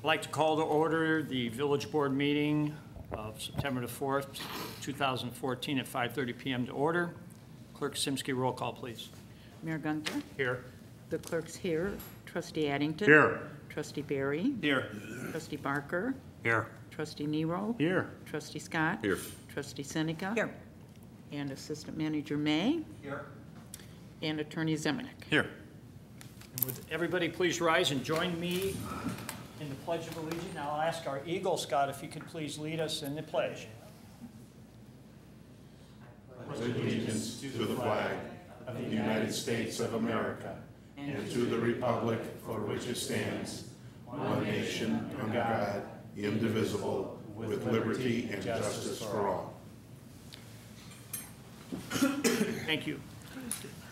I'd like to call to order the Village Board meeting of September the 4th, 2014 at 5:30 p.m. to order. Clerk Simsky, roll call, please. Mayor Gunther? Here. The clerk's here. Trustee Addington? Here. Trustee Barry? Here. Trustee Barker? Here. Trustee Nero? Here. Trustee Scott? Here. Trustee Seneca? Here. And Assistant Manager May? Here. And Attorney Zemanek. Here. And would everybody please rise and join me in the Pledge of Allegiance? Now I'll ask our Eagle Scout if he could please lead us in the pledge. Pledge allegiance to the flag of the United States of America and to the republic for which it stands, one nation under God, indivisible, with liberty and justice for all. Thank you.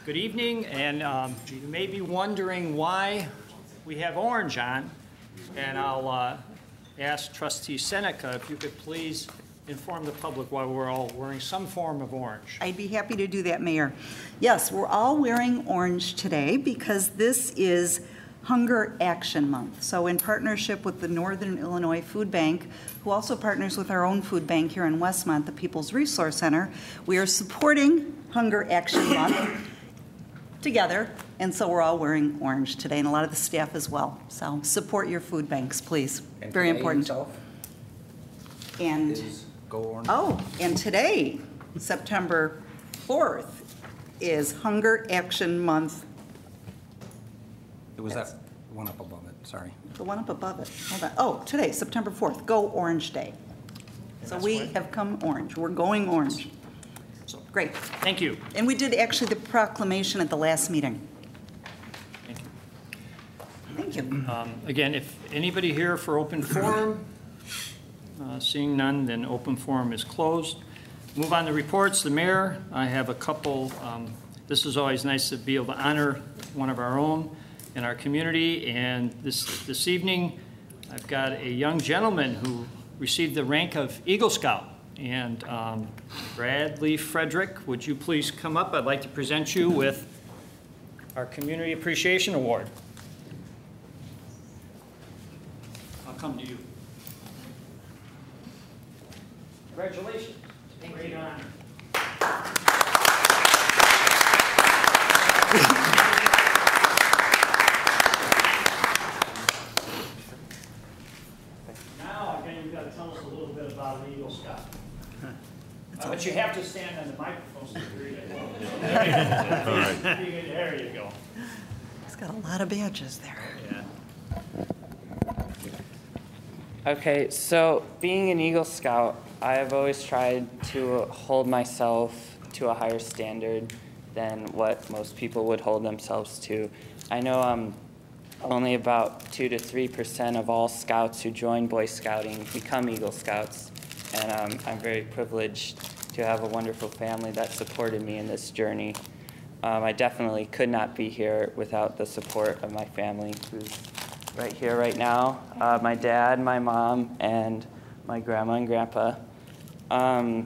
Good evening, and you may be wondering why we have orange on, and I'll ask Trustee Seneca if you could please inform the public why we're all wearing some form of orange. I'd be happy to do that, Mayor. Yes, we're all wearing orange today because this is Hunger Action Month. So in partnership with the Northern Illinois Food Bank, who also partners with our own food bank here in Westmont, the People's Resource Center, we are supporting Hunger Action Month together, and so we're all wearing orange today, and a lot of the staff as well. So support your food banks, please. And very important. And Go Orange. oh, and today, September 4th, is Hunger Action Month. It was that one up above it, sorry. The one up above it. Hold on. Oh, today, September 4th, Go Orange Day. So we have come orange. We're going orange. So, Great. thank you. And we did actually the proclamation at the last meeting. Thank you. Thank you. Again, if anybody here for open forum, seeing none, then open forum is closed. Move on to reports. The mayor, I have a couple. This is always nice to be able to honor one of our own in our community. And this evening, I've got a young gentleman who received the rank of Eagle Scout. And Bradley Frederick, would you please come up? I'd like to present you with our Community Appreciation Award. I'll come to you. Congratulations. Great honor. Now, again, you've got to tell us a little bit about an Eagle Scout. But you have to stand on the microphone so you can read it. There you go. He's got a lot of badges there. Yeah. Okay, so being an Eagle Scout, I've always tried to hold myself to a higher standard than what most people would hold themselves to. I know only about 2 to 3% of all scouts who join Boy Scouting become Eagle Scouts, and I'm very privileged to have a wonderful family that supported me in this journey. I definitely could not be here without the support of my family, who's right here right now, my dad, my mom, and my grandma and grandpa. I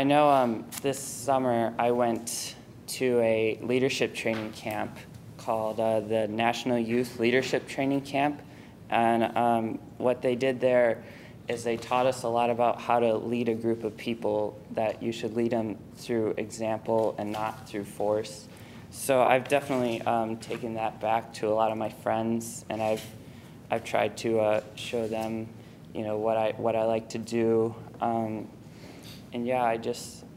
know this summer I went to a leadership training camp called the National Youth Leadership Training Camp, and what they did there is they taught us a lot about how to lead a group of people, that you should lead them through example and not through force. So I've definitely taken that back to a lot of my friends, and I've tried to show them, what I like to do. And yeah,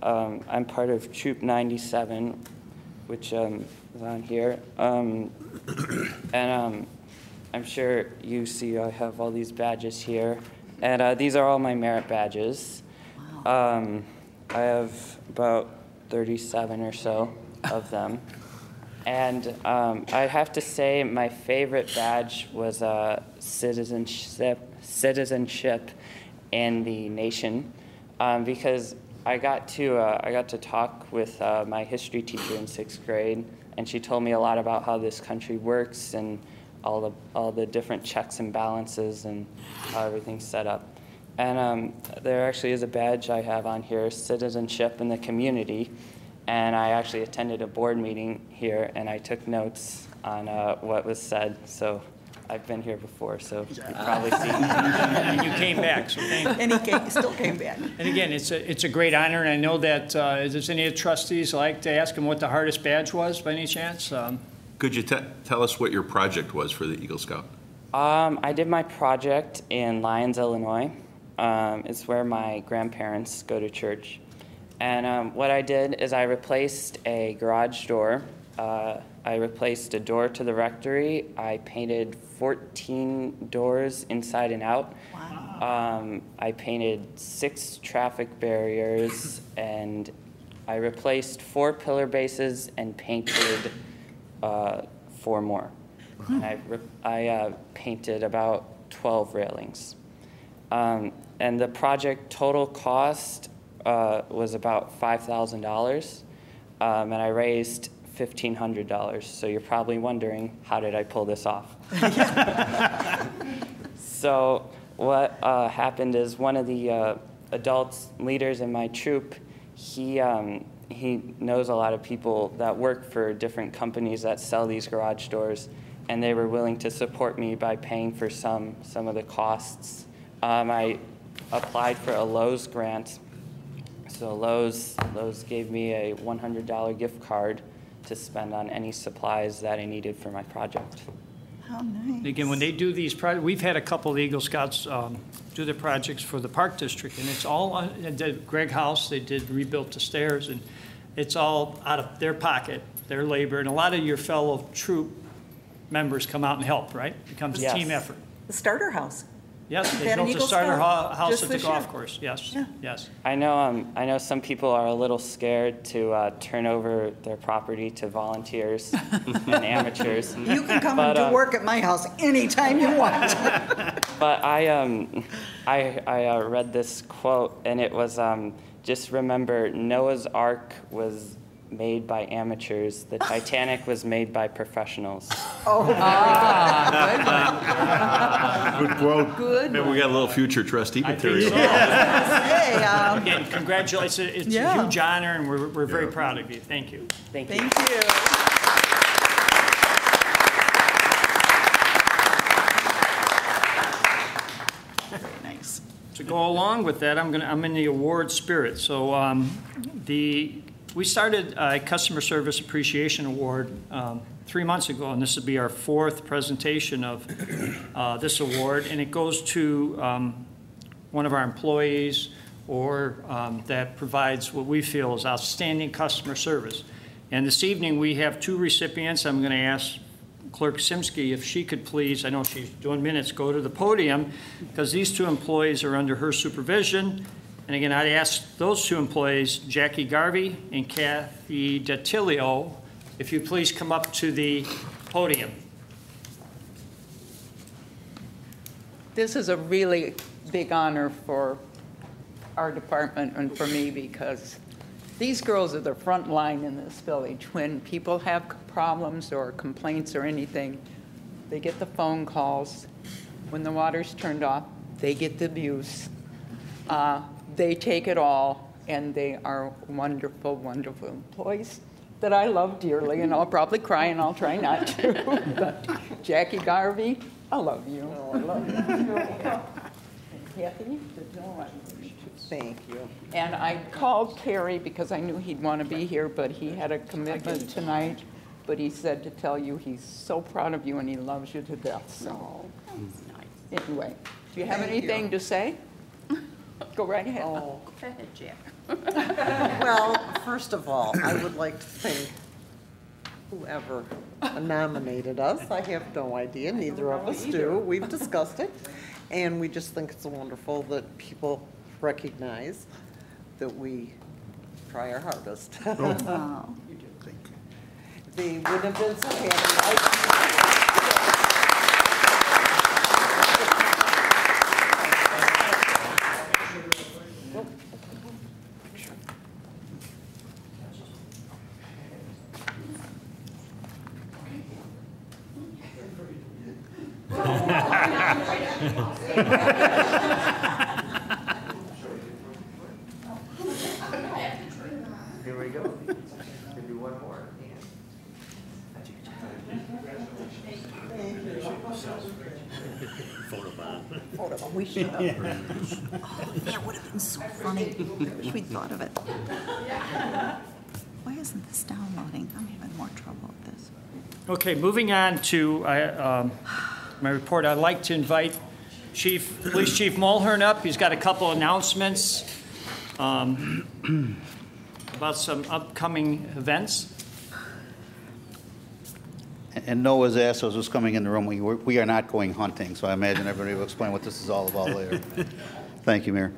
I'm part of Troop 97, which is on here. And I'm sure you see I have all these badges here, and these are all my merit badges. Wow. I have about 37 or so of them. And I have to say my favorite badge was citizenship in the nation, because I got to talk with my history teacher in 6th grade, and she told me a lot about how this country works and all the different checks and balances and how everything's set up. And there actually is a badge I have on here, citizenship in the community. And I actually attended a board meeting here, and I took notes on what was said. So I've been here before, so you've probably seen me. And you came back, so thank you. And he still came back. And again, it's a great honor, and I know that, does any of the trustees like to ask him what the hardest badge was, by any chance? Could you tell us what your project was for the Eagle Scout? I did my project in Lyons, Illinois. It's where my grandparents go to church. And what I did is I replaced a garage door. I replaced a door to the rectory. I painted 14 doors inside and out. Wow. I painted 6 traffic barriers, and I replaced 4 pillar bases and painted 4 more. And I painted about 12 railings. And the project total cost was about $5,000, and I raised $1,500. So you're probably wondering, how did I pull this off? So what happened is one of the adult leaders in my troop, he knows a lot of people that work for different companies that sell these garage doors, and they were willing to support me by paying for some of the costs. I applied for a Lowe's grant. So Lowe's gave me a $100 gift card to spend on any supplies that I needed for my project. How nice. Again, when they do these projects, we've had a couple of Eagle Scouts do the projects for the Park District, and it's all, Greg House, they did rebuilt the stairs, and it's all out of their pocket, their labor, and a lot of your fellow troop members come out and help, right? It becomes a team effort. The starter house. Yes, they Had an built a Eagle starter Scout house just at the this golf year. course, yes, Yeah. yes. I know some people are a little scared to turn over their property to volunteers and amateurs. You can come But, and do work at my house anytime you want. But I read this quote, and it was, just remember, Noah's Ark was made by amateurs. The Titanic was made by professionals. Good quote. Good. Maybe we got a little future trustee material. Hey, Again, congratulations, it's a Yeah. huge honor, and we're very proud of you. Thank you. Thank you. thank you. Very nice. To go along with that, I'm in the award spirit. So we started a Customer Service Appreciation Award 3 months ago, and this will be our 4th presentation of this award, and it goes to one of our employees or that provides what we feel is outstanding customer service. And this evening, we have 2 recipients. I'm going to ask Clerk Simsky if she could please, I know she's doing minutes, go to the podium, because these 2 employees are under her supervision. And again, I'd ask those 2 employees, Jackie Garvey and Kathy Datilio, if you please come up to the podium. This is a really big honor for our department and for me, because these girls are the front line in this village. When people have problems or complaints or anything, they get the phone calls. When the water's turned off, they get the abuse. They take it all, and they are wonderful, wonderful employees that I love dearly, and I'll probably cry, and I'll try not to. But Jackie Garvey, I love you. I love you. And Kathy, thank you. And I called Kerry because I knew he'd want to be here, but he had a commitment tonight. But he said to tell you he's so proud of you and he loves you to death. So, anyway, do you have anything to say? Go right ahead. Oh, go ahead, Jack. Well, first of all, I would like to thank whoever nominated us. I have no idea, neither of us do. We've discussed it, and we just think it's wonderful that people recognize that we try our hardest. Wow. They would have been so happy. Here we go. Can do one more. Photobomb. We should have. Oh, that would have been so funny. I wish we'd thought of it. Why isn't this downloading? I'm having more trouble with this. Okay, moving on to my report. I'd like to invite Police Chief Mulhern up. He's got a couple announcements about some upcoming events. And Noah's asked us who's coming in the room. We are not going hunting, so I imagine everybody will explain what this is all about later. Thank you, Mayor.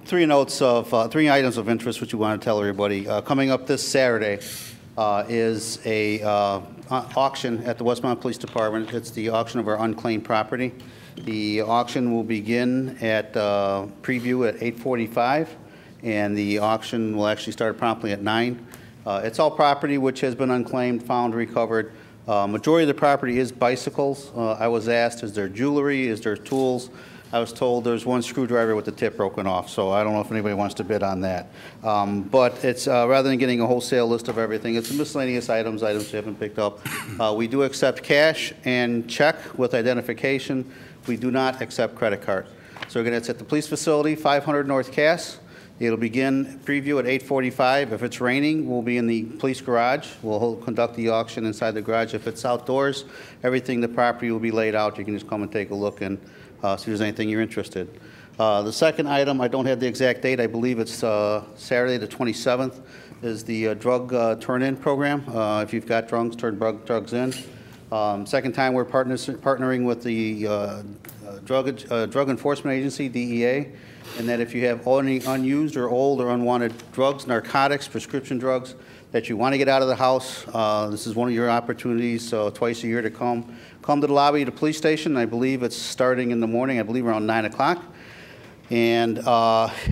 Three items of interest which we want to tell everybody. Coming up this Saturday is a auction at the Westmont Police Department. It's the auction of our unclaimed property. The auction will begin at preview at 8:45, and the auction will actually start promptly at 9. It's all property which has been unclaimed, found, recovered. Majority of the property is bicycles. I was asked, is there jewelry, is there tools? I was told there's one screwdriver with the tip broken off, so I don't know if anybody wants to bid on that. But it's, rather than getting a wholesale list of everything, it's miscellaneous items you haven't picked up. We do accept cash and check with identification. We do not accept credit card. So it's at the police facility, 500 North Cass. It'll begin preview at 8:45. If it's raining, we'll be in the police garage. We'll conduct the auction inside the garage. If it's outdoors, everything, the property will be laid out. You can just come and take a look and see if there's anything you're interested. The second item, I don't have the exact date. I believe it's Saturday the 27th, is the drug turn-in program. If you've got drugs, turn drugs in. Second time we're partnering with the Drug Enforcement Agency, DEA, and that if you have any unused or old or unwanted drugs, narcotics, prescription drugs that you want to get out of the house, this is one of your opportunities twice a year to come to the lobby of the police station. I believe it's starting in the morning, I believe around 9 o'clock. And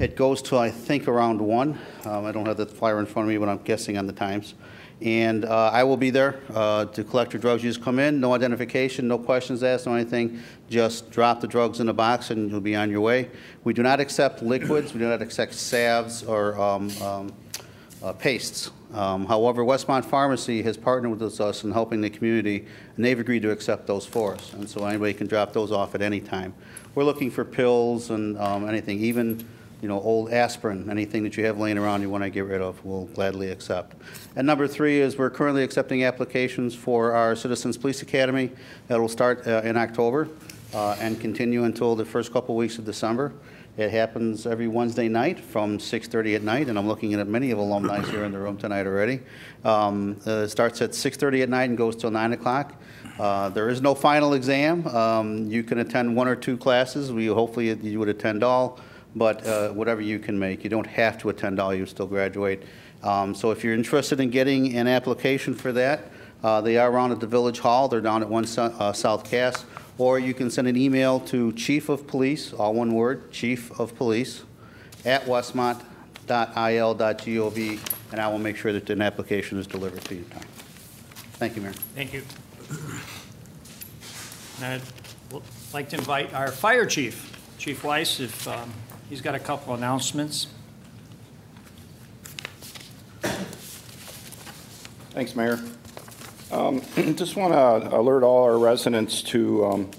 it goes to, I think, around 1. I don't have the flyer in front of me, but I'm guessing on the times. And I will be there to collect your drugs. You just come in, no identification, no questions asked, no anything. Just drop the drugs in a box and you'll be on your way. We do not accept liquids. We do not accept salves or pastes. However, Westmont Pharmacy has partnered with us in helping the community, and they've agreed to accept those for us. And so anybody can drop those off at any time. We're looking for pills and anything, even old aspirin, anything that you have laying around you want to get rid of, we'll gladly accept. And number 3 is we're currently accepting applications for our Citizens Police Academy. That will start in October and continue until the first couple weeks of December. It happens every Wednesday night from 6:30 at night, and I'm looking at many of alumni here in the room tonight already. It starts at 6:30 at night and goes till 9 o'clock. There is no final exam. You can attend 1 or 2 classes. Hopefully you would attend all. But whatever you can make. You don't have to attend all, you still graduate. So if you're interested in getting an application for that, they are around at the Village Hall. They're down at 1 South Cass. Or you can send an email to Chief of Police, all one word, Chief of Police, @westmont.il.gov, and I will make sure that an application is delivered to you in time. Thank you, Mayor. Thank you. I'd like to invite our Fire Chief, Chief Weiss, if he's got a couple announcements. Thanks, Mayor. Just want to alert all our residents to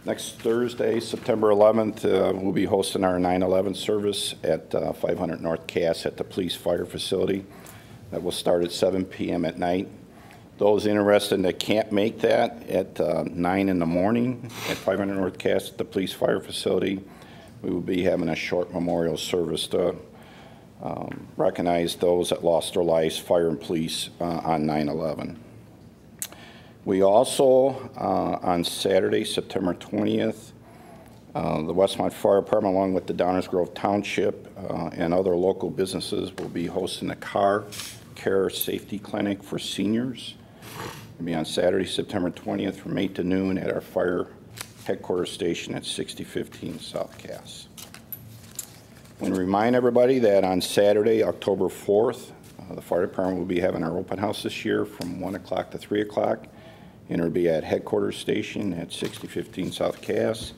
next Thursday, September 11th, we'll be hosting our 9/11 service at 500 North Cass at the police fire facility. That will start at 7 p.m. at night. Those interested that can't make that at 9 in the morning at 500 North Cass at the police fire facility, we will be having a short memorial service to recognize those that lost their lives, fire and police, on 9/11. We also, on Saturday, September 20th, the Westmont Fire Department, along with the Downers Grove Township and other local businesses, will be hosting a car care safety clinic for seniors. It'll be on Saturday, September 20th from 8 to noon at our fire headquarters station at 6015 South Cass. I want to remind everybody that on Saturday, October 4th, the fire department will be having our open house this year from 1 o'clock to 3 o'clock. And it'll be at headquarters station at 6015 South Cass.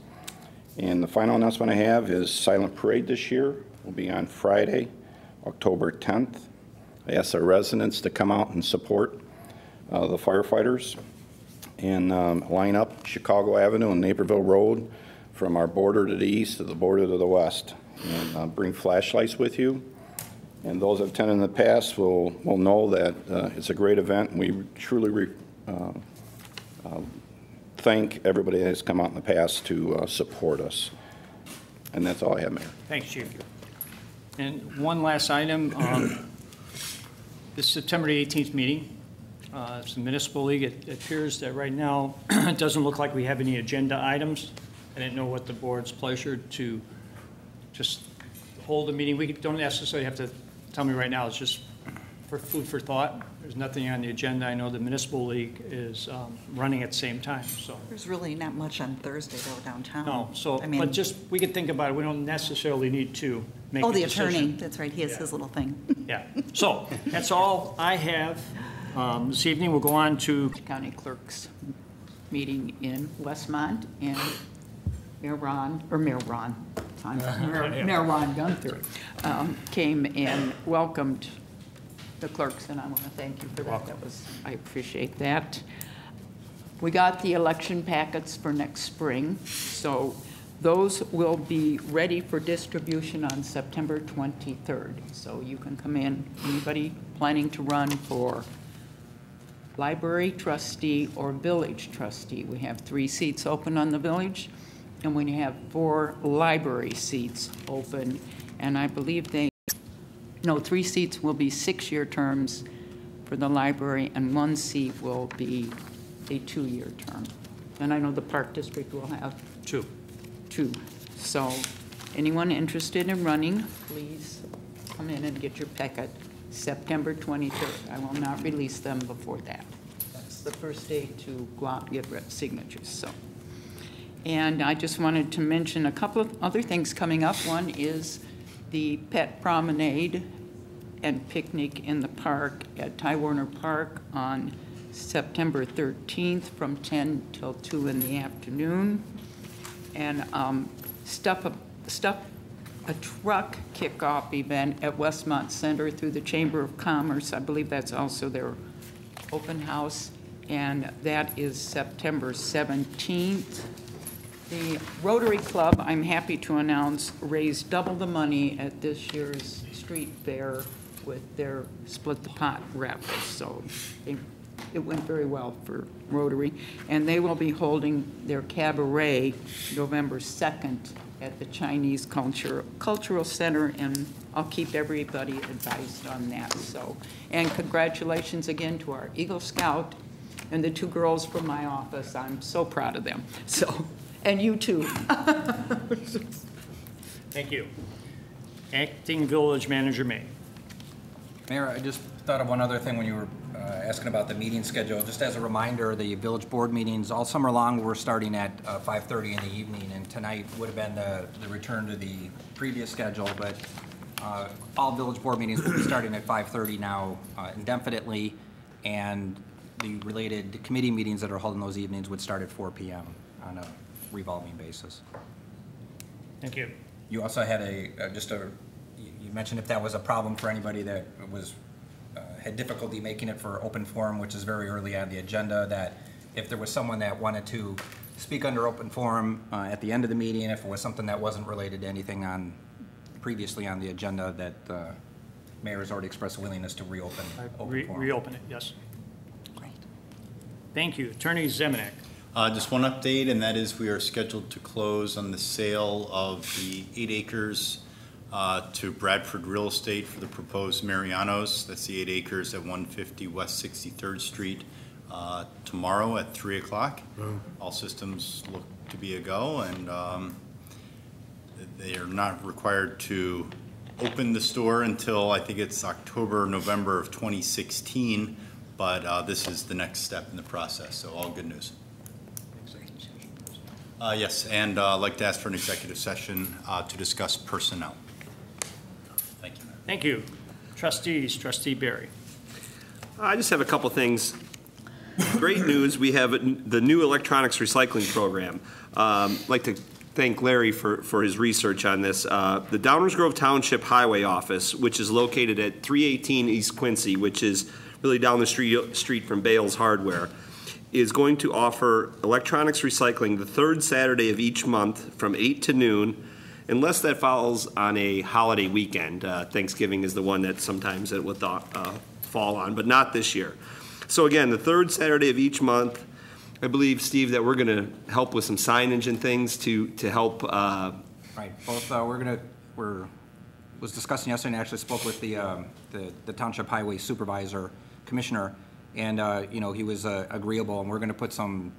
And the final announcement I have is silent parade this year will be on Friday, October 10th. I ask our residents to come out and support the firefighters. and line up Chicago Avenue and Naperville Road from our border to the east to the border to the west. And bring flashlights with you. And those that have attended in the past will know that it's a great event. We truly thank everybody that has come out in the past to support us. And that's all I have, Mayor. Thanks, Chief. And one last item, this September 18th meeting, it's the Municipal League. It appears that right now it doesn't look like we have any agenda items. I didn't know what the board's pleasure to just hold a meeting. We don't necessarily have to tell me right now. It's just for food for thought. There's nothing on the agenda. I know the Municipal League is running at the same time, so. There's really not much on Thursday though downtown. No, so, I mean, but just, we can think about it. We don't necessarily need to make a oh, the decision. attorney, that's right, he has Yeah. his little thing. Yeah, so that's all I have. This evening, we'll go on to County Clerk's meeting in Westmont, and Mayor Ron Gunther came and welcomed the clerks, and I want to thank you for that. I appreciate that. We got the election packets for next spring, so those will be ready for distribution on September 23rd. So you can come in, anybody planning to run for library trustee or village trustee. We have 3 seats open on the village, and we have 4 library seats open, and I believe 3 seats will be 6-year terms for the library, and 1 seat will be a 2-year term. And I know the Park District will have 2. So anyone interested in running, please come in and get your packet September 23rd. I will not release them before that. That's the first day to go out and get signatures. So. And I just wanted to mention a couple of other things coming up. One is the pet promenade and picnic in the park at Ty Warner Park on September 13th from 10 till 2 in the afternoon. And a truck kickoff event at Westmont Center through the Chamber of Commerce. I believe that's also their open house, and that is September 17th. The Rotary Club, I'm happy to announce, raised double the money at this year's street fair with their Split the Pot raffle. So it went very well for Rotary. And they will be holding their cabaret November 2nd at the Chinese Cultural Center, and I'll keep everybody advised on that. So, and congratulations again to our Eagle Scout and the 2 girls from my office. I'm so proud of them. So. And you too. Thank you. Acting Village Manager May. Mayor, I just thought of one other thing when you were asking about the meeting schedule. Just as a reminder, the village board meetings all summer long were starting at 5:30 in the evening, and tonight would have been the return to the previous schedule, but all village board meetings will be starting at 5:30 now indefinitely, and the related committee meetings that are held in those evenings would start at 4 p.m. on a revolving basis. Thank you. You also had you mentioned if that was a problem for anybody that had difficulty making it for open forum, which is very early on the agenda, that if there was someone that wanted to speak under open forum at the end of the meeting, if it was something that wasn't related to anything previously on the agenda, that the mayor has already expressed a willingness to reopen open forum. Reopen it, yes. Great. Thank you. Attorney Zemanek. Just one update, and that is we are scheduled to close on the sale of the 8 acres to Bradford Real Estate for the proposed Marianos. That's the 8 acres at 150 West 63rd Street tomorrow at 3 o'clock. All systems look to be a go, and they are not required to open the store until I think it's October, November of 2016, but this is the next step in the process, so all good news. Yes, and I'd like to ask for an executive session to discuss personnel. Thank you. Thank you. Trustees, Trustee Barry. I just have a couple things. Great news, we have the new electronics recycling program. I'd like to thank Larry for his research on this. The Downers Grove Township Highway Office, which is located at 318 East Quincy, which is really down the street from Bales Hardware, is going to offer electronics recycling the third Saturday of each month from 8 to noon, unless that falls on a holiday weekend. Thanksgiving is the one that sometimes it would fall on, but not this year. So again, the third Saturday of each month. I believe, Steve, that we're going to help with some signage and things to help. Right. Both was discussing yesterday, and actually spoke with the Township Highway Supervisor Commissioner, and you know, he was agreeable, and we're going to put some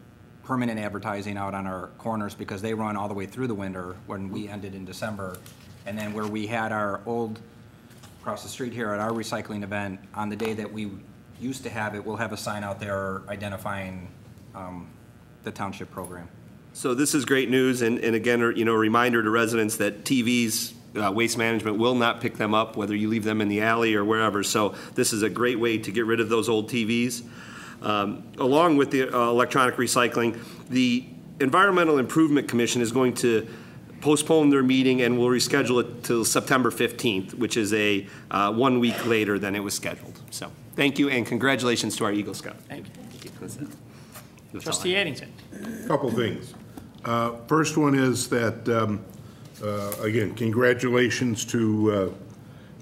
permanent advertising out on our corners because they run all the way through the winter when we ended in December, and then where we had our old across the street here at our recycling event on the day that we used to have it, we'll have a sign out there identifying the township program. So this is great news, and again, you know, a reminder to residents that TVs, Waste Management will not pick them up, whether you leave them in the alley or wherever. So this is a great way to get rid of those old TVs. Along with the electronic recycling, the Environmental Improvement Commission is going to postpone their meeting and will reschedule it till September 15th, which is a 1 week later than it was scheduled. So thank you, and congratulations to our Eagle Scout. Thank you. That's it. Trustee Addington. Couple things. First one is that, again, congratulations to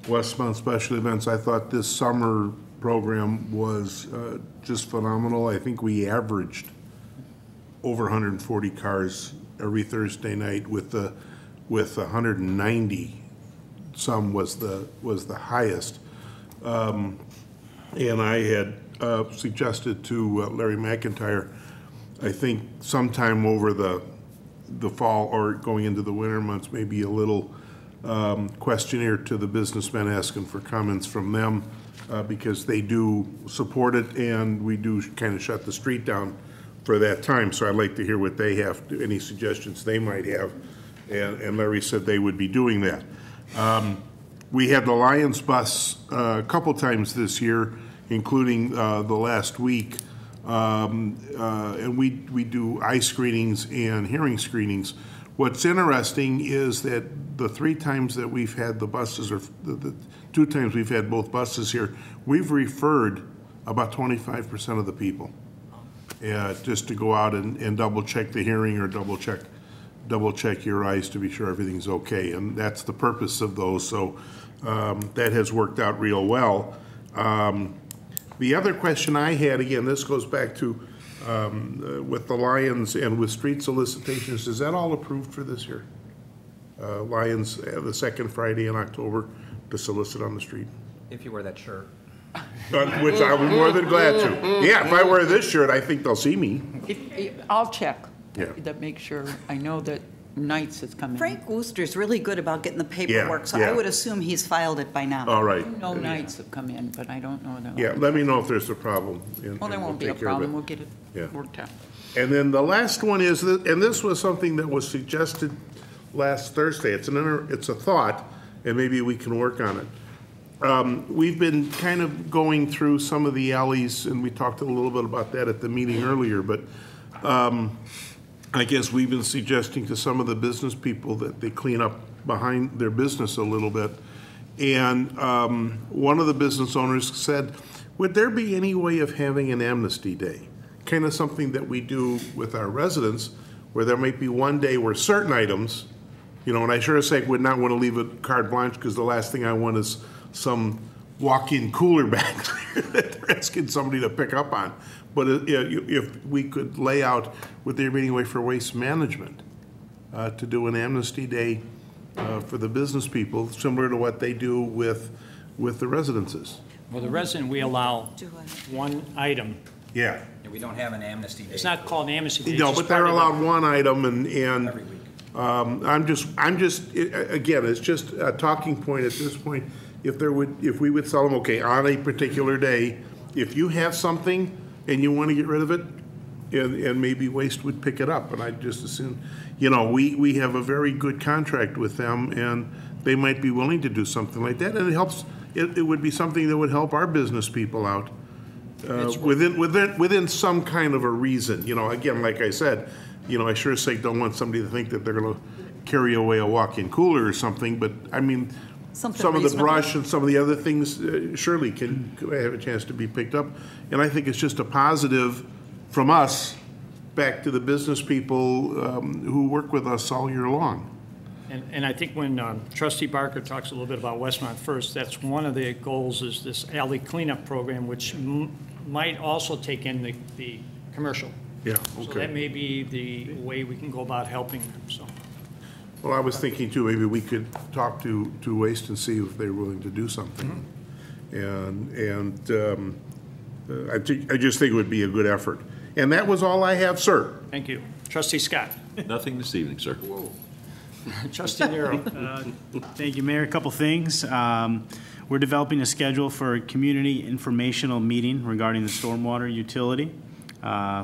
Westmont Special Events. I thought this summer program was just phenomenal. I think we averaged over 140 cars every Thursday night with 190. Some was the highest. And I had suggested to Larry McIntyre, I think sometime over the fall or going into the winter months, maybe a little questionnaire to the businessmen asking for comments from them because they do support it, and we do kind of shut the street down for that time. So I'd like to hear what they have, any suggestions they might have. And Larry said they would be doing that. We had the Lions bus a couple times this year, including the last week. And we do eye screenings and hearing screenings. What's interesting is that the 3 times that we've had the buses, or the 2 times we've had both buses here, we've referred about 25% of the people, just to go out and double check the hearing or double check your eyes to be sure everything's okay. And that's the purpose of those. So that has worked out real well. The other question I had, again, this goes back to with the Lions and with street solicitations, is that all approved for this year? Lions, the second Friday in October to solicit on the street? If you wear that shirt. Which I would be more than glad to. Yeah, if I wear this shirt, I think they'll see me. I'll check. Yeah. That make sure, I know that Knights is coming. Frank Wooster's really good about getting the paperwork, so yeah. I would assume he's filed it by now. All right. No Knights have come in, but I don't know them. Yeah, let me know if there's a problem. Well, there won't be a problem. We'll get it worked out. And then the last one is, and this was something that was suggested last Thursday. It's a thought, and maybe we can work on it. We've been kind of going through some of the alleys, and we talked a little bit about that at the meeting earlier, but I guess we've been suggesting to some of the business people that they clean up behind their business a little bit. And one of the business owners said, would there be any way of having an amnesty day? Kind of something that we do with our residents, where there might be one day where certain items, you know, and I sure as heck would not want to leave a carte blanche, because the last thing I want is some walk-in cooler bag that they're asking somebody to pick up on. But if we could lay out, would there be any way for Waste Management to do an amnesty day for the business people, similar to what they do with the residences? Well, the resident, we allow one item. Yeah. We don't have an amnesty day. It's not called an amnesty day. No, it's but just they're part of allowed one item, and Every week. I'm just again, it's just a talking point at this point. If we would tell them, okay, on a particular day, if you have something and you want to get rid of it, and maybe Waste would pick it up. And I just assume, you know, we have a very good contract with them, and they might be willing to do something like that. And it helps. It would be something that would help our business people out within some kind of a reason. You know, again, like I said, you know, I sure as heck don't want somebody to think that they're going to carry away a walk-in cooler or something. But I mean, some of the brush and some of the other things surely can have a chance to be picked up. And I think it's just a positive from us back to the business people who work with us all year long. And I think when Trustee Barker talks a little bit about Westmont First, that's one of the goals is this alley cleanup program, which might also take in the commercial. Yeah, So that may be the way we can go about helping them, so. Well, I was thinking too, maybe we could talk to Waste and see if they're willing to do something. And I just think it would be a good effort. And that was all I have, sir. Thank you. Trustee Scott. Nothing this evening, sir. Trustee Nero. Thank you, Mayor. A couple things. We're developing a schedule for a community informational meeting regarding the stormwater utility.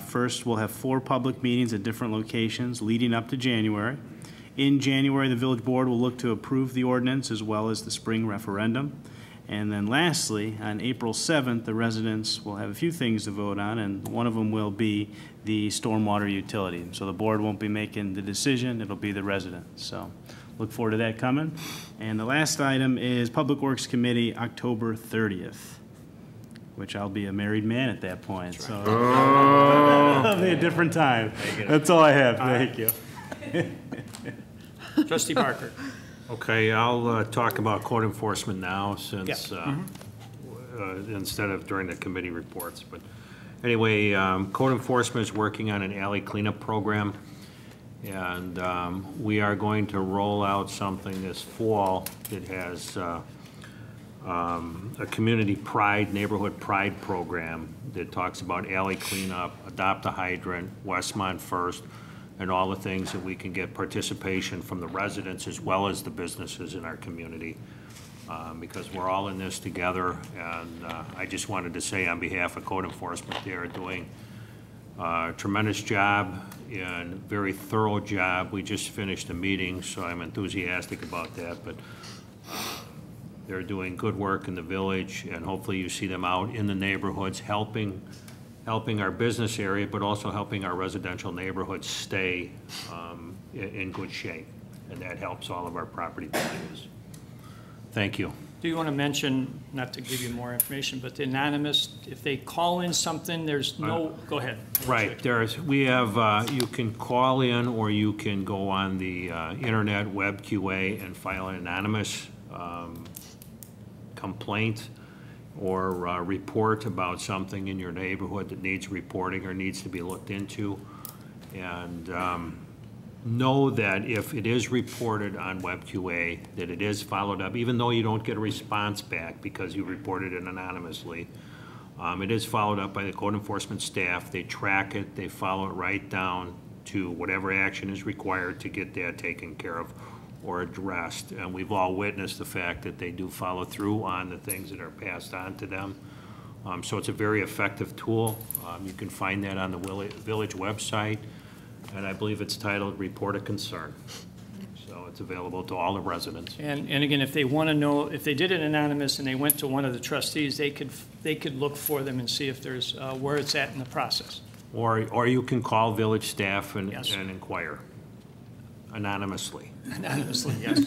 First, we'll have 4 public meetings at different locations leading up to January. In January, the village board will look to approve the ordinance as well as the spring referendum. And then lastly, on April 7th, the residents will have a few things to vote on, and one of them will be the stormwater utility. So the board won't be making the decision, it'll be the residents. So look forward to that coming. And the last item is Public Works Committee, October 30th, which I'll be a married man at that point. Right. So it'll be a different time. That's all I have. Thank you. Trustee Barker. Okay, I'll talk about code enforcement now since instead of during the committee reports. But anyway, code enforcement is working on an alley cleanup program, and we are going to roll out something this fall that has a community pride, neighborhood pride program that talks about alley cleanup, adopt a hydrant, Westmont First, and all the things that we can get participation from the residents as well as the businesses in our community, because we're all in this together. And I just wanted to say on behalf of code enforcement, they are doing a tremendous job and very thorough job. We just finished a meeting, so I'm enthusiastic about that. But they're doing good work in the village, and hopefully you see them out in the neighborhoods helping our business area, but also helping our residential neighborhoods stay in good shape. And that helps all of our property values. Thank you. Do you want to mention, not to give you more information, but the anonymous, if they call in something, there's no, go ahead. Right, we have, you can call in or you can go on the internet web QA and file an anonymous complaint or report about something in your neighborhood that needs reporting or needs to be looked into. And know that if it is reported on WebQA, that it is followed up, even though you don't get a response back because you reported it anonymously. It is followed up by the code enforcement staff. They track it, they follow it right down to whatever action is required to get that taken care of or addressed. And we've all witnessed the fact that they do follow through on the things that are passed on to them. So it's a very effective tool. You can find that on the village website, and I believe it's titled Report a Concern. So it's available to all the residents. And again, if they want to know, if they did it anonymous and they went to one of the trustees, they could look for them and see if there's where it's at in the process. Or you can call village staff and, yes, and inquire anonymously. Anonymously, yes.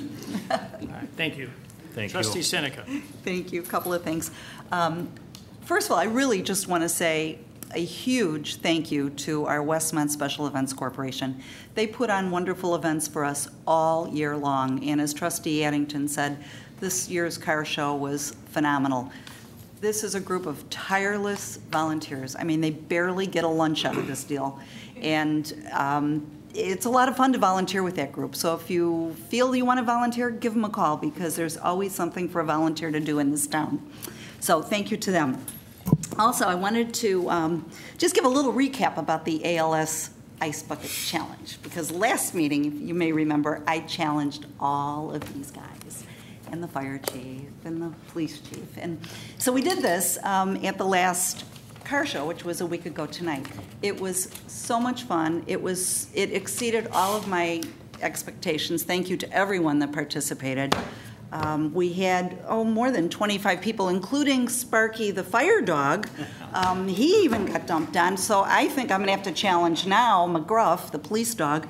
All right, thank you. Thank Trustee you. Seneca. Thank you. A couple of things. First of all, I really just want to say a huge thank you to our Westmont Special Events Corporation. They put on wonderful events for us all year long, and as Trustee Addington said, this year's car show was phenomenal. This is a group of tireless volunteers. I mean, they barely get a lunch out of this deal, and it's a lot of fun to volunteer with that group. So if you feel you want to volunteer, give them a call, because there's always something for a volunteer to do in this town. So thank you to them. Also, I wanted to just give a little recap about the ALS Ice Bucket Challenge, because last meeting, you may remember, I challenged all of these guys, and the fire chief, and the police chief. And so we did this at the last car show, which was a week ago tonight. It was so much fun. It exceeded all of my expectations. Thank you to everyone that participated. We had, more than 25 people, including Sparky the fire dog. He even got dumped on, so I think I'm going to have to challenge now McGruff, the police dog,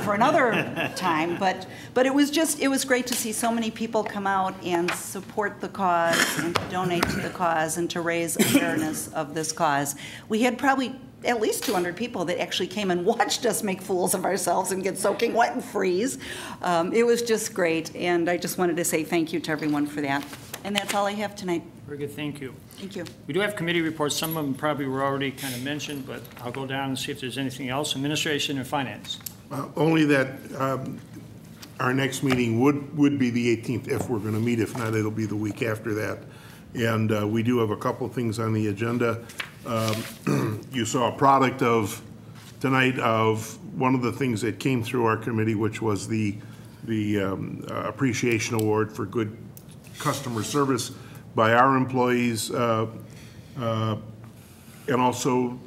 for another time. But it was great to see so many people come out and support the cause and to donate to the cause and to raise awareness of this cause. We had probably at least 200 people that actually came and watched us make fools of ourselves and get soaking wet and freeze. It was just great, and I just wanted to say thank you to everyone for that. And that's all I have tonight. Very good, thank you. Thank you. We do have committee reports. Some of them probably were already kind of mentioned, but I'll go down and see if there's anything else. Administration and Finance. Only that our next meeting would be the 18th if we're going to meet. If not, it'll be the week after that. And we do have a couple of things on the agenda. You saw a product of tonight of one of the things that came through our committee, which was the appreciation award for good customer service by our employees. And also,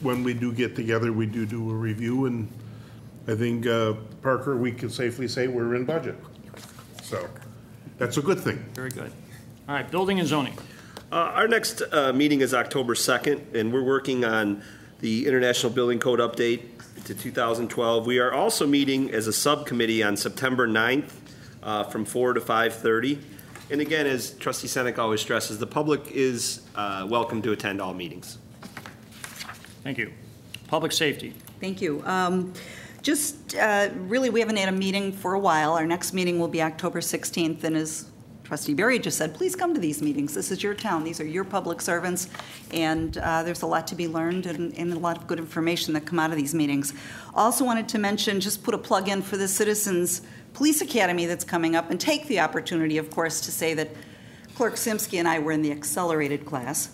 when we do get together, we do a review. And I think, Parker, we can safely say we're in budget. So that's a good thing. Very good. All right, Building and Zoning. Our next meeting is October 2nd, and we're working on the International Building Code update to 2012. We are also meeting as a subcommittee on September 9th from 4 to 5:30. And again, as Trustee Senek always stresses, the public is welcome to attend all meetings. Thank you. Public Safety. Thank you. Really, we haven't had a meeting for a while. Our next meeting will be October 16th, and as Trustee Berry just said, please come to these meetings. This is your town. These are your public servants, and there's a lot to be learned and a lot of good information that come out of these meetings. Also wanted to mention, just put a plug in for the Citizens Police Academy that's coming up, and take the opportunity, of course, to say that Clerk Simsky and I were in the accelerated class.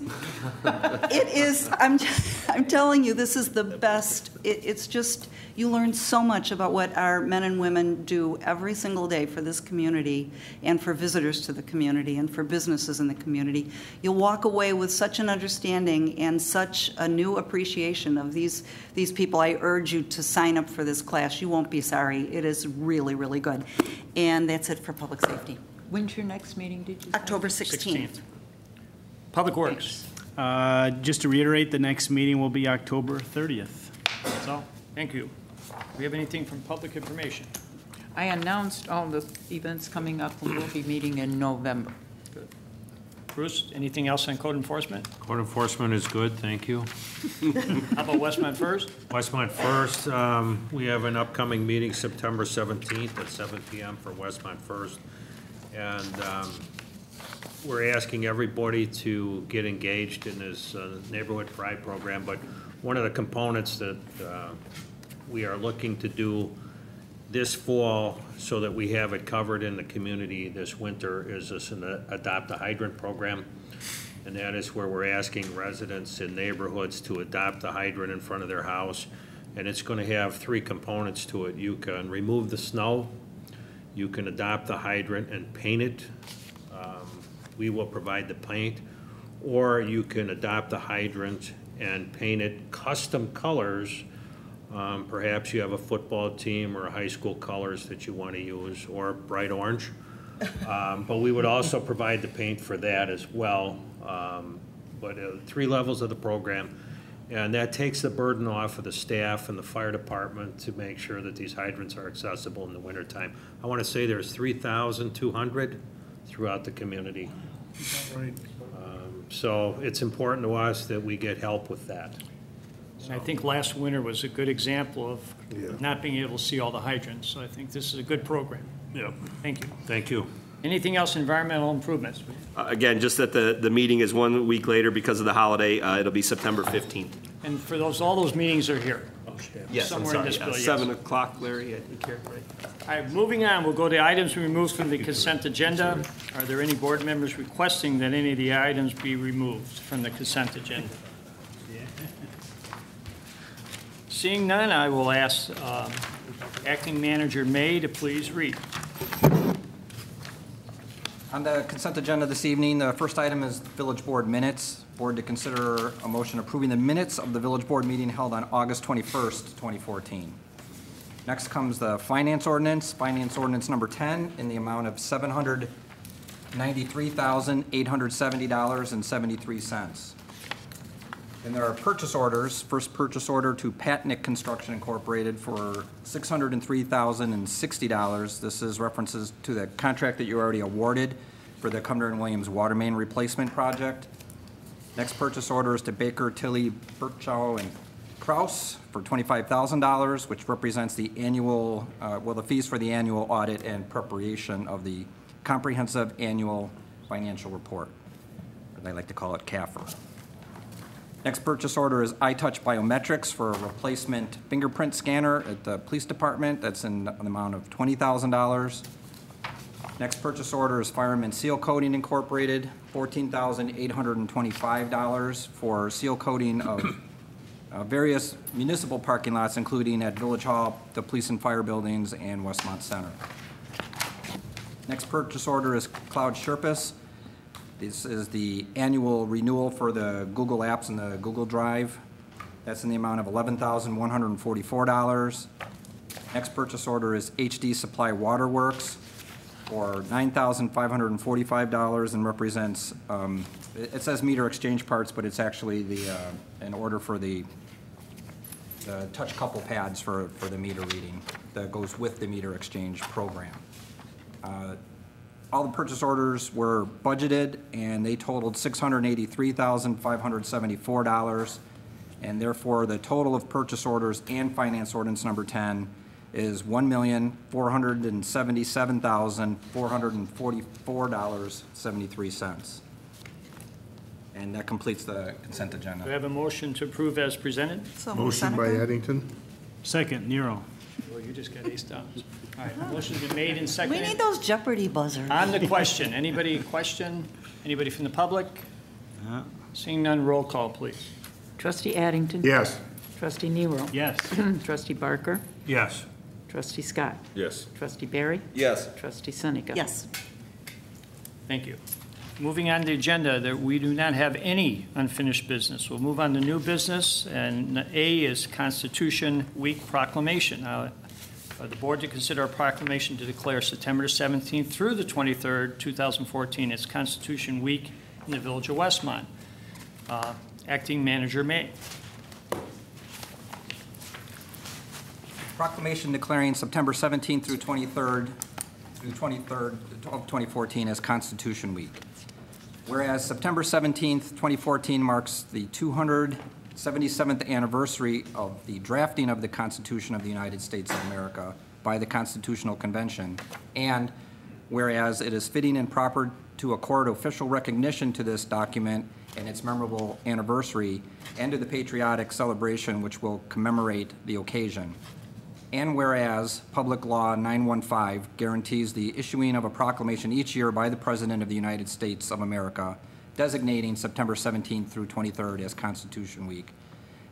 It is, I'm telling you, this is the best. It's just, you learn so much about what our men and women do every single day for this community and for visitors to the community and for businesses in the community. You'll walk away with such an understanding and such a new appreciation of these people. I urge you to sign up for this class. You won't be sorry. It is really, really good. And that's it for public safety. When's your next meeting, did you say? October 16th. Public Works. Just to reiterate, the next meeting will be October 30th. That's all. Thank you. Do we have anything from public information? I announced all the events coming up, and we'll be meeting in November. Good. Bruce, anything else on code enforcement? Code enforcement is good, thank you. How about Westmont First? Westmont First, we have an upcoming meeting September 17th at 7 p.m. for Westmont First. And we're asking everybody to get engaged in this neighborhood pride program. But one of the components that we are looking to do this fall so that we have it covered in the community this winter is this Adopt a Hydrant program. And that is where we're asking residents in neighborhoods to adopt a hydrant in front of their house. And it's going to have 3 components to it. You can remove the snow. You can adopt the hydrant and paint it. We will provide the paint. Or you can adopt the hydrant and paint it custom colors. Perhaps you have a football team or high school colors that you want to use, or bright orange. But we would also provide the paint for that as well. But 3 levels of the program. And that takes the burden off of the staff and the fire department to make sure that these hydrants are accessible in the wintertime. I want to say there's 3,200 throughout the community. Right. So it's important to us that we get help with that. And I think last winter was a good example of not being able to see all the hydrants. So I think this is a good program. Yeah. Thank you. Thank you. Anything else, environmental improvements? Again, just that the meeting is 1 week later because of the holiday. It'll be September 15th. And for those, all those meetings are here. Yes, I'm Somewhere in sorry. this bill, yes. 7 o'clock, Larry, I think here, right? All right, moving on, we'll go to items removed from the consent agenda. Are there any board members requesting that any of the items be removed from the consent agenda? Seeing none, I will ask Acting Manager May to please read. On the consent agenda this evening, the first item is village board minutes. Board to consider a motion approving the minutes of the village board meeting held on August 21st, 2014. Next comes the finance ordinance number 10 in the amount of $793,870.73. And there are purchase orders. First purchase order to Patnick Construction Incorporated for $603,060. This is references to the contract that you already awarded for the Cumberland Williams water main replacement project. Next purchase order is to Baker, Tilly, Birchow, and Kraus for $25,000, which represents the annual, the fees for the annual audit and preparation of the Comprehensive Annual Financial Report, as I like to call it, CAFR. Next purchase order is iTouch Biometrics for a replacement fingerprint scanner at the police department. That's in an amount of $20,000. Next purchase order is Fireman Seal Coating Incorporated, $14,825 for seal coating of various municipal parking lots, including at Village Hall, the police and fire buildings, and Westmont Center. Next purchase order is Cloud Sherpas. This is the annual renewal for the Google Apps and the Google Drive. That's in the amount of $11,144. Next purchase order is HD Supply Waterworks for $9,545 and represents, it says meter exchange parts, but it's actually an order for the touch couple pads for the meter reading that goes with the meter exchange program. All the purchase orders were budgeted, and they totaled $683,574, and therefore the total of purchase orders and finance ordinance number 10 is $1,477,444.73. And that completes the consent agenda. Do we have a motion to approve as presented? Motion by Addington. Second, Nero. Well, you just got aced out. All right, motion's been made and We seconded. need those Jeopardy buzzers. On the question, anybody question? Anybody from the public? Seeing none, roll call, please. Trustee Addington. Yes. Trustee Nero. Yes. Trustee Barker. Yes. Trustee Scott. Yes. Trustee Barry. Yes. Trustee Seneca. Yes. Thank you. Moving on to the agenda, that we do not have any unfinished business. We'll move on to new business, and A is Constitution Week proclamation. The board to consider a proclamation to declare September 17th through the 23rd, 2014 as Constitution Week in the Village of Westmont. Acting Manager May. Proclamation declaring September 17th through 23rd of 2014 as Constitution Week. Whereas September 17th, 2014 marks the 277th anniversary of the drafting of the Constitution of the United States of America by the Constitutional Convention, and whereas it is fitting and proper to accord official recognition to this document and its memorable anniversary, and to the patriotic celebration which will commemorate the occasion. And whereas Public Law 915 guarantees the issuing of a proclamation each year by the President of the United States of America, designating September 17th through 23rd as Constitution Week.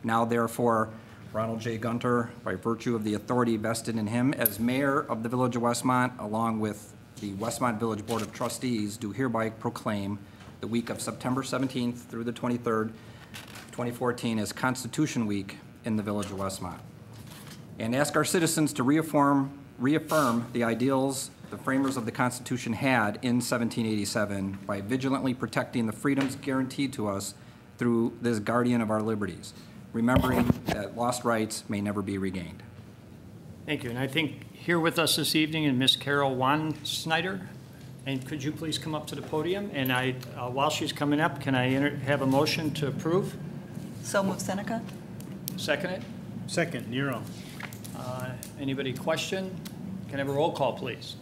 Now therefore, Ronald J. Gunter, by virtue of the authority vested in him as mayor of the Village of Westmont, along with the Westmont Village Board of Trustees, do hereby proclaim the week of September 17th through the 23rd, 2014 as Constitution Week in the Village of Westmont. And ask our citizens to reaffirm the ideals the framers of the Constitution had in 1787 by vigilantly protecting the freedoms guaranteed to us through this guardian of our liberties, remembering that lost rights may never be regained. Thank you. And I think here with us this evening is Ms. Carol Snyder. And could you please come up to the podium? And while she's coming up, can I have a motion to approve? So move Seneca. Second it? Second, Nero. Anybody question? Can I have a roll call, please?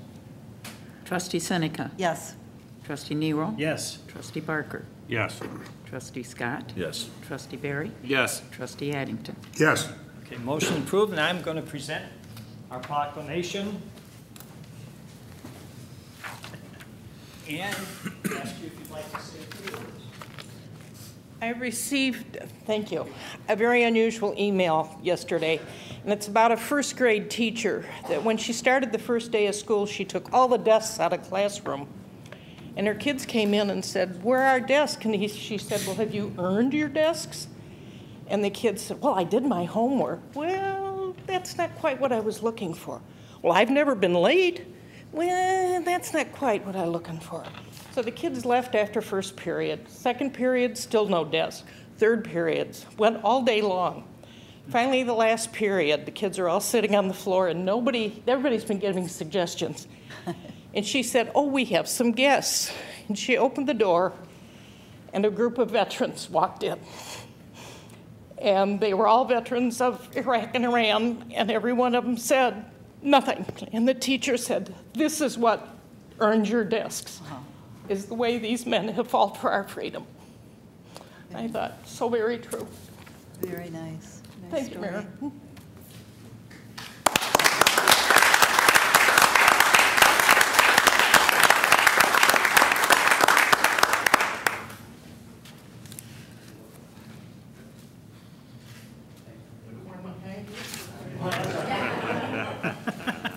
Trustee Seneca. Yes. Trustee Nero. Yes. Trustee Barker. Yes. Trustee Scott. Yes. Trustee Barry. Yes. Trustee Addington. Yes. Okay, motion approved, and I'm going to present our proclamation. And ask you if you'd like to say a few words. I received, thank you, a very unusual email yesterday, and it's about a first grade teacher that when she started the first day of school, she took all the desks out of classroom. And her kids came in and said, "Where are our desks?" And she said, "Well, have you earned your desks?" And the kids said, "Well, I did my homework." "Well, that's not quite what I was looking for." "Well, I've never been late." "Well, that's not quite what I'm looking for." So the kids left after first period. Second period, still no desk. Third periods, went all day long. Finally, the last period, the kids are all sitting on the floor and everybody's been giving suggestions. And she said, "Oh, we have some guests." And she opened the door and a group of veterans walked in. And they were all veterans of Iraq and Iran, and every one of them said nothing. And the teacher said, this is what earns your discs, is the way these men have fought for our freedom. I thought, so very true. Very nice. Thank you, Mayor.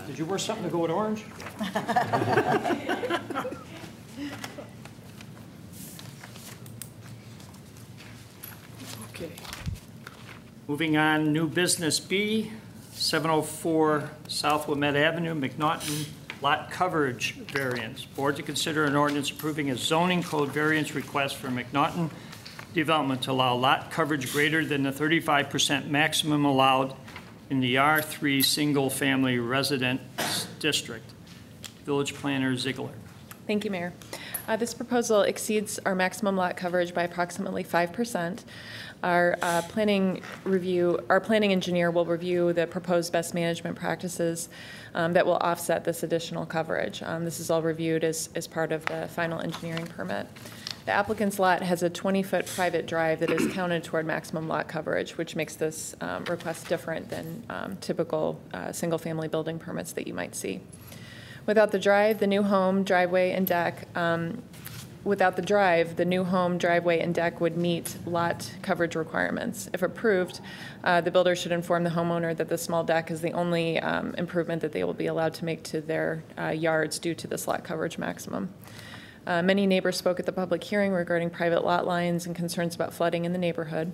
Did you wear something to go with orange? Okay. Moving on, new business B, 704 South Wilmette Avenue, McNaughton, lot coverage variance. Board to consider an ordinance approving a zoning code variance request for McNaughton development to allow lot coverage greater than the 35% maximum allowed in the R3 single-family resident district. Village Planner Ziegler. Thank you, Mayor. This proposal exceeds our maximum lot coverage by approximately 5%. Our planning engineer will review the proposed best management practices that will offset this additional coverage. This is all reviewed as part of the final engineering permit. The applicant's lot has a 20-foot private drive that is counted toward maximum lot coverage, which makes this request different than typical single-family building permits that you might see. Without the drive, the new home, driveway, and deck, would meet lot coverage requirements. If approved, the builder should inform the homeowner that the small deck is the only improvement that they will be allowed to make to their yards due to this lot coverage maximum. Many neighbors spoke at the public hearing regarding private lot lines and concerns about flooding in the neighborhood.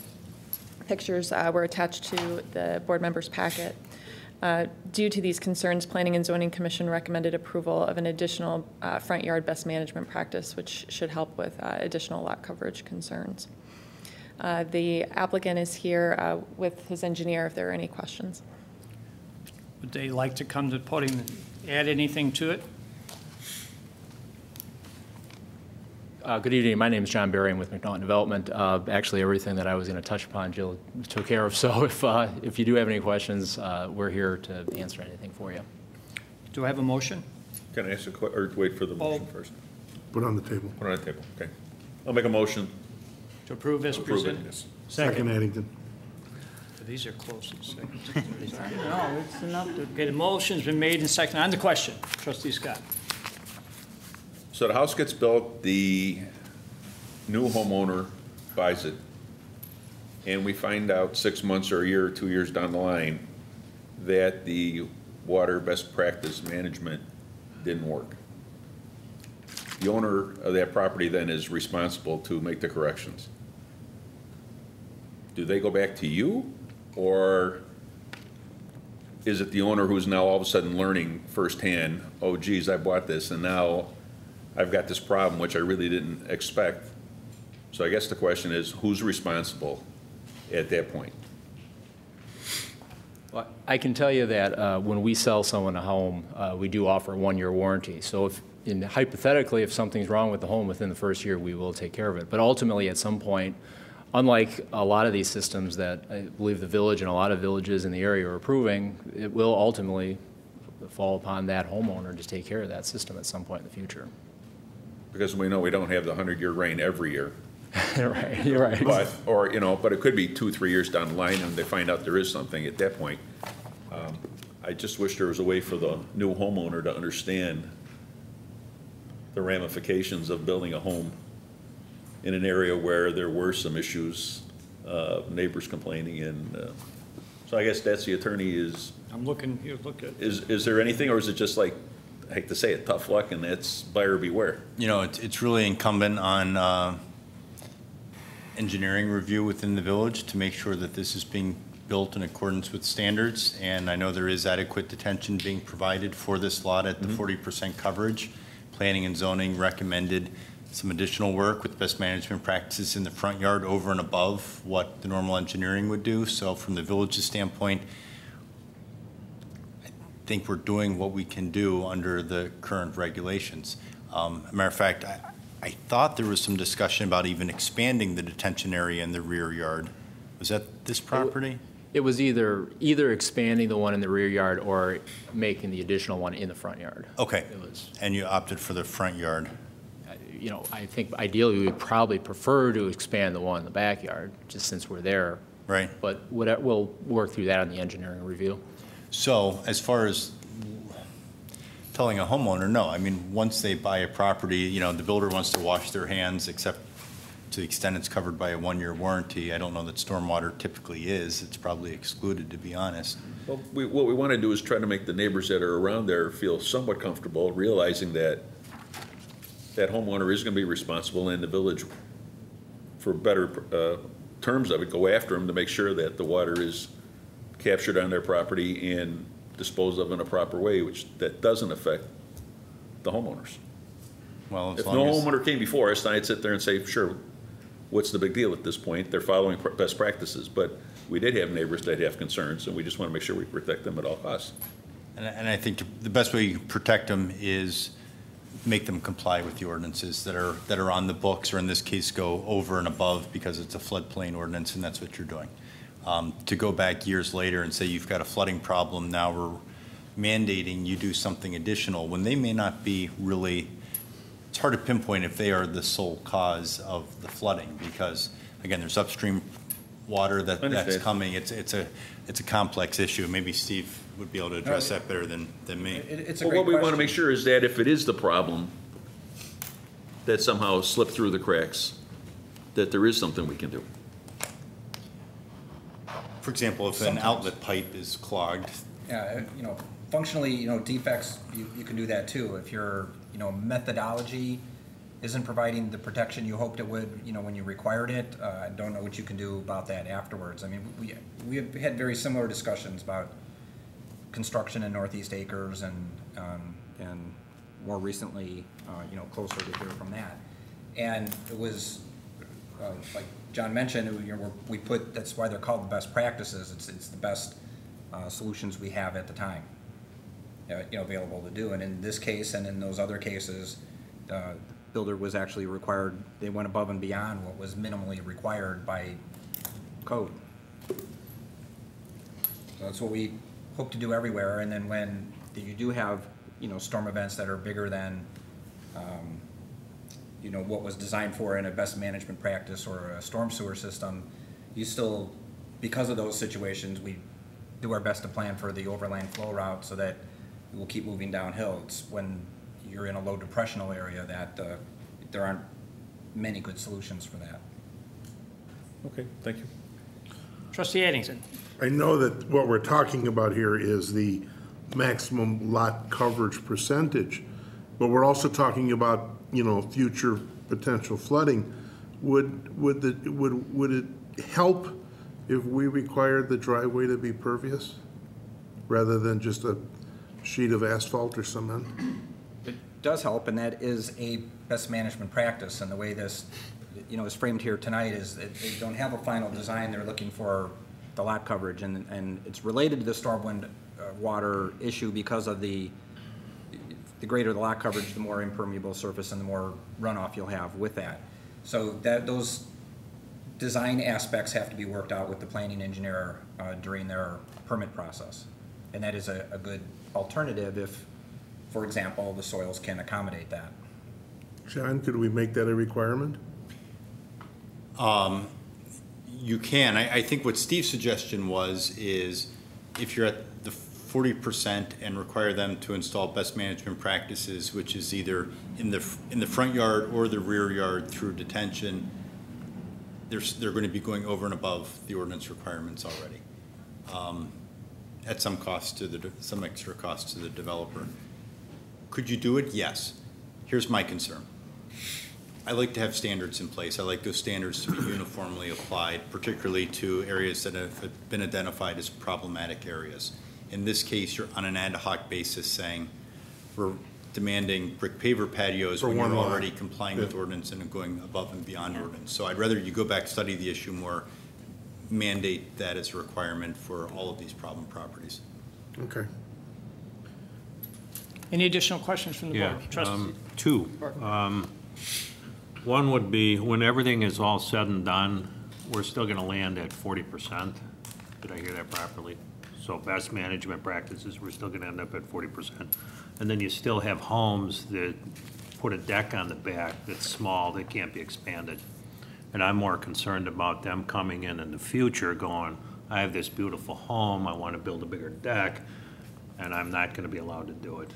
Pictures were attached to the board members' packet. Due to these concerns, Planning and Zoning Commission recommended approval of an additional front yard best management practice, which should help with additional lot coverage concerns. The applicant is here with his engineer if there are any questions. Would they like to come to the podium and add anything to it? Good evening. My name is John Berry. I'm with McNaughton Development. Actually, everything that I was going to touch upon, Jill took care of. So if you do have any questions, we're here to answer anything for you. Do I have a motion? Can I ask a question, or wait for the motion first? Put it on the table. Put it on the table, okay. I'll make a motion. To approve as presented? Yes. Second, Addington. These are close. No, it's enough to. Okay, the motion's been made and seconded. On the question, Trustee Scott. So the house gets built, the new homeowner buys it, and we find out 6 months or a year or 2 years down the line that the water best practice management didn't work. The owner of that property then is responsible to make the corrections. Do they go back to you, or is it the owner who's now all of a sudden learning firsthand, oh geez, I bought this and now I've got this problem which I really didn't expect? So I guess the question is, who's responsible at that point? Well, I can tell you that when we sell someone a home, we do offer a 1-year warranty. So hypothetically, if something's wrong with the home within the first year, we will take care of it. But ultimately, at some point, unlike a lot of these systems that I believe the village and a lot of villages in the area are approving, it will ultimately fall upon that homeowner to take care of that system at some point in the future. Because we know we don't have the 100-year rain every year. Right, you're right. But it could be 2-3 years down the line and they find out there is something at that point. I just wish there was a way for the new homeowner to understand the ramifications of building a home in an area where there were some issues, neighbors complaining, and so I guess that's the attorney is. I'm looking, you look at. Is there anything, or is it just like, I hate to say it, tough luck, and that's buyer beware? You know, it's really incumbent on engineering review within the village to make sure that this is being built in accordance with standards, and I know there is adequate detention being provided for this lot at the 40% coverage. Planning and zoning recommended some additional work with best management practices in the front yard over and above what the normal engineering would do. So from the village's standpoint, I think we're doing what we can do under the current regulations. Matter of fact, I thought there was some discussion about even expanding the detention area in the rear yard Was that this property? It was either expanding the one in the rear yard or making the additional one in the front yard. Okay. It was, And you opted for the front yard? you know, I think ideally we would probably prefer to expand the one in the backyard, just since we're there. Right. But we'll work through that on the engineering review. So as far as telling a homeowner, no, I mean, once they buy a property, you know, the builder wants to wash their hands, except to the extent it's covered by a one-year warranty. I don't know that stormwater typically is. It's probably excluded, to be honest. Well, what we want to do is try to make the neighbors that are around there feel somewhat comfortable, realizing that that homeowner is going to be responsible, and the village, for better terms of it, go after them to make sure that the water is captured on their property and disposed of in a proper way, which that doesn't affect the homeowners. Well, if no homeowner came before us, then I'd sit there and say, sure, what's the big deal at this point? They're following best practices, but we did have neighbors that have concerns, and we just want to make sure we protect them at all costs. And I think the best way you protect them is make them comply with the ordinances that are on the books, or in this case, go over and above because it's a floodplain ordinance, and that's what you're doing. To go back years later and say you've got a flooding problem, now we're mandating you do something additional, when they may not be really, it's hard to pinpoint if they are the sole cause of the flooding, because again, there's upstream water that's coming. It's a complex issue. Maybe Steve would be able to address that better than me. It's a great what we want to make sure is that if it is the problem that somehow slipped through the cracks, that there is something we can do. For example, if an outlet pipe is clogged. Yeah, you know, functionally, you know, defects, you can do that too. If your, you know, methodology isn't providing the protection you hoped it would, you know, when you required it, I don't know what you can do about that afterwards. I mean, we have had very similar discussions about construction in Northeast Acres and more recently, you know, closer to here from that. And it was, like John mentioned, you know, that's why they're called the best practices. It's the best solutions we have at the time, you know, available to do. And in this case and in those other cases, the builder was actually required, they went above and beyond what was minimally required by code. So that's what we hope to do everywhere. And then when you do have, you know, storm events that are bigger than you know, what was designed for in a best management practice or a storm sewer system, you still, because of those situations, we do our best to plan for the overland flow route so that it will keep moving downhill. It's when you're in a low depressional area that there aren't many good solutions for that. Okay, thank you. Trustee Addington. I know that what we're talking about here is the maximum lot coverage percentage, but we're also talking about, you know, future potential flooding. Would it help if we required the driveway to be pervious rather than just a sheet of asphalt or cement? It does help, and that is a best management practice. And the way this, you know, is framed here tonight is that they don't have a final design. They're looking for the lot coverage, and it's related to the storm wind water issue because of the greater the lot coverage, the more impermeable surface and the more runoff you'll have with that. So those design aspects have to be worked out with the planning engineer during their permit process. And that is a good alternative if, for example, the soils can accommodate that. John, could we make that a requirement? You can. I think what Steve's suggestion is if you're at the 40% and require them to install best management practices, which is either in the front yard or the rear yard through detention, they're going to be going over and above the ordinance requirements already, at some cost to some extra cost to the developer. Could you do it? Yes. Here's my concern. I like to have standards in place. I like those standards to be uniformly applied, particularly to areas that have been identified as problematic areas. In this case, you're on an ad hoc basis saying we're demanding brick paver patios when you're already complying with ordinance and going above and beyond ordinance. So I'd rather you go back, study the issue more, mandate that as a requirement for all of these problem properties. Okay. Any additional questions from the board? Trustee? Two. One would be, when everything is all said and done, we're still gonna land at 40%. Did I hear that properly? So best management practices, we're still gonna end up at 40%. And then you still have homes that put a deck on the back that's small, that can't be expanded. And I'm more concerned about them coming in the future going, I have this beautiful home, I want to build a bigger deck, and I'm not going to be allowed to do it.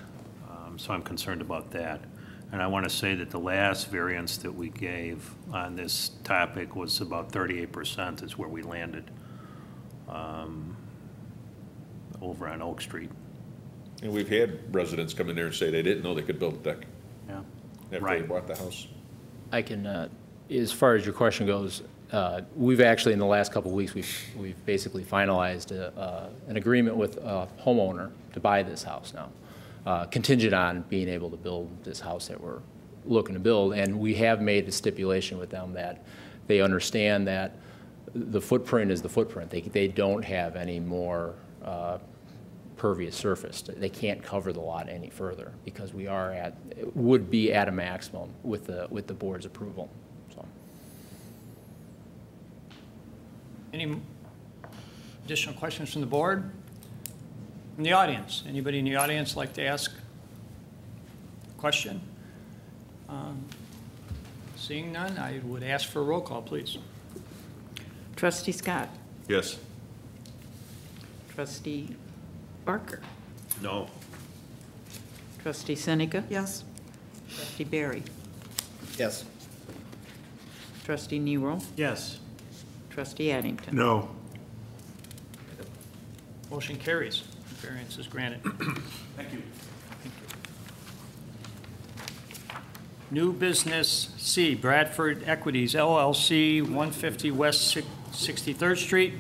So I'm concerned about that. And I want to say that the last variance that we gave on this topic was about 38% is where we landed over on Oak Street. And we've had residents come in there and say they didn't know they could build a deck. Yeah. After they bought the house. I can, as far as your question goes, we've actually, in the last couple of weeks, we've basically finalized an agreement with a homeowner to buy this house now, contingent on being able to build this house that we're looking to build. And we have made a stipulation with them that they understand that the footprint is the footprint. They don't have any more pervious surface. They can't cover the lot any further because we are would be at a maximum with the board's approval. So. Any additional questions from the board? From the audience? Anybody in the audience like to ask a question? Seeing none, I would ask for a roll call, please. Trustee Scott. Yes. Trustee Barker. No. Trustee Seneca. Yes. Trustee Barry. Yes. Trustee Nero. Yes. Trustee Addington. No. Motion carries. Variance is granted. Thank you. New business C, Bradford Equities LLC, 150 West 63rd Street.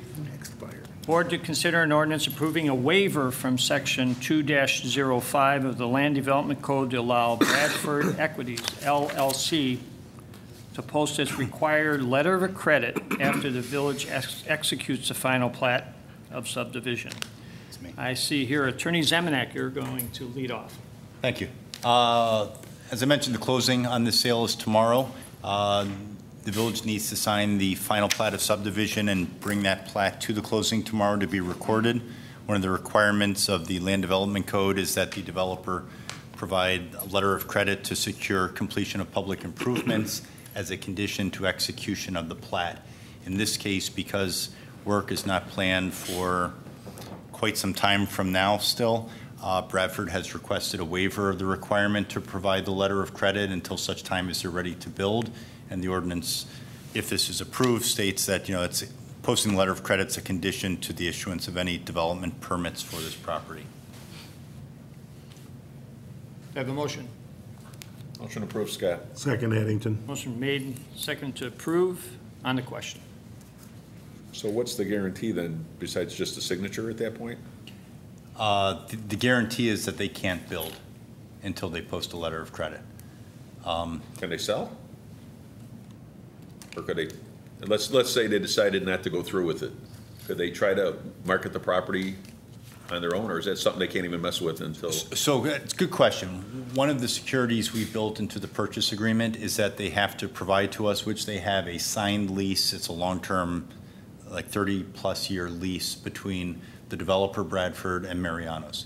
Board to consider an ordinance approving a waiver from Section 2-05 of the Land Development Code to allow Bradford Equities LLC to post its required letter of credit after the village executes the final plat of subdivision. I see here Attorney Zemanek, you're going to lead off. Thank you. As I mentioned, the closing on this sale is tomorrow. The village needs to sign the final plat of subdivision and bring that plat to the closing tomorrow to be recorded. One of the requirements of the Land Development Code is that the developer provide a letter of credit to secure completion of public improvements as a condition to execution of the plat. In this case, because work is not planned for quite some time from now still, Bradford has requested a waiver of the requirement to provide the letter of credit until such time as they're ready to build. And the ordinance, if this is approved, states that, it's posting the letter of credit is a condition to the issuance of any development permits for this property. I have a motion. Motion approved, Scott. Second, Addington. Motion made, second to approve. On the question. So what's the guarantee then, besides just a signature at that point? The guarantee is that they can't build until they post a letter of credit. Can they sell? Or could they, let's say they decided not to go through with it. Could they try to market the property on their own, or is that something they can't even mess with until? So it's a good question. One of the securities we built into the purchase agreement is that they have to provide to us, which they have, a signed lease. It's a long-term, like 30-plus year lease between the developer, Bradford, and Mariano's.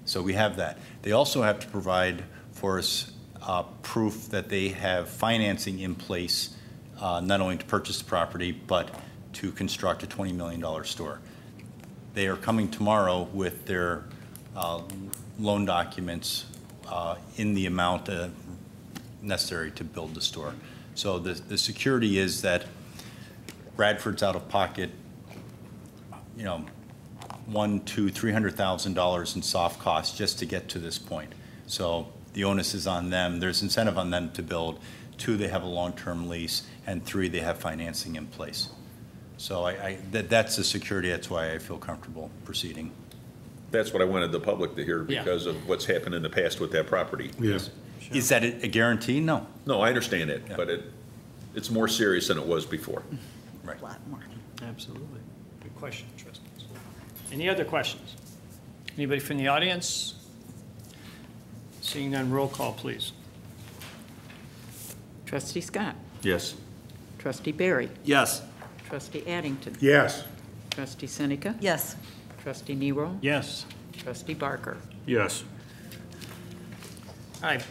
So we have that. They also have to provide for us proof that they have financing in place, not only to purchase the property, but to construct a $20 million store. They are coming tomorrow with their loan documents in the amount necessary to build the store. So the security is that Bradford's out of pocket, $100,000 to $300,000 in soft costs just to get to this point. So the onus is on them. There's incentive on them to build. 2, they have a long-term lease, and 3, they have financing in place. So that's the security. That's why I feel comfortable proceeding. That's what I wanted the public to hear because of what's happened in the past with that property. Yes. Sure. Is that a guarantee? No. No, I understand it, but it's more serious than it was before. Right. A lot more. Absolutely. Good question, trustees. Any other questions? Anybody from the audience? Seeing none, roll call, please. Trustee Scott. Yes. Trustee Barry. Yes. Trustee Addington. Yes. Trustee Seneca. Yes. Trustee Nero. Yes. Trustee Barker. Yes. All right.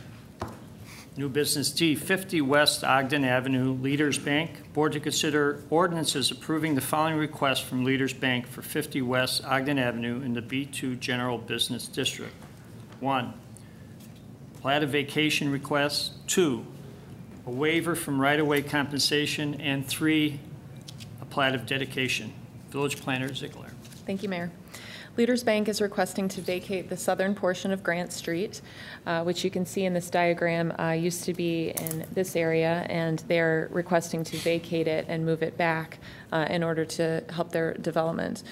New business D, 50 West Ogden Avenue, Leaders Bank. Board to consider ordinances approving the following request from Leaders Bank for 50 West Ogden Avenue in the B2 General Business District. 1, plat of vacation request. 2, a waiver from right-of-way compensation. And 3, a plat of dedication. Village Planner Ziegler. Thank you, Mayor. Leaders Bank is requesting to vacate the southern portion of Grant Street, which you can see in this diagram used to be in this area, and they're requesting to vacate it and move it back in order to help their development.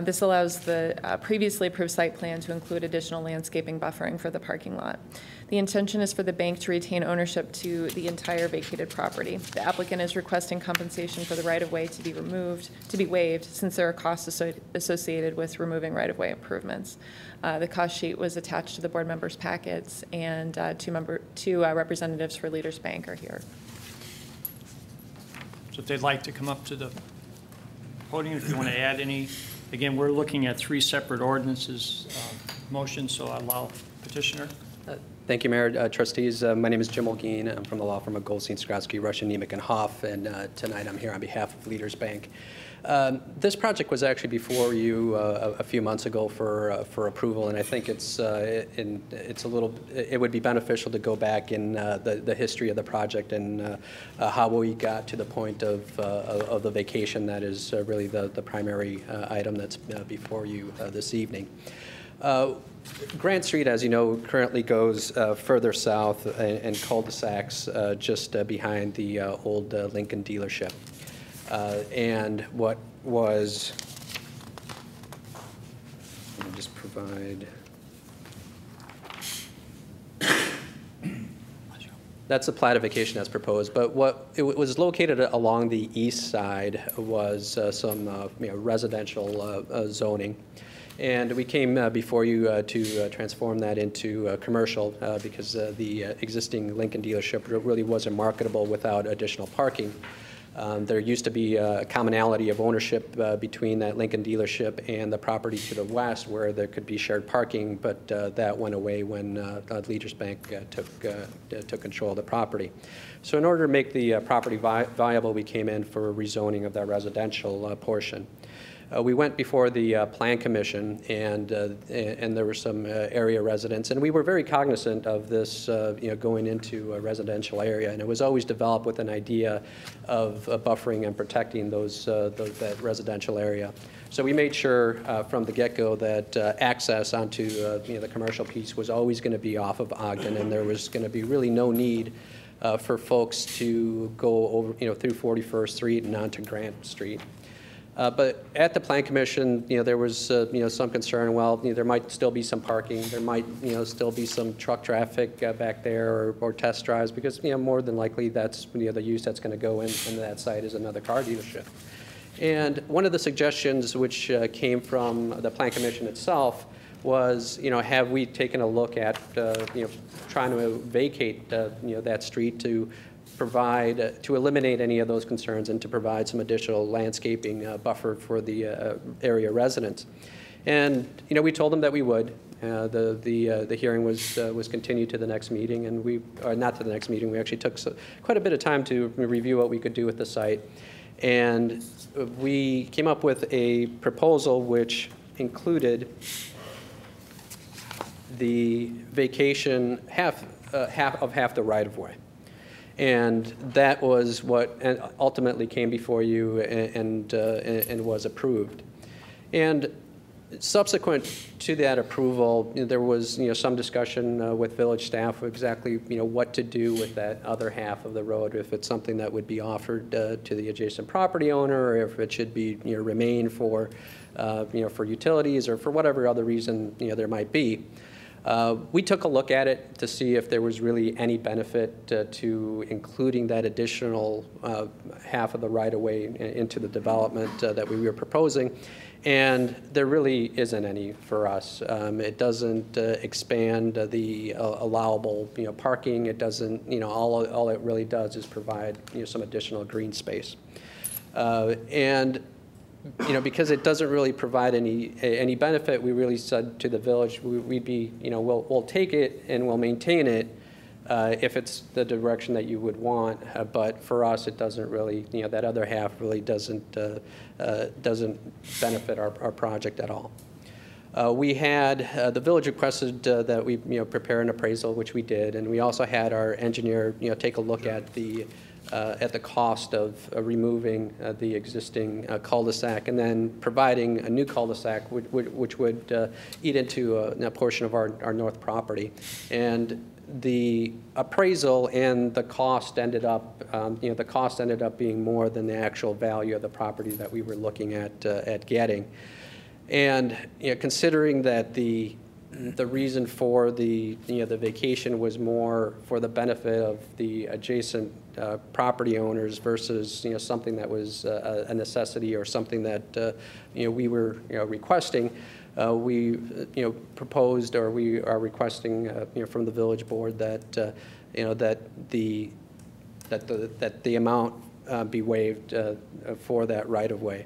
This allows the previously approved site plan to include additional landscaping buffering for the parking lot. The intention is for the bank to retain ownership to the entire vacated property. The applicant is requesting compensation for the right-of-way to be waived, since there are costs associated with removing right-of-way improvements. The cost sheet was attached to the board members' packets, and two representatives for Leaders Bank are here. So if they'd like to come up to the podium, if you want to add any. Again, we're looking at 3 separate ordinances motions, so I'll allow petitioner. Thank you, Mayor. Trustees, my name is Jim Olguin. I'm from the law firm of Goldstein, Skrosky, Russian, Nemec, and Hoff, and tonight I'm here on behalf of Leaders Bank. This project was actually before you a few months ago for approval, and I think it's it would be beneficial to go back in the history of the project and how we got to the point of the vacation that is really the primary item that's before you this evening. Grant Street, as you know, currently goes further south in cul-de-sacs just behind the old Lincoln dealership. And what was, let me just provide, that's the platification as proposed, but what it was located along the east side was some residential zoning. And we came before you to transform that into commercial because the existing Lincoln dealership really wasn't marketable without additional parking. There used to be a commonality of ownership between that Lincoln dealership and the property to the west where there could be shared parking, but that went away when Leaders Bank took control of the property. So in order to make the property viable, we came in for a rezoning of that residential portion. We went before the Plan Commission, and there were some area residents, and we were very cognizant of this, going into a residential area, and it was always developed with an idea of buffering and protecting that residential area. So we made sure from the get-go that access onto the commercial piece was always going to be off of Ogden, and there was going to be really no need for folks to go over, through 41st Street and onto Grant Street. But at the Plan Commission, there was some concern. Well, there might still be some parking. There might still be some truck traffic back there, or test drives, because more than likely that's the use that's going to go into that site is another car dealership. And one of the suggestions which came from the Plan Commission itself was, have we taken a look at trying to vacate that street to provide, to eliminate any of those concerns and to provide some additional landscaping buffer for the area residents. And, we told them that we would. The hearing was continued to the next meeting, and not to the next meeting, we actually took quite a bit of time to review what we could do with the site. And we came up with a proposal which included the vacation half the right-of-way. And that was what ultimately came before you and was approved. And subsequent to that approval, there was some discussion with village staff exactly what to do with that other half of the road, if it's something that would be offered to the adjacent property owner, or if it should be remain for for utilities, or for whatever other reason there might be. We took a look at it to see if there was really any benefit to including that additional half of the right-of-way into the development that we were proposing, and there really isn't any for us. It doesn't expand the allowable parking. It doesn't, all it really does is provide some additional green space. And because it doesn't really provide any benefit, we really said to the village, we'd be, we'll take it and we'll maintain it if it's the direction that you would want. But for us, it doesn't really, that other half really doesn't benefit our project at all. We had, the village requested that we, prepare an appraisal, which we did, and we also had our engineer, take a look at the cost of removing the existing cul-de-sac and then providing a new cul-de-sac which would eat into a portion of our north property. And the appraisal and the cost ended up, the cost ended up being more than the actual value of the property that we were looking at getting. And considering that the reason for the vacation was more for the benefit of the adjacent property owners versus something that was a necessity or something that we were requesting, we proposed, or we are requesting from the village board that that the amount be waived for that right of way.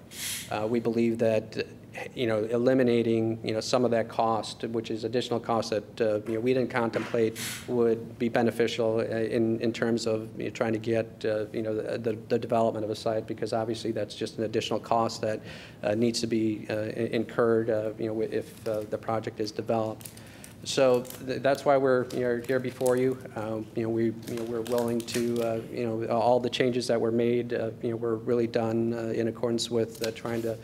We believe that eliminating some of that cost, which is additional cost that we didn't contemplate, would be beneficial in terms of trying to get the development of a site, because obviously that's just an additional cost that needs to be incurred if the project is developed. So that's why we're here before you. We're willing to all the changes that were made were really done in accordance with trying to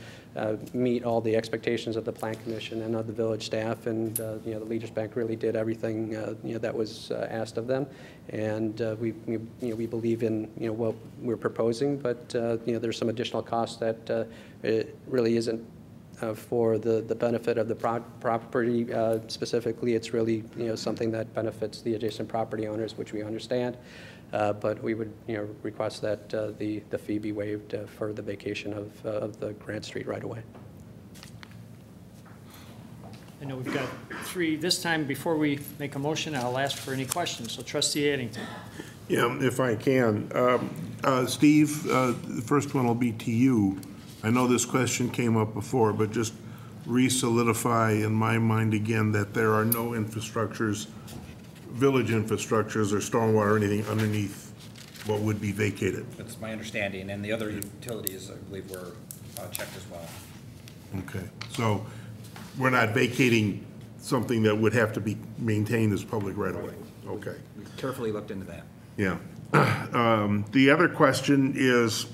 meet all the expectations of the Plan Commission and of the village staff, and the Leaders Bank really did everything that was asked of them, and we believe in what we're proposing, but there's some additional costs that it really isn't for the benefit of the property. Specifically, it's really something that benefits the adjacent property owners, which we understand. But we would request that the fee be waived for the vacation of the Grant Street right away. I know we've got three. This time, before we make a motion, I'll ask for any questions. So Trustee Addington. Yeah, if I can. Steve, the first one will be to you. I know this question came up before, but just re-solidify in my mind again that there are no infrastructures, village infrastructures or stormwater or anything underneath what would be vacated. That's my understanding, and the other utilities, I believe, were checked as well. Okay, so we're not vacating something that would have to be maintained as public right away. Okay. We carefully looked into that. Yeah. The other question is,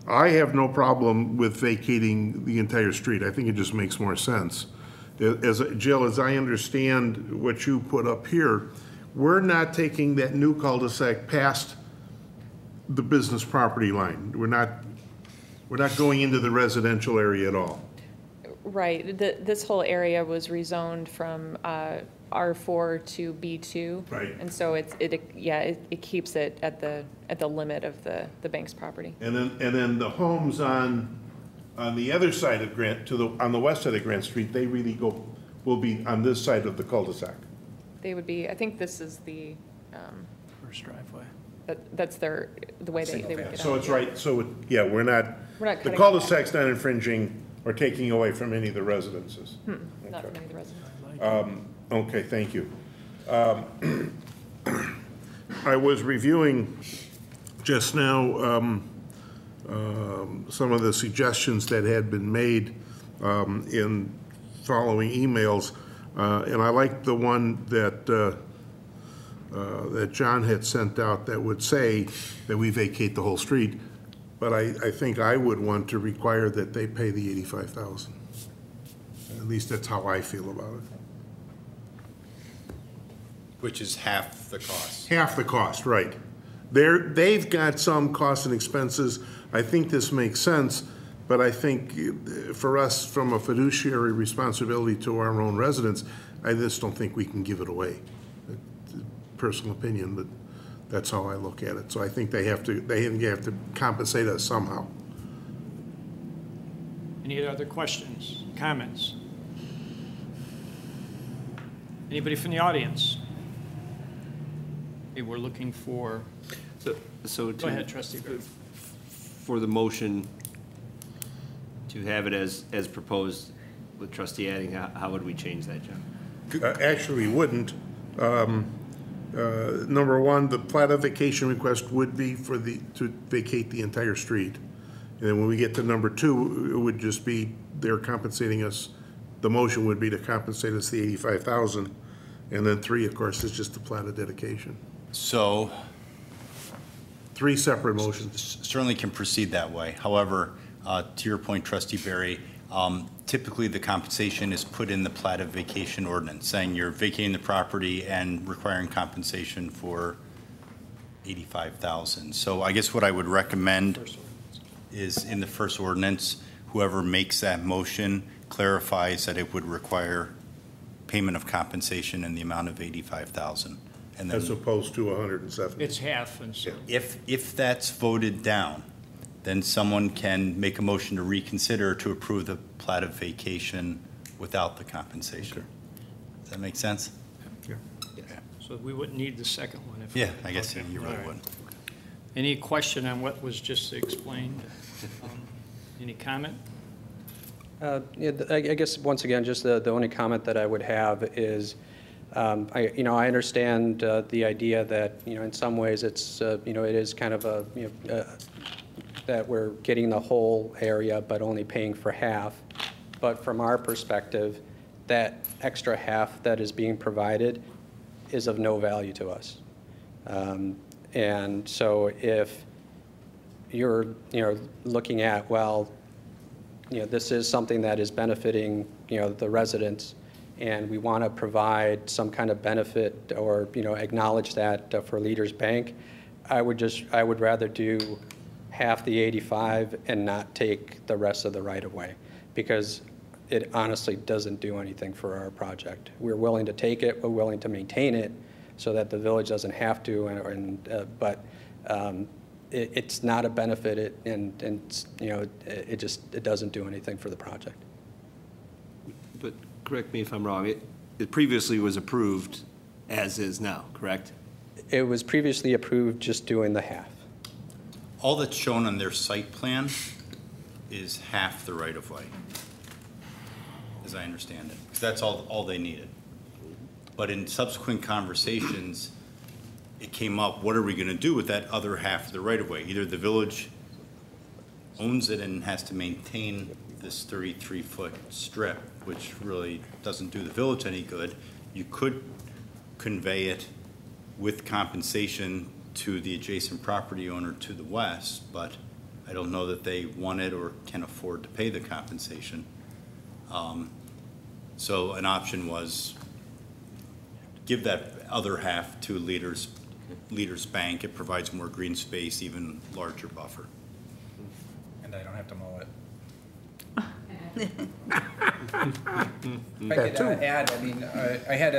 I have no problem with vacating the entire street. I think it just makes more sense. Jill, as I understand what you put up here, we're not taking that new cul-de-sac past the business property line. We're not going into the residential area at all. Right. This whole area was rezoned from R4 to B2. Right. And so it keeps it at the limit of the bank's property. And then the homes on the other side of Grant, on the west side of Grant Street, they really will be on this side of the cul-de-sac. They would be, I think this is the first driveway. That's the way they would get So out. it's right, so we're not the cutting cul-de-sac's not infringing or taking away from any of the residences. Not from any of the residents. Okay, thank you. I was reviewing just now some of the suggestions that had been made in following emails, and I liked the one that John had sent out that would say that we vacate the whole street, but I think I would want to require that they pay the $85,000. At least that's how I feel about it. Which is half the cost. Half the cost, right. They've got some costs and expenses. I think this makes sense, but I think for us, from a fiduciary responsibility to our own residents, I just don't think we can give it away. Personal opinion, but that's how I look at it. So I think they have to compensate us somehow. Any other questions, comments? Anybody from the audience? Hey, we're looking for. So Go ahead, Trustee. for the motion to have it as proposed with trustee Adding, how would we change that, John? Actually, we wouldn't. Number one, the platification request would be to vacate the entire street. And then when we get to number two, it would just be they're compensating us. The motion would be to compensate us the $85,000. And then three, of course, is just the plat of dedication. So. Three separate motions. Certainly can proceed that way. However, to your point, Trustee Barry, typically the compensation is put in the plat of vacation ordinance, saying you're vacating the property and requiring compensation for $85,000. So I guess what I would recommend is in the first ordinance, whoever makes that motion clarifies that it would require payment of compensation in the amount of $85,000. And then, as opposed to 170. It's half, and so. If that's voted down, then someone can make a motion to reconsider to approve the plat of vacation without the compensation. Okay. Does that make sense? Yeah. So we wouldn't need the second one. Yeah, I guess you really would. Any question on what was just explained? Any comment? Yeah, I guess once again, just the only comment that I would have is, I understand the idea that in some ways it's it is kind of a that we're getting the whole area but only paying for half. But from our perspective, that extra half that is being provided is of no value to us. And so if you're looking at, well, this is something that is benefiting the residents, and we want to provide some kind of benefit or acknowledge that for Leaders Bank, I would rather do half the 85 and not take the rest of the right of way, because it honestly doesn't do anything for our project. We're willing to take it, we're willing to maintain it so that the village doesn't have to, but it's not a benefit, and it doesn't do anything for the project. But correct me if I'm wrong, it previously was approved as is now, correct? It was previously approved just doing the half. All that's shown on their site plan is half the right-of-way, as I understand it, because that's all they needed. But in subsequent conversations, it came up, what are we going to do with that other half of the right-of-way? Either the village owns it and has to maintain this 33-foot strip, which really doesn't do the village any good. You could convey it with compensation to the adjacent property owner to the west, but I don't know that they want it or can afford to pay the compensation. So an option was give that other half to Leaders Bank. It provides more green space, even larger buffer. And I don't have to mow it. If I could add, I mean, I had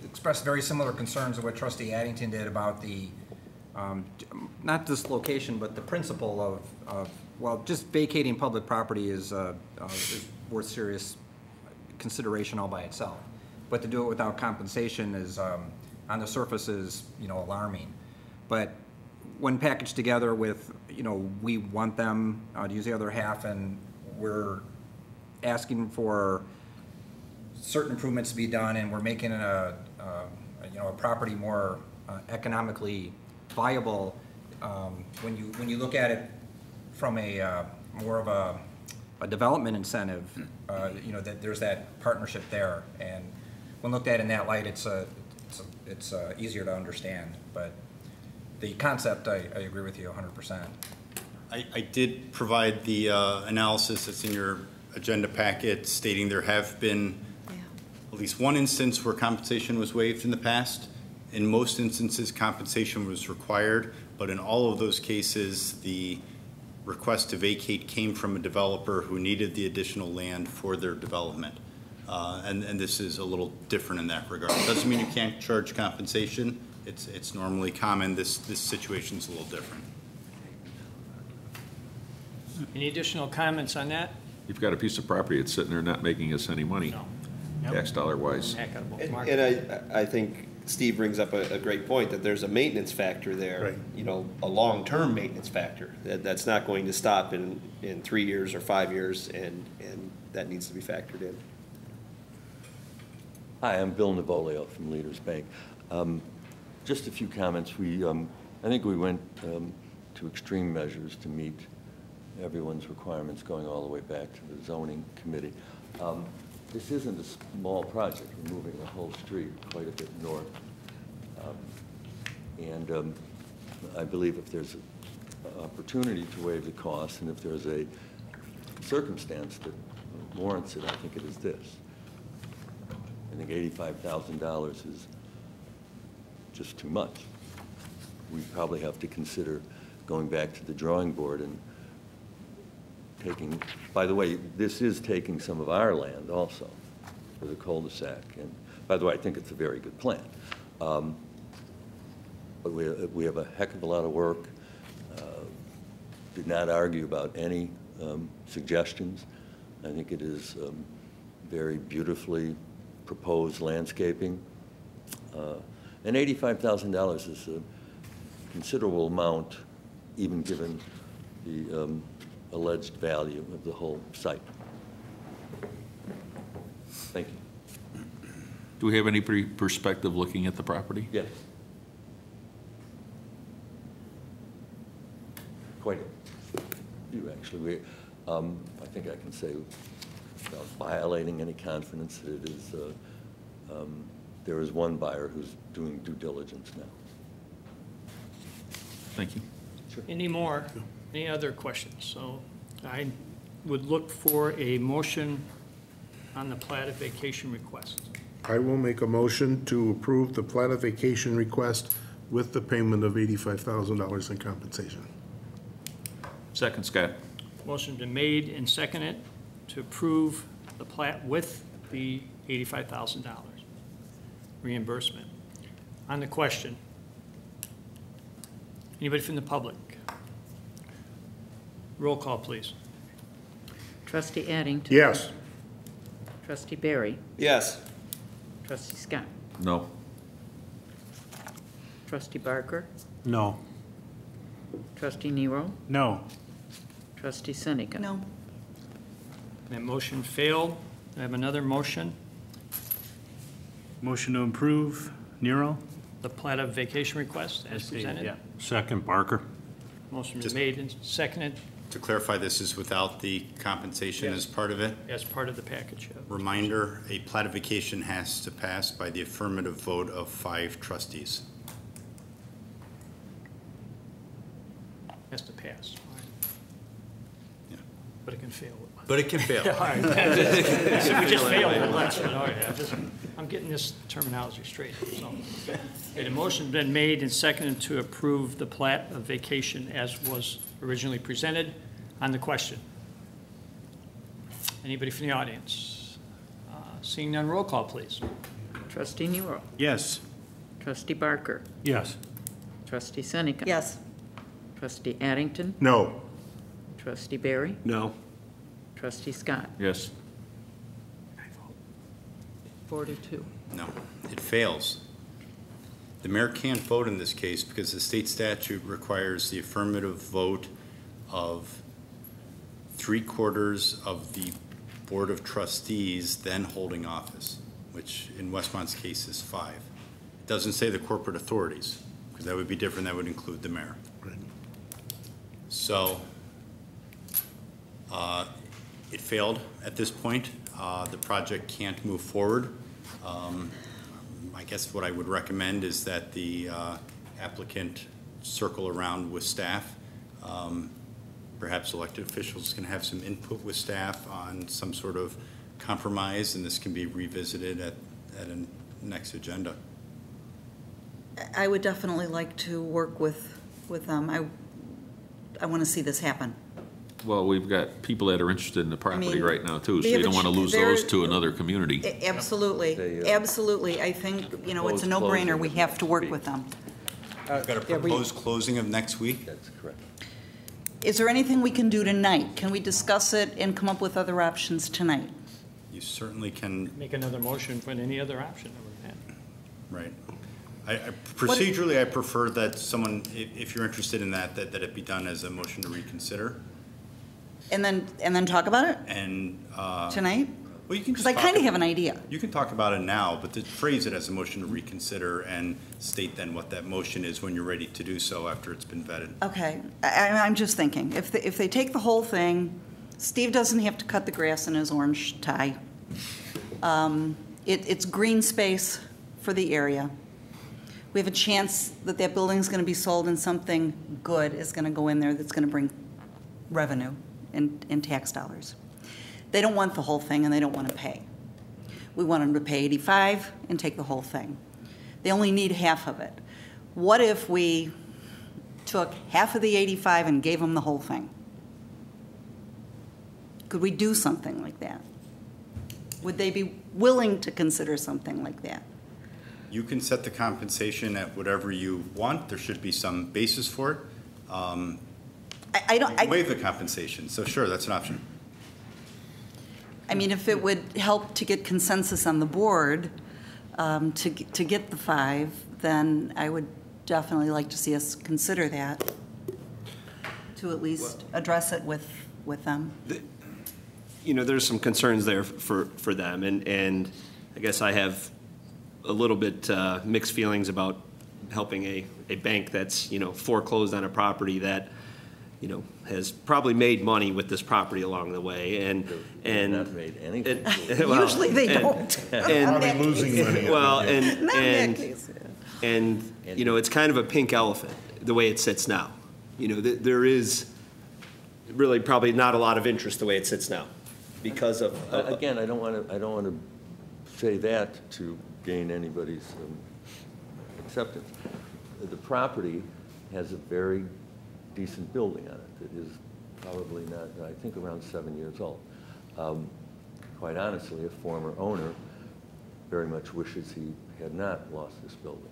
expressed very similar concerns of what Trustee Addington did about the, not this location, but the principle of well, just vacating public property is worth serious consideration all by itself. But to do it without compensation is, on the surface, is alarming. But when packaged together with, we want them to use the other half, and we're asking for certain improvements to be done, and we're making a property more economically viable. When you look at it from a more of a development incentive, that there's that partnership there, and when looked at in that light, it's easier to understand. But the concept, I agree with you 100%. I did provide the analysis that's in your agenda packet stating there have been at least one instance where compensation was waived in the past. In most instances, compensation was required, but in all of those cases, the request to vacate came from a developer who needed the additional land for their development. And this is a little different in that regard. It doesn't mean you can't charge compensation. It's normally common. This situation is a little different. Any additional comments on that? You've got a piece of property that's sitting there not making us any money, No. Yep. tax dollar wise. And I think Steve brings up a great point, that there's a maintenance factor there. Right. You know, a long-term maintenance factor. That's not going to stop in 3 years or 5 years, and that needs to be factored in. Hi, I'm Bill Navolio from Leaders Bank. Just a few comments. I think we went to extreme measures to meet everyone's requirements, going all the way back to the zoning committee. This isn't a small project. We're moving the whole street quite a bit north. I believe if there's an opportunity to waive the cost, and if there's a circumstance that warrants it, I think it is this. I think $85,000 is just too much. We probably have to consider going back to the drawing board and taking, by the way, this is taking some of our land also for the cul-de-sac. And by the way, I think it's a very good plan. But we have a heck of a lot of work. Did not argue about any suggestions. I think it is very beautifully proposed landscaping. And $85,000 is a considerable amount, even given the alleged value of the whole site. Thank you. Do we have any perspective looking at the property? Yes. Quite a few, actually. I think I can say, without violating any confidence, that it is, there is one buyer who's doing due diligence now. Thank you. Sure. Any more? Any other questions? So I would look for a motion on the platted vacation request. I will make a motion to approve the platted vacation request with the payment of $85,000 in compensation. Second, Scott. Motion been made and seconded to approve the plat with the $85,000 reimbursement. On the question, anybody from the public? Roll call, please. Trustee Addington. Yes. Trustee Barry. Yes. Trustee Scott. No. Trustee Barker. No. Trustee Nero. No. Trustee Seneca. No. That motion failed. I have another motion. Motion to approve. Nero? The plat of vacation request as presented. Yeah. Second, Barker. Motion been Just- made and seconded To clarify, this is without the compensation as part of it? as part of the package. Reminder, a platification has to pass by the affirmative vote of 5 trustees. Has to pass. Yeah. But it can fail. But it can fail. All right. So we just failed the last one. All right. I'm getting this terminology straight. So, okay, the motion's been made and seconded to approve the plat of vacation as was originally presented. On the question, anybody from the audience? Seeing none, roll call, please. Trustee Nero. Yes. Trustee Barker. Yes. Trustee Seneca. Yes. Trustee Addington. No. Trustee Barry. No. Trustee Scott. Yes. 4-2. No, it fails. The mayor can't vote in this case because the state statute requires the affirmative vote of 3/4 of the Board of Trustees then holding office, which in Westmont's case is 5. It doesn't say the corporate authorities, because that would be different. That would include the mayor. Right. So it failed at this point. The project can't move forward. I guess what I would recommend is that the applicant circle around with staff. Perhaps elected officials can have some input with staff on some sort of compromise, and this can be revisited at a next agenda. I would definitely like to work with them. I want to see this happen. Well, we've got people that are interested in the property mean, right now, too, so we you have don't a want to ch- lose there- those to another community. Absolutely, absolutely. I think, it's a no-brainer. We have to work with them. I've got a proposed closing of next week. That's correct. Is there anything we can do tonight? Can we discuss it and come up with other options tonight? You certainly can, Make another motion for any other option that we've had. right. Procedurally, I prefer that someone, if you're interested in that it be done as a motion to reconsider. And then talk about it And tonight? well, you can Because just I kind of talk- have an idea. You can talk about it now, but to phrase it as a motion to reconsider and state then what that motion is when you're ready to do so after it's been vetted. Okay, I'm just thinking, if they take the whole thing, Steve doesn't have to cut the grass in his orange tie. It's green space for the area. We have a chance that that building's going to be sold and something good is going to go in there that's going to bring revenue and tax dollars. They don't want the whole thing and they don't want to pay. We want them to pay 85 and take the whole thing. They only need half of it. What if we took half of the 85 and gave them the whole thing? Could we do something like that? Would they be willing to consider something like that? You can set the compensation at whatever you want. There should be some basis for it. I don't. You can waive the compensation, so sure, that's an option. I mean, if it would help to get consensus on the board to get the 5, then I would definitely like to see us consider that, to at least address it with them. You know, there's some concerns there for them, and I guess I have a little bit mixed feelings about helping a bank that's, you know, foreclosed on a property that, you know, has probably made money with this property along the way, and not made anything. Usually they don't. And losing money. Well, Not in that case, yeah. and you know, it's kind of a pink elephant the way it sits now. You know, there is really probably not a lot of interest the way it sits now because of Again, I don't want to say that to gain anybody's acceptance. The property has a very decent building on it that is probably not, I think, around 7 years old. Quite honestly, a former owner very much wishes he had not lost this building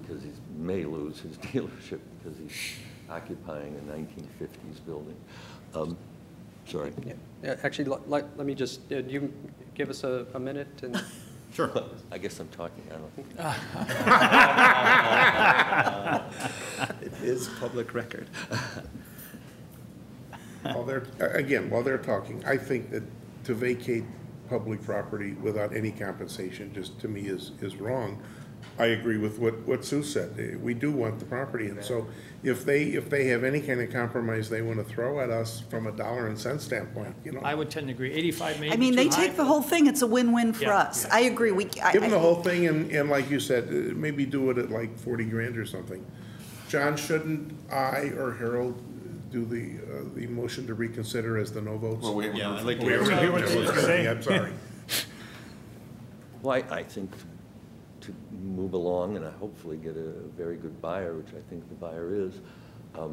because he may lose his dealership because he's occupying a 1950s building. Sorry. Yeah, actually, let me just, do you give us a minute? And Sure. I guess I'm talking, I don't think. it is public record. While they're talking, I think that to vacate public property without any compensation, just to me is wrong. I agree with what Sue said. We do want the property, and so if they have any kind of compromise they want to throw at us from a dollar and cent standpoint, you know. I would tend to agree. 85 maybe I mean, too they high. take the whole thing, it's a win-win for Yeah, us. I agree. Give them the whole thing, and like you said, maybe do it at like 40 grand or something. John, shouldn't I or Harold do the motion to reconsider as the no votes? Well, yeah, I'd like to Wait, hear wait, what wait, wait, I'm sorry. Well, I think to move along and hopefully get a very good buyer, which I think the buyer is, I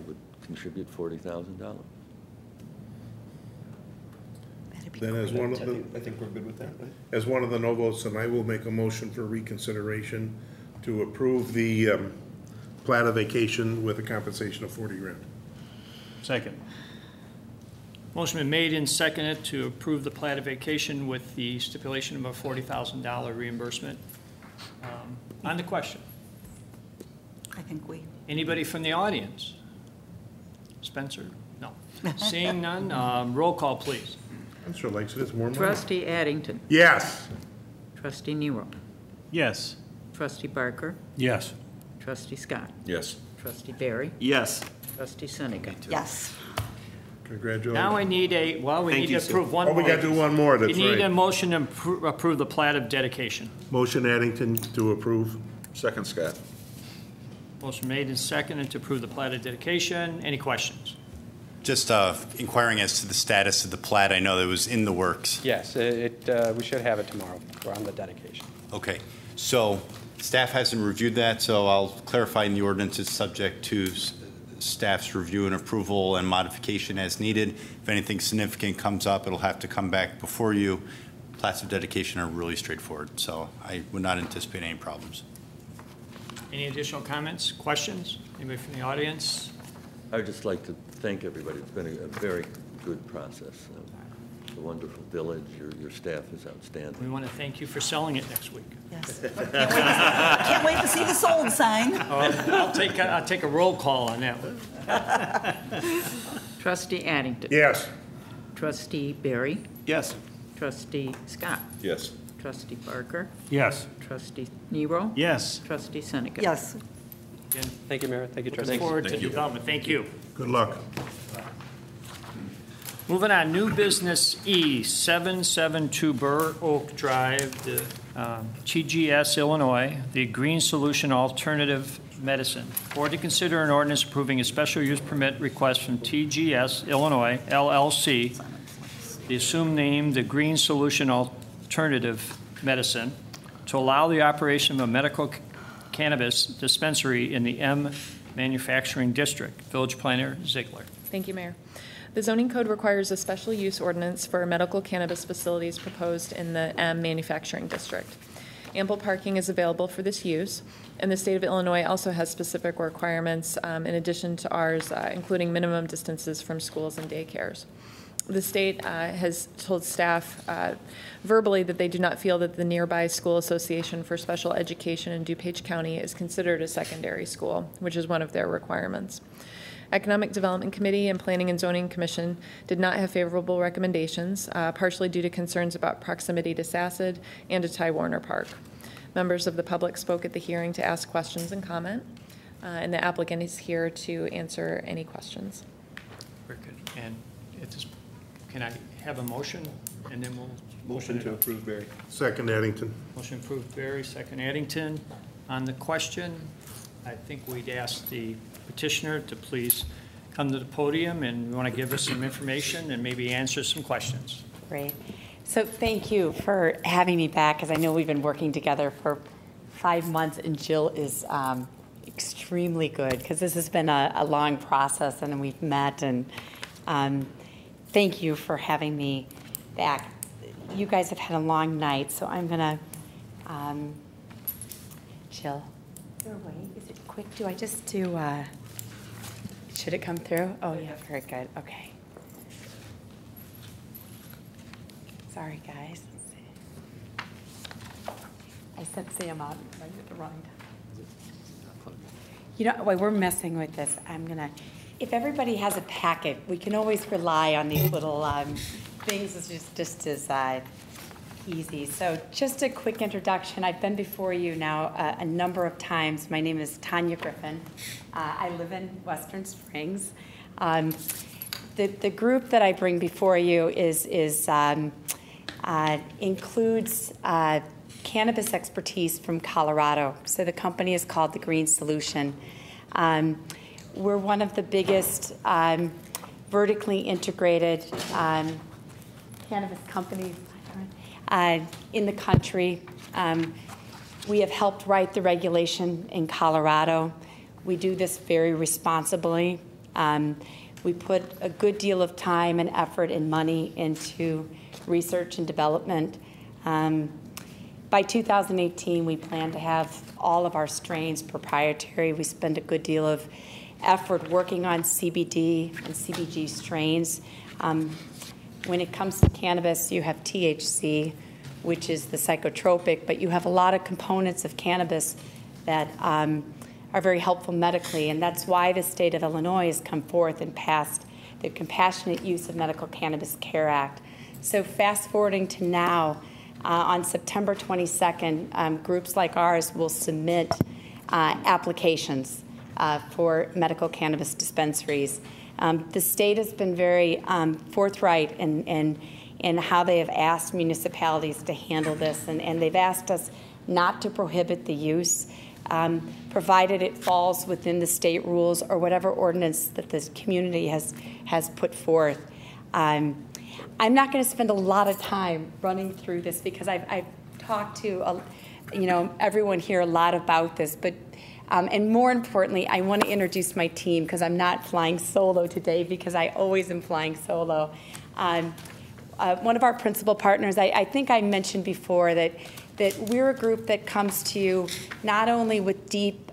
would contribute $40,000. Then as one of the, I think we're good with that, right? as one of the no votes, then I will make a motion for reconsideration to approve the plat of vacation with a compensation of 40 grand. Second. Motion been made and seconded to approve the plat of vacation with the stipulation of a $40,000 reimbursement. On the question, I think we. anybody from the audience? Spencer? No. Seeing none, roll call, please. Spencer likes it, it's more money. Trustee Addington. Yes. Trustee Nero. Yes. Trustee Barker. Yes. Trustee Scott. Yes. Trustee Barry. Yes. Trustee Seneca. Yes. Congratulations. Now I need we Thank need you, to Sue. approve one Oh, more. we got to do one more, that's We need a right. motion to approve the plat of dedication. Motion Addington to approve. Second, Scott. Motion made and seconded to approve the plat of dedication. Any questions? Just inquiring as to the status of the plat. I know that was in the works. yes, we should have it tomorrow. We're on the dedication. Okay, so staff hasn't reviewed that, so I'll clarify in the ordinance it's subject to staff's review and approval and modification as needed. If anything significant comes up, it'll have to come back before you. Plats of dedication are really straightforward, so I would not anticipate any problems. Any additional comments, questions? Anybody from the audience? I would just like to thank everybody. It's been a very good process. a wonderful village. Your staff is outstanding. We want to thank you for selling it next week. Yes. Can't wait to see the sold sign. I'll take a roll call on that one. Trustee Addington. Yes. Trustee Barry. Yes. Trustee Scott. Yes. Trustee Barker. Yes. Trustee Nero. Yes. Trustee Seneca. Yes. Again, Thank you, Mayor. Thank you, look trustees. forward to development. Thank you. Good luck. Moving on, new business E, 772 Burr Oak Drive, the TGS, Illinois, the Green Solution Alternative Medicine. Board to consider an ordinance approving a special use permit request from TGS, Illinois, LLC, the assumed name, the Green Solution Alternative Medicine, to allow the operation of a medical cannabis dispensary in the M Manufacturing District. Village Planner Ziegler. Thank you, Mayor. The zoning code requires a special use ordinance for medical cannabis facilities proposed in the M Manufacturing District. Ample parking is available for this use, and the state of Illinois also has specific requirements in addition to ours, including minimum distances from schools and daycares. The state has told staff verbally that they do not feel that the nearby School Association for Special Education in DuPage County is considered a secondary school, which is one of their requirements. Economic Development Committee and Planning and Zoning Commission did not have favorable recommendations, partially due to concerns about proximity to SACID and to Ty Warner Park. Members of the public spoke at the hearing to ask questions and comment, and the applicant is here to answer any questions. Very good. And at this, can I have a motion, and then we'll Motion to approve, Barry. Second, Addington. Motion approved, Barry. Second, Addington. On the question, I think we'd ask the petitioner to please come to the podium, and we want to give us some information and maybe answer some questions. Great. So thank you for having me back, because I know we've been working together for 5 months, and Jill is extremely good, because this has been a long process, and we've met, and thank you for having me back. You guys have had a long night, so I'm going to, Jill. Is it quick? Do I just do, should it come through? Oh, yeah, very good. Okay. Sorry, guys. I sent Sam out right at the wrong time. You know, while we're messing with this, I'm going to, if everybody has a packet, we can always rely on these little things. It's just as easy. So just a quick introduction. I've been before you now a number of times. My name is Tanya Griffin. I live in Western Springs. The group that I bring before you includes cannabis expertise from Colorado. So the company is called the Green Solution. We're one of the biggest vertically integrated cannabis companies in the country. We have helped write the regulation in Colorado. We do this very responsibly. We put a good deal of time and effort and money into research and development. By 2018, we plan to have all of our strains proprietary. We spend a good deal of effort working on CBD and CBG strains. When it comes to cannabis, you have THC, which is the psychotropic, but you have a lot of components of cannabis that are very helpful medically, and that's why the state of Illinois has come forth and passed the Compassionate Use of Medical Cannabis Care Act. So fast forwarding to now, on September 22nd, groups like ours will submit applications for medical cannabis dispensaries. The state has been very forthright in how they have asked municipalities to handle this, and they've asked us not to prohibit the use, provided it falls within the state rules or whatever ordinance that the community has put forth. I'm not going to spend a lot of time running through this, because I've talked to everyone here a lot about this, but and more importantly, I want to introduce my team, because I'm not flying solo today, because I always am flying solo. One of our principal partners, I think I mentioned before that we're a group that comes to you not only with deep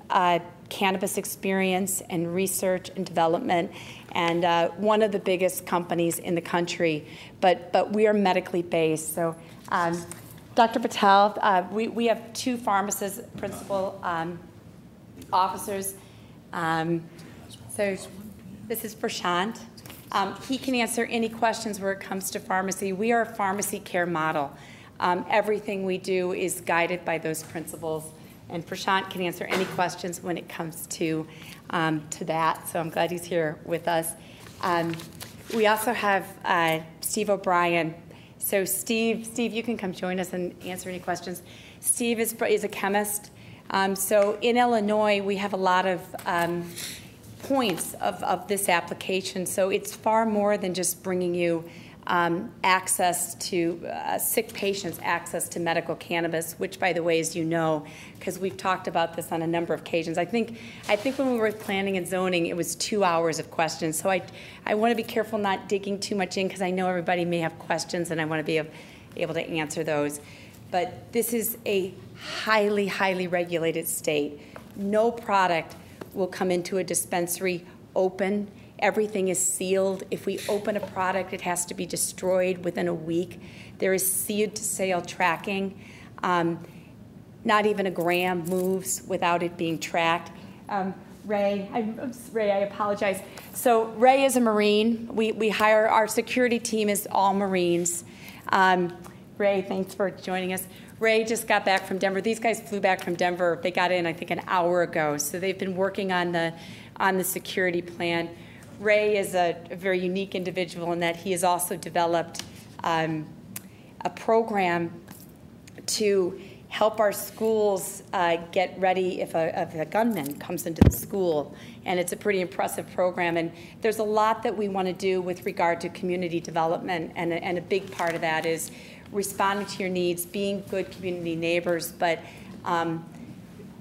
cannabis experience and research and development, and one of the biggest companies in the country, but we are medically based. So Dr. Patel, we have 2 pharmacist principal officers. So this is Prashant. He can answer any questions where it comes to pharmacy. We are a pharmacy care model. Everything we do is guided by those principles, and Prashant can answer any questions when it comes to that. So I'm glad he's here with us. We also have Steve O'Brien. So Steve, you can come join us and answer any questions. Steve is a chemist. So in Illinois, we have a lot of points of this application. So it's far more than just bringing you access to sick patients, access to medical cannabis, which, by the way, as you know, because we've talked about this on a number of occasions. I think when we were planning and zoning, it was 2 hours of questions. So I want to be careful not digging too much in, because I know everybody may have questions, and I want to be able to answer those. But this is a highly, highly regulated state. No product will come into a dispensary open. Everything is sealed. If we open a product, it has to be destroyed within a week. There is seed-to-sale tracking. Not even a gram moves without it being tracked. Ray, I apologize. So Ray is a Marine. We hire, our security team is all Marines. Ray, thanks for joining us. Ray just got back from Denver. These guys flew back from Denver. They got in, I think, an hour ago. So they've been working on the security plan. Ray is a very unique individual in that he has also developed a program to help our schools get ready if a gunman comes into the school. And it's a pretty impressive program. And there's a lot that we want to do with regard to community development. And a big part of that is responding to your needs, being good community neighbors. But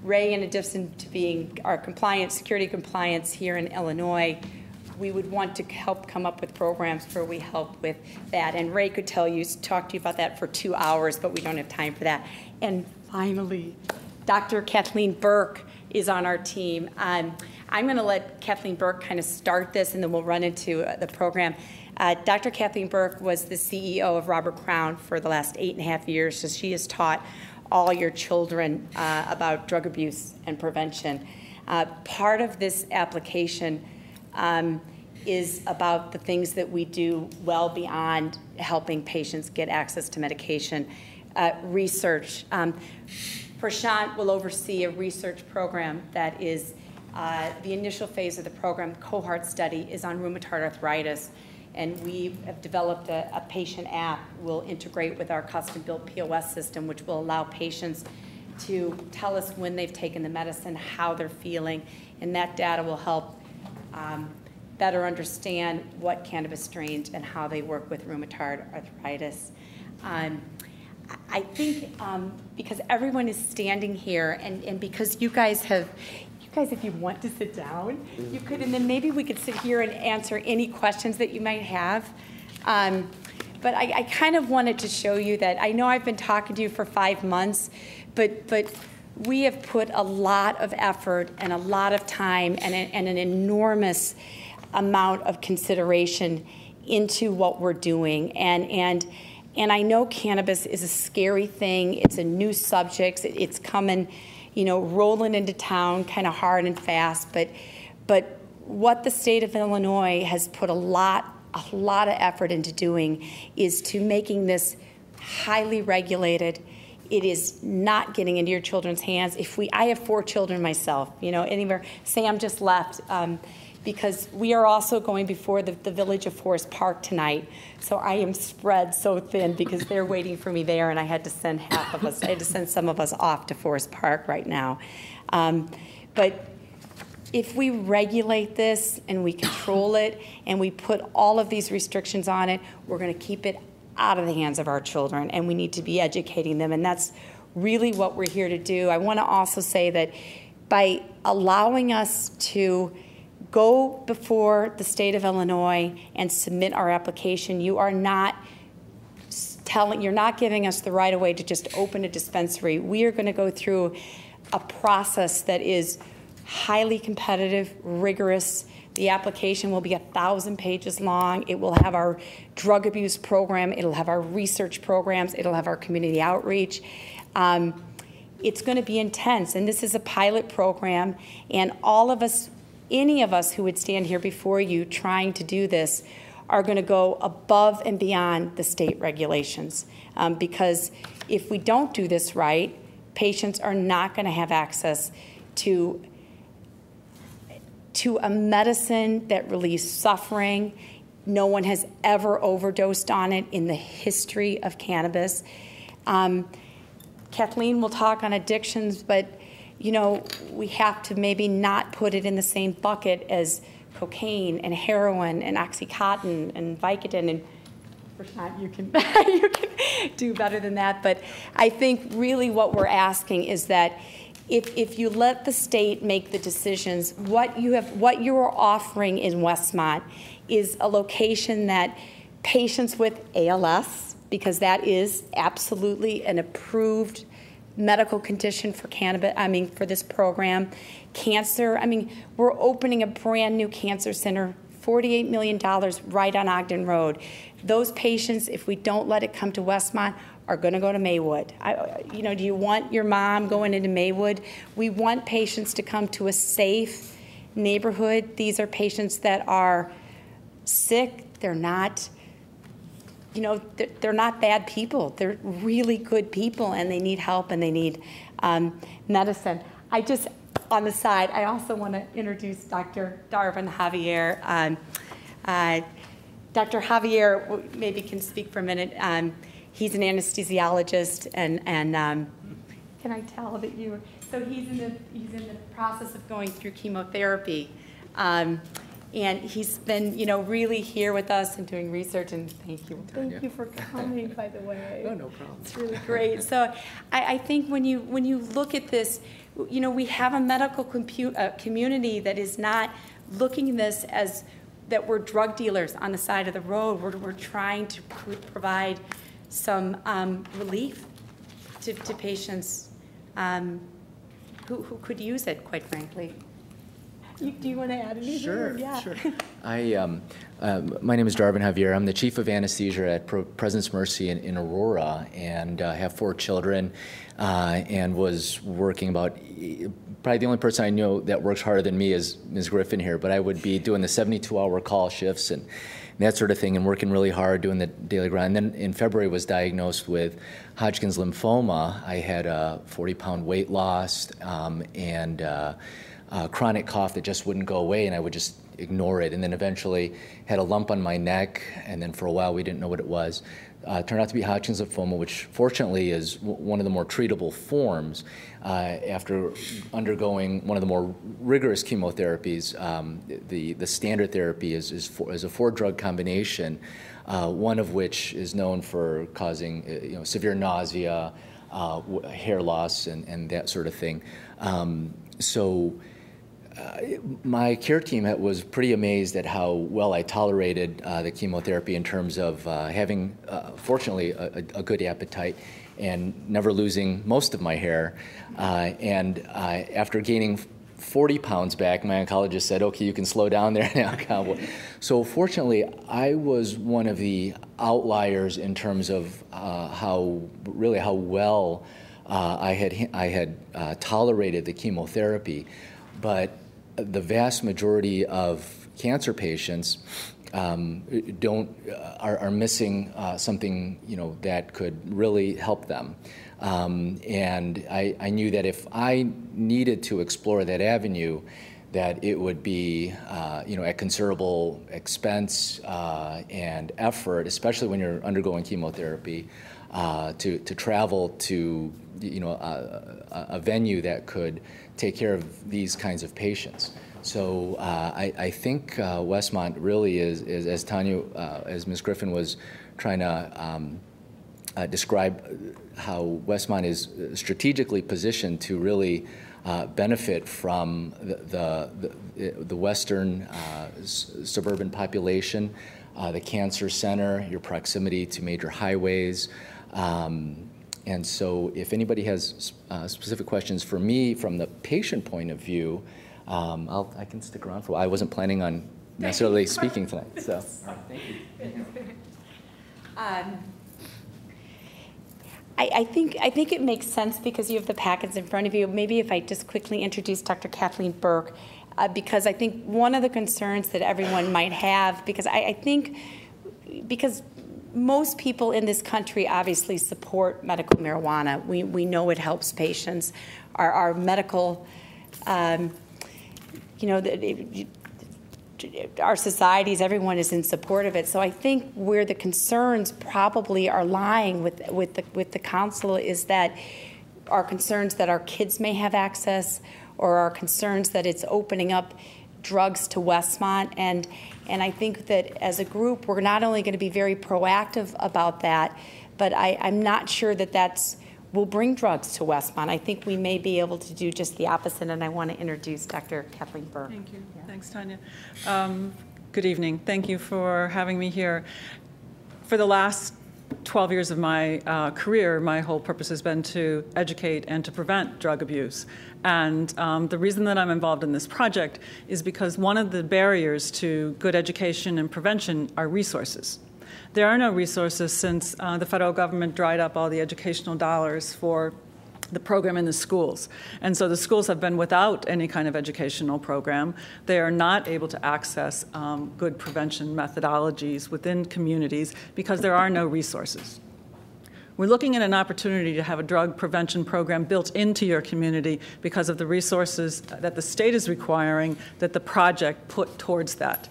Ray, in addition to being our security compliance here in Illinois, we would want to help come up with programs where we help with that. And Ray could talk to you about that for 2 hours, but we don't have time for that. And finally, Dr. Kathleen Burke is on our team. I'm going to let Kathleen Burke kind of start this, and then we'll run into the program. Dr. Kathleen Burke was the CEO of Robert Crown for the last 8.5 years, so she has taught all your children about drug abuse and prevention. Part of this application is about the things that we do well beyond helping patients get access to medication. Research. Prashant will oversee a research program that is the initial phase of the program, cohort study, is on rheumatoid arthritis. And we have developed a patient app. We'll integrate with our custom-built POS system, which will allow patients to tell us when they've taken the medicine, how they're feeling, and that data will help better understand what cannabis strains and how they work with rheumatoid arthritis. I think because everyone is standing here, and because you guys, if you want to sit down, you could, and then maybe we could sit here and answer any questions that you might have. But I kind of wanted to show you that I know I've been talking to you for 5 months, but we have put a lot of effort and a lot of time and an enormous amount of consideration into what we're doing. And I know cannabis is a scary thing. It's a new subject. It's coming, rolling into town kind of hard and fast. But what the state of Illinois has put a lot of effort into doing is to making this highly regulated. It is not getting into your children's hands. I have 4 children myself, anywhere. Sam just left because we are also going before the Village of Forest Park tonight. So I am spread so thin because they're waiting for me there, and I had to send some of us off to Forest Park right now. But if we regulate this and we control it and we put all of these restrictions on it, we're going to keep it out of the hands of our children, and we need to be educating them, and that's really what we're here to do. I want to also say that by allowing us to go before the state of Illinois and submit our application, you're not giving us the right of way to just open a dispensary. We are going to go through a process that is highly competitive, rigorous. The application will be 1,000 pages long. It will have our drug abuse program. It'll have our research programs. It'll have our community outreach. It's going to be intense, and this is a pilot program, and all of us, any of us who would stand here before you trying to do this are going to go above and beyond the state regulations, because if we don't do this right, patients are not going to have access to a medicine that relieves suffering. No one has ever overdosed on it in the history of cannabis. Kathleen will talk on addictions, but you know, we have to maybe not put it in the same bucket as cocaine and heroin and Oxycontin and Vicodin. And Prashant, you can you can do better than that. But I think really what we're asking is that if you let the state make the decisions, what you are offering in Westmont is a location that patients with ALS, because that is absolutely an approved medical condition for cannabis, for this program. Cancer, we're opening a brand new cancer center, $48 million right on Ogden Road. Those patients, if we don't let it come to Westmont, are going to go to Maywood. Do you want your mom going into Maywood? We want patients to come to a safe neighborhood. These are patients that are sick. They're not, they're not bad people. They're really good people, and they need help, and they need medicine. On the side, I also want to introduce Dr. Darvin Javier. Dr. Javier maybe can speak for a minute. He's an anesthesiologist, and can I tell that you? So he's in the process of going through chemotherapy, and he's been really here with us and doing research. And thank you for coming. By the way, no problem. It's really great. So I think when you look at this, we have a medical community that is not looking at this as that we're drug dealers on the side of the road. We're trying to provide some relief to patients who could use it, quite frankly. Do you want to add anything? Sure, yeah. sure. My name is Darvin Javier. I'm the chief of anesthesia at President's Mercy in Aurora, and have 4 children, and was working probably the only person I know that works harder than me is Ms. Griffin here, but I would be doing the 72-hour call shifts and that sort of thing, and working really hard, doing the daily grind. And then in February was diagnosed with Hodgkin's lymphoma. I had a 40-pound weight loss, and chronic cough that just wouldn't go away, and I would just ignore it. And then eventually had a lump on my neck, and then for a while we didn't know what it was. Turned out to be Hodgkin's lymphoma, which fortunately is one of the more treatable forms. After undergoing one of the more rigorous chemotherapies, the standard therapy is a 4-drug combination, one of which is known for causing severe nausea, hair loss, and that sort of thing. My care team was pretty amazed at how well I tolerated the chemotherapy in terms of having, fortunately, a good appetite and never losing most of my hair. And after gaining 40 pounds back, my oncologist said, okay, you can slow down there now, cowboy. So fortunately, I was one of the outliers in terms of how well I had tolerated the chemotherapy. But the vast majority of cancer patients are missing something that could really help them. And I knew that if I needed to explore that avenue, that it would be at considerable expense and effort, especially when you're undergoing chemotherapy, to travel to a venue that could take care of these kinds of patients. So I think Westmont really is as Tanya, as Ms. Griffin was trying to describe how Westmont is strategically positioned to really benefit from the western suburban population, the cancer center, your proximity to major highways. And so if anybody has specific questions for me from the patient point of view, I can stick around for a while. I wasn't planning on necessarily speaking tonight, so. Thank you. I think it makes sense because you have the packets in front of you. Maybe if I just quickly introduce Dr. Kathleen Burke, because I think one of the concerns that everyone might have, because I think because most people in this country obviously support medical marijuana. We know it helps patients. Our medical, our societies, everyone is in support of it. So I think where the concerns probably are lying with the council is that our concerns that our kids may have access, or our concerns that it's opening up drugs to Westmont. And I think that as a group, we're not only going to be very proactive about that, but I'm not sure that will bring drugs to Westmont. I think we may be able to do just the opposite, and I want to introduce Dr. Kathleen Burke. Thank you. Yeah. Thanks, Tanya. Good evening. Thank you for having me here. For the last 12 years of my career, my whole purpose has been to educate and to prevent drug abuse. And the reason that I'm involved in this project is because one of the barriers to good education and prevention are resources. There are no resources since the federal government dried up all the educational dollars for the program in the schools. And so the schools have been without any kind of educational program. They are not able to access good prevention methodologies within communities because there are no resources. We're looking at an opportunity to have a drug prevention program built into your community because of the resources that the state is requiring that the project put towards that.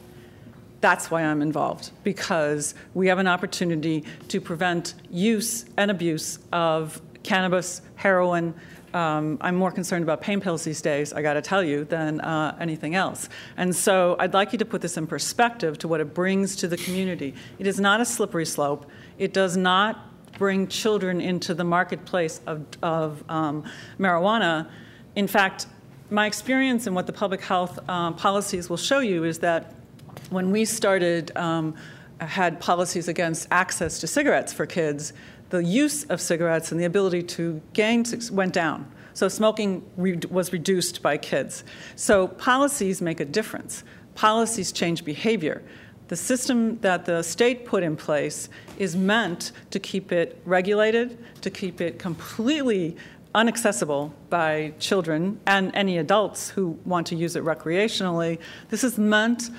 That's why I'm involved, because we have an opportunity to prevent use and abuse of cannabis, heroin. I'm more concerned about pain pills these days, I got to tell you, than anything else. And so I'd like you to put this in perspective to what it brings to the community. It is not a slippery slope. It does not bring children into the marketplace of marijuana. In fact, my experience and what the public health policies will show you is that when we started, had policies against access to cigarettes for kids, the use of cigarettes and the ability to gain went down. So smoking was reduced by kids. So policies make a difference. Policies change behavior. The system that the state put in place is meant to keep it regulated, to keep it completely inaccessible by children and any adults who want to use it recreationally. This is meant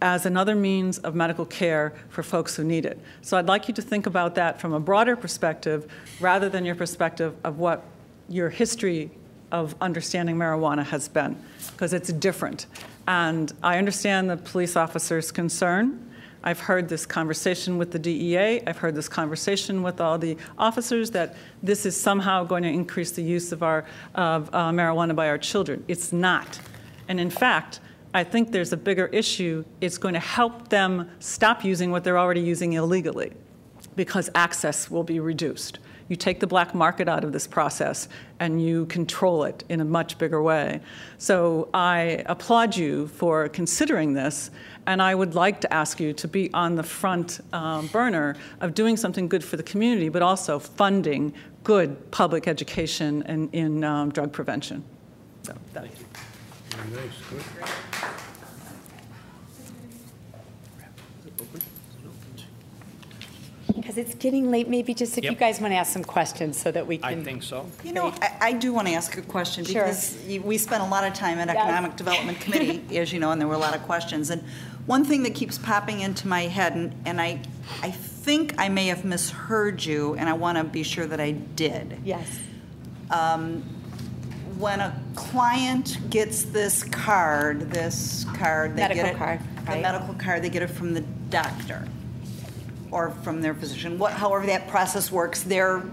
as another means of medical care for folks who need it. So I'd like you to think about that from a broader perspective rather than your perspective of what your history of understanding marijuana has been, because it's different. And I understand the police officer's concern. I've heard this conversation with the DEA. I've heard this conversation with all the officers that this is somehow going to increase the use of marijuana by our children. It's not. And in fact, I think there's a bigger issue. It's going to help them stop using what they're already using illegally because access will be reduced. You take the black market out of this process and you control it in a much bigger way. So I applaud you for considering this, and I would like to ask you to be on the front burner of doing something good for the community, but also funding good public education in drug prevention. So, thank you. Nice, good. Because it's getting late, maybe just if you guys want to ask some questions so that we can. I think so. You know, I do want to ask a question because we spent a lot of time at Economic Development Committee, as you know, and there were a lot of questions. And one thing that keeps popping into my head, and I think I may have misheard you, and I want to be sure that I did. Yes. When a client gets this card, they medical get it, card, right? The medical card, they get it from the doctor or from their physician. However that process works, they're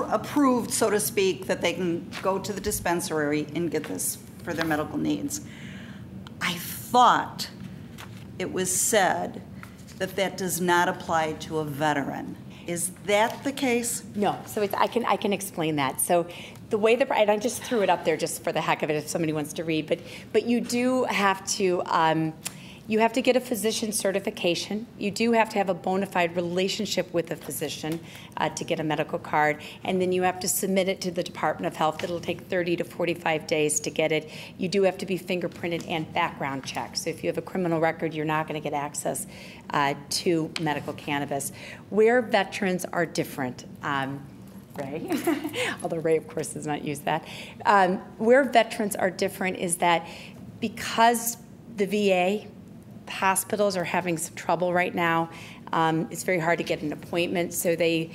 approved, so to speak, that they can go to the dispensary and get this for their medical needs. I thought it was said that that does not apply to a veteran. Is that the case? No. So I can explain that. So the way and I just threw it up there just for the heck of it if somebody wants to read, but you do have to, You have to get a physician certification. You do have to have a bona fide relationship with a physician to get a medical card. And then you have to submit it to the Department of Health. It'll take 30 to 45 days to get it. You do have to be fingerprinted and background checked. So if you have a criminal record, you're not going to get access to medical cannabis. Where veterans are different, Ray, although Ray, of course, does not use that. Where veterans are different is that because the VA hospitals are having some trouble right now, it's very hard to get an appointment, so they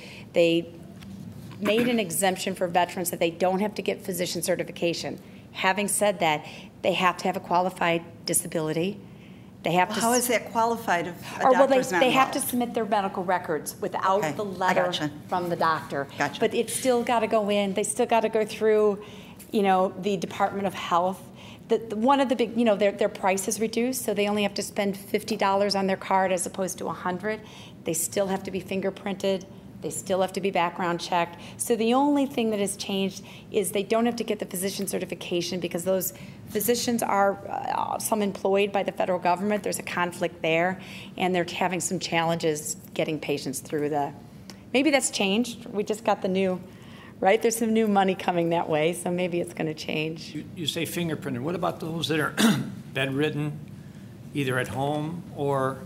made an exemption for veterans that they don't have to get physician certification. Having said that, they have to have a qualified disability. They have to. How is that qualified if a well, doctor's not they have to involved? submit their medical records without the letter from the doctor. Gotcha. But it's still got to go in. They still got to go through, the Department of Health. One of the big, their price is reduced, so they only have to spend $50 on their card as opposed to $100. They still have to be fingerprinted. They still have to be background checked. So the only thing that has changed is they don't have to get the physician certification because those physicians are some employed by the federal government. There's a conflict there, and they're having some challenges getting patients through maybe that's changed. We just got the new, right? There's some new money coming that way, so maybe it's going to change. You say fingerprinted. What about those that are bedridden, either at home or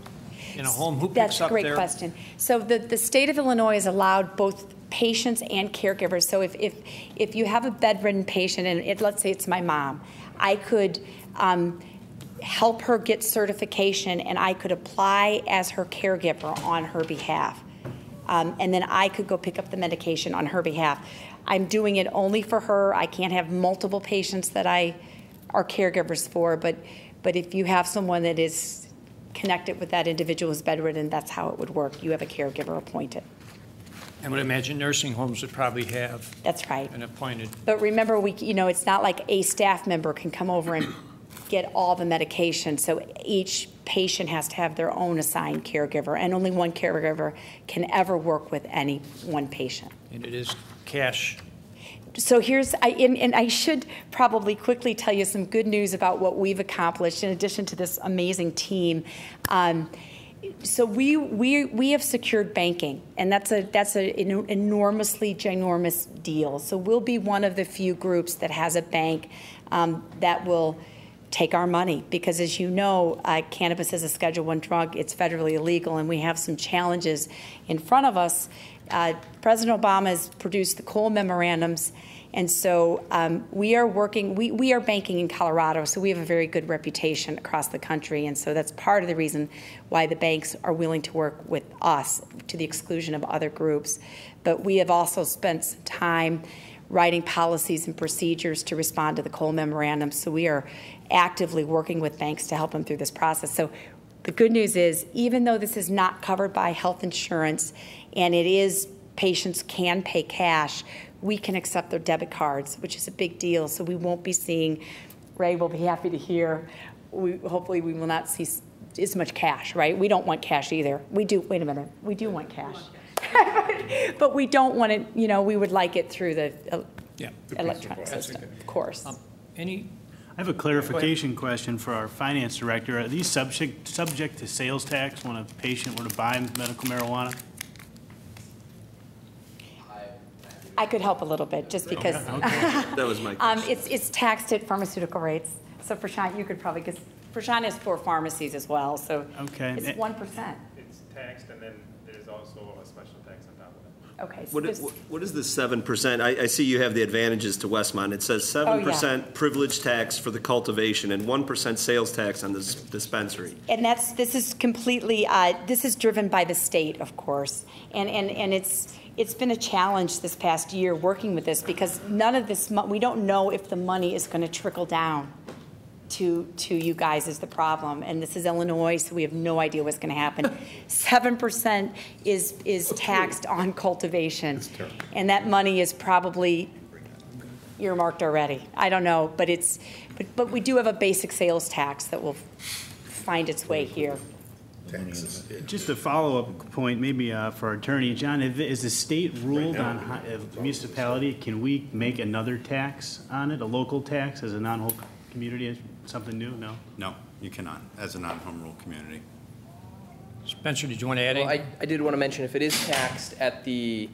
in a home? Who picks up their... That's a great question. So the state of Illinois has allowed both patients and caregivers. So if you have a bedridden patient, and let's say it's my mom, I could help her get certification, and I could apply as her caregiver on her behalf. And then I could go pick up the medication on her behalf. I'm doing it only for her. I can't have multiple patients that I are caregivers for, but if you have someone that is connected with that individual who's bedridden, that's how it would work. You have a caregiver appointed. I would imagine nursing homes would probably have that's right. an appointed. But remember, it's not like a staff member can come over and get all the medication. So each patient has to have their own assigned caregiver, and only one caregiver can ever work with any one patient. And it is cash. So I should probably quickly tell you some good news about what we've accomplished in addition to this amazing team. So we have secured banking, and that's an enormously ginormous deal. So we'll be one of the few groups that has a bank that will take our money, because as you know, cannabis is a Schedule I drug. It's federally illegal, and we have some challenges in front of us. President Obama has produced the Cole memorandums, and so we are working. We are banking in Colorado, so we have a very good reputation across the country, and so that's part of the reason why the banks are willing to work with us to the exclusion of other groups. But we have also spent some time writing policies and procedures to respond to the Cole memorandum, so we are actively working with banks to help them through this process. So the good news is, even though this is not covered by health insurance, and it is patients can pay cash, we can accept their debit cards, which is a big deal. So we won't be seeing, Ray will be happy to hear, hopefully we will not see as much cash, right? We don't want cash either. We do, wait a minute, we do want cash. But we don't want it, we would like it through the electronic system, of course. I have a clarification question for our finance director. Are these subject to sales tax when a patient were to buy medical marijuana? I could help a little bit, just because that was my question. It's taxed at pharmaceutical rates. So Prashant, you could probably, because Prashant has 4 pharmacies as well, so it's 1%. It's taxed, and then there's also a special tax on top of it. Okay. So what is the 7%? I see you have the advantages to Westmont. It says 7% privilege tax for the cultivation and 1% sales tax on this dispensary. And this is completely, this is driven by the state, of course. And it's been a challenge this past year working with this, because none of this, we don't know if the money is going to trickle down to you guys is the problem. And this is Illinois, so we have no idea what's going to happen. 7% is taxed on cultivation. And that money is probably earmarked already. I don't know, but we do have a basic sales tax that will find its way here. Just a follow-up point, maybe for our attorney. John, is the state ruled on municipality, can we make another tax on it, a local tax as a non-whole community, something new? No? No, you cannot, as a non-home rule community. Spencer, did you want to add anything? I did want to mention, if it is taxed at the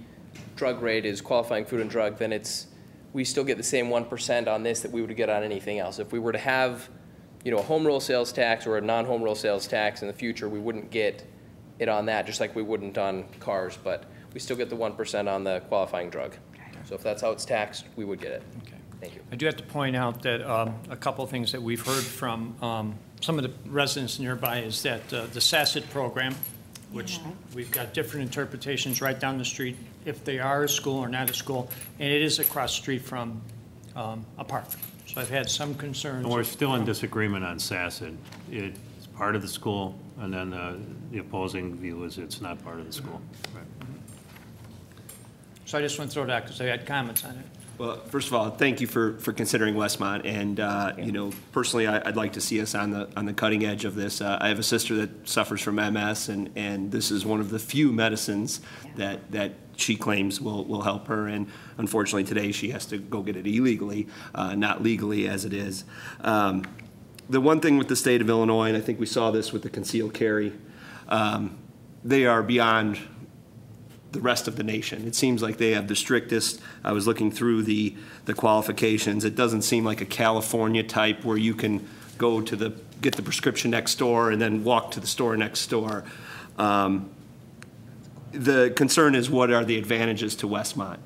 drug rate is qualifying food and drug, then we still get the same 1% on this that we would get on anything else. If we were to have, a home rule sales tax or a non-home rule sales tax in the future, we wouldn't get it on that, just like we wouldn't on cars, but we still get the 1% on the qualifying drug. So if that's how it's taxed, we would get it. Okay. Thank you. I do have to point out that a couple of things that we've heard from some of the residents nearby is that the SACIT program, which we've got different interpretations right down the street, if they are a school or not a school, and it is across the street from a park. So I've had some concerns. And we're still in disagreement on SACIT. It's part of the school, and then the opposing view is it's not part of the school. Right. So I just want to throw that because I had comments on it. Well, first of all, thank you for considering Westmont, and personally, I'd like to see us on the cutting edge of this. I have a sister that suffers from MS, and this is one of the few medicines that she claims will help her. And unfortunately, today she has to go get it illegally, not legally as it is. The one thing with the state of Illinois, and I think we saw this with the concealed carry, they are beyond the rest of the nation. It seems like they have the strictest. I was looking through the qualifications. It doesn't seem like a California type where you can go to get the prescription next door and then walk to the store next door. The concern is, what are the advantages to Westmont?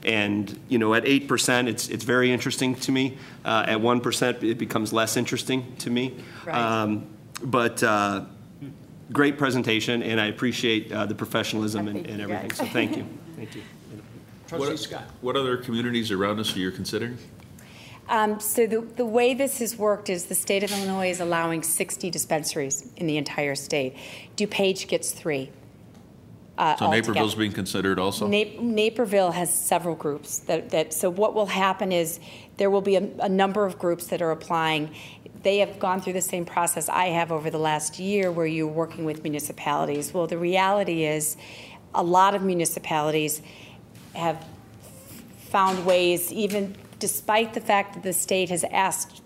And at 8%, it's very interesting to me. At 1%, it becomes less interesting to me. Right. Great presentation, and I appreciate the professionalism and everything. So thank you. Thank you. Trustee Scott. What other communities around us are you considering? So the way this has worked is the state of Illinois is allowing 60 dispensaries in the entire state. DuPage gets 3. So Naperville's being considered also? Naperville has several groups. So what will happen is there will be a number of groups that are applying. They have gone through the same process I have over the last year where you're working with municipalities. Well, the reality is a lot of municipalities have found ways, even despite the fact that the state has asked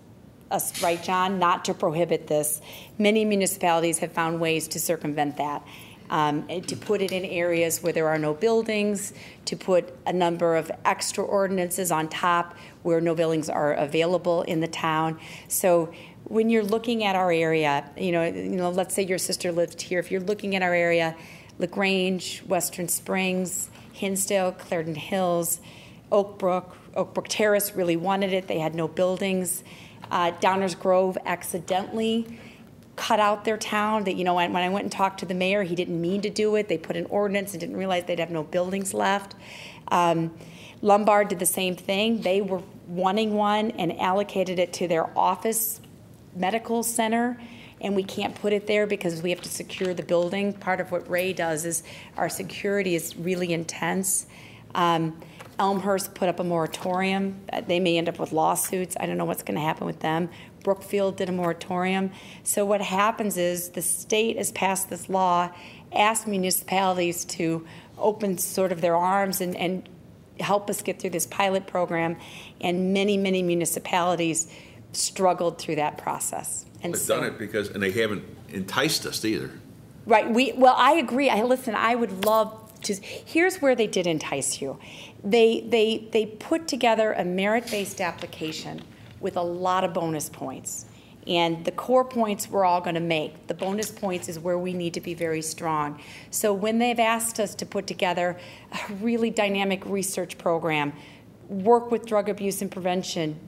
us, right, John, not to prohibit this, many municipalities have found ways to circumvent that. To put it in areas where there are no buildings, to put a number of extra ordinances on top where no buildings are available in the town. So when you're looking at our area, let's say your sister lived here. If you're looking at our area, LaGrange, Western Springs, Hinsdale, Clarendon Hills, Oak Brook Terrace really wanted it. They had no buildings. Downers Grove accidentally cut out their town. That when I went and talked to the mayor, he didn't mean to do it. They put an ordinance and didn't realize they'd have no buildings left. Lombard did the same thing. They were wanting one and allocated it to their office medical center, and we can't put it there because we have to secure the building. Part of what Ray does is our security is really intense. Elmhurst put up a moratorium. They may end up with lawsuits. I don't know what's going to happen with them. Brookfield did a moratorium. So what happens is the state has passed this law, asked municipalities to open sort of their arms and help us get through this pilot program, and many, many municipalities struggled through that process. And They've done it because, and they haven't enticed us either. Right. Well, I agree. Listen, I would love to. Here's where they did entice you. They put together a merit-based application with a lot of bonus points. And the core points we're all going to make. The bonus points is where we need to be very strong. So when they've asked us to put together a really dynamic research program, work with drug abuse and prevention,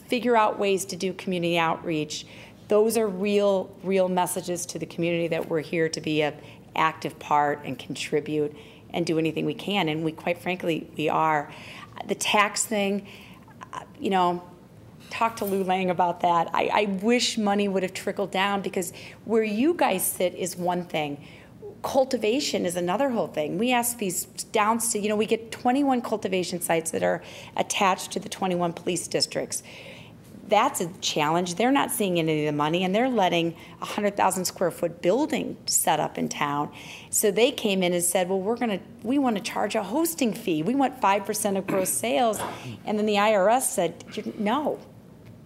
figure out ways to do community outreach, those are real messages to the community that we're here to be an active part and contribute and do anything we can. And we, quite frankly, we are. The tax thing, talk to Lou Lang about that. I wish money would have trickled down, because where you guys sit is one thing. Cultivation is another whole thing. We ask these we get 21 cultivation sites that are attached to the 21 police districts. That's a challenge. They're not seeing any of the money, and they're letting a 100,000 square foot building set up in town. So they came in and said, well, we want to charge a hosting fee. We want 5% of gross sales. And then the IRS said, no.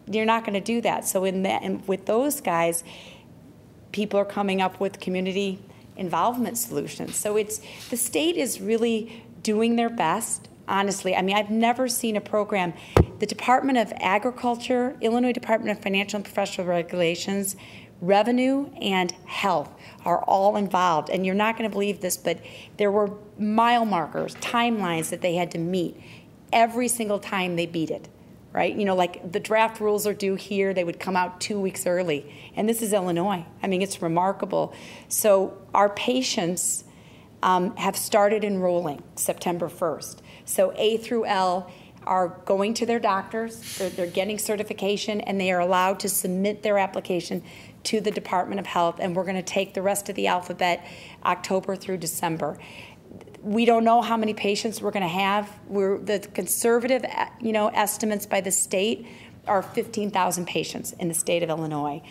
You're not going to do that. So and with those guys, people are coming up with community involvement solutions. So the state is really doing their best, honestly. I mean, I've never seen a program. The Department of Agriculture, Illinois Department of Financial and Professional Regulations, Revenue, and Health are all involved. And you're not going to believe this, but there were mile markers, timelines that they had to meet every single time they beat it, right? You know, like the draft rules are due here, they would come out 2 weeks early. And this is Illinois. I mean, it's remarkable. So our patients have started enrolling September 1st. So A through L are going to their doctors, they're getting certification, and they are allowed to submit their application to the Department of Health, and we're going to take the rest of the alphabet October through December. We don't know how many patients we're going to have. The conservative, estimates by the state are 15,000 patients in the state of Illinois.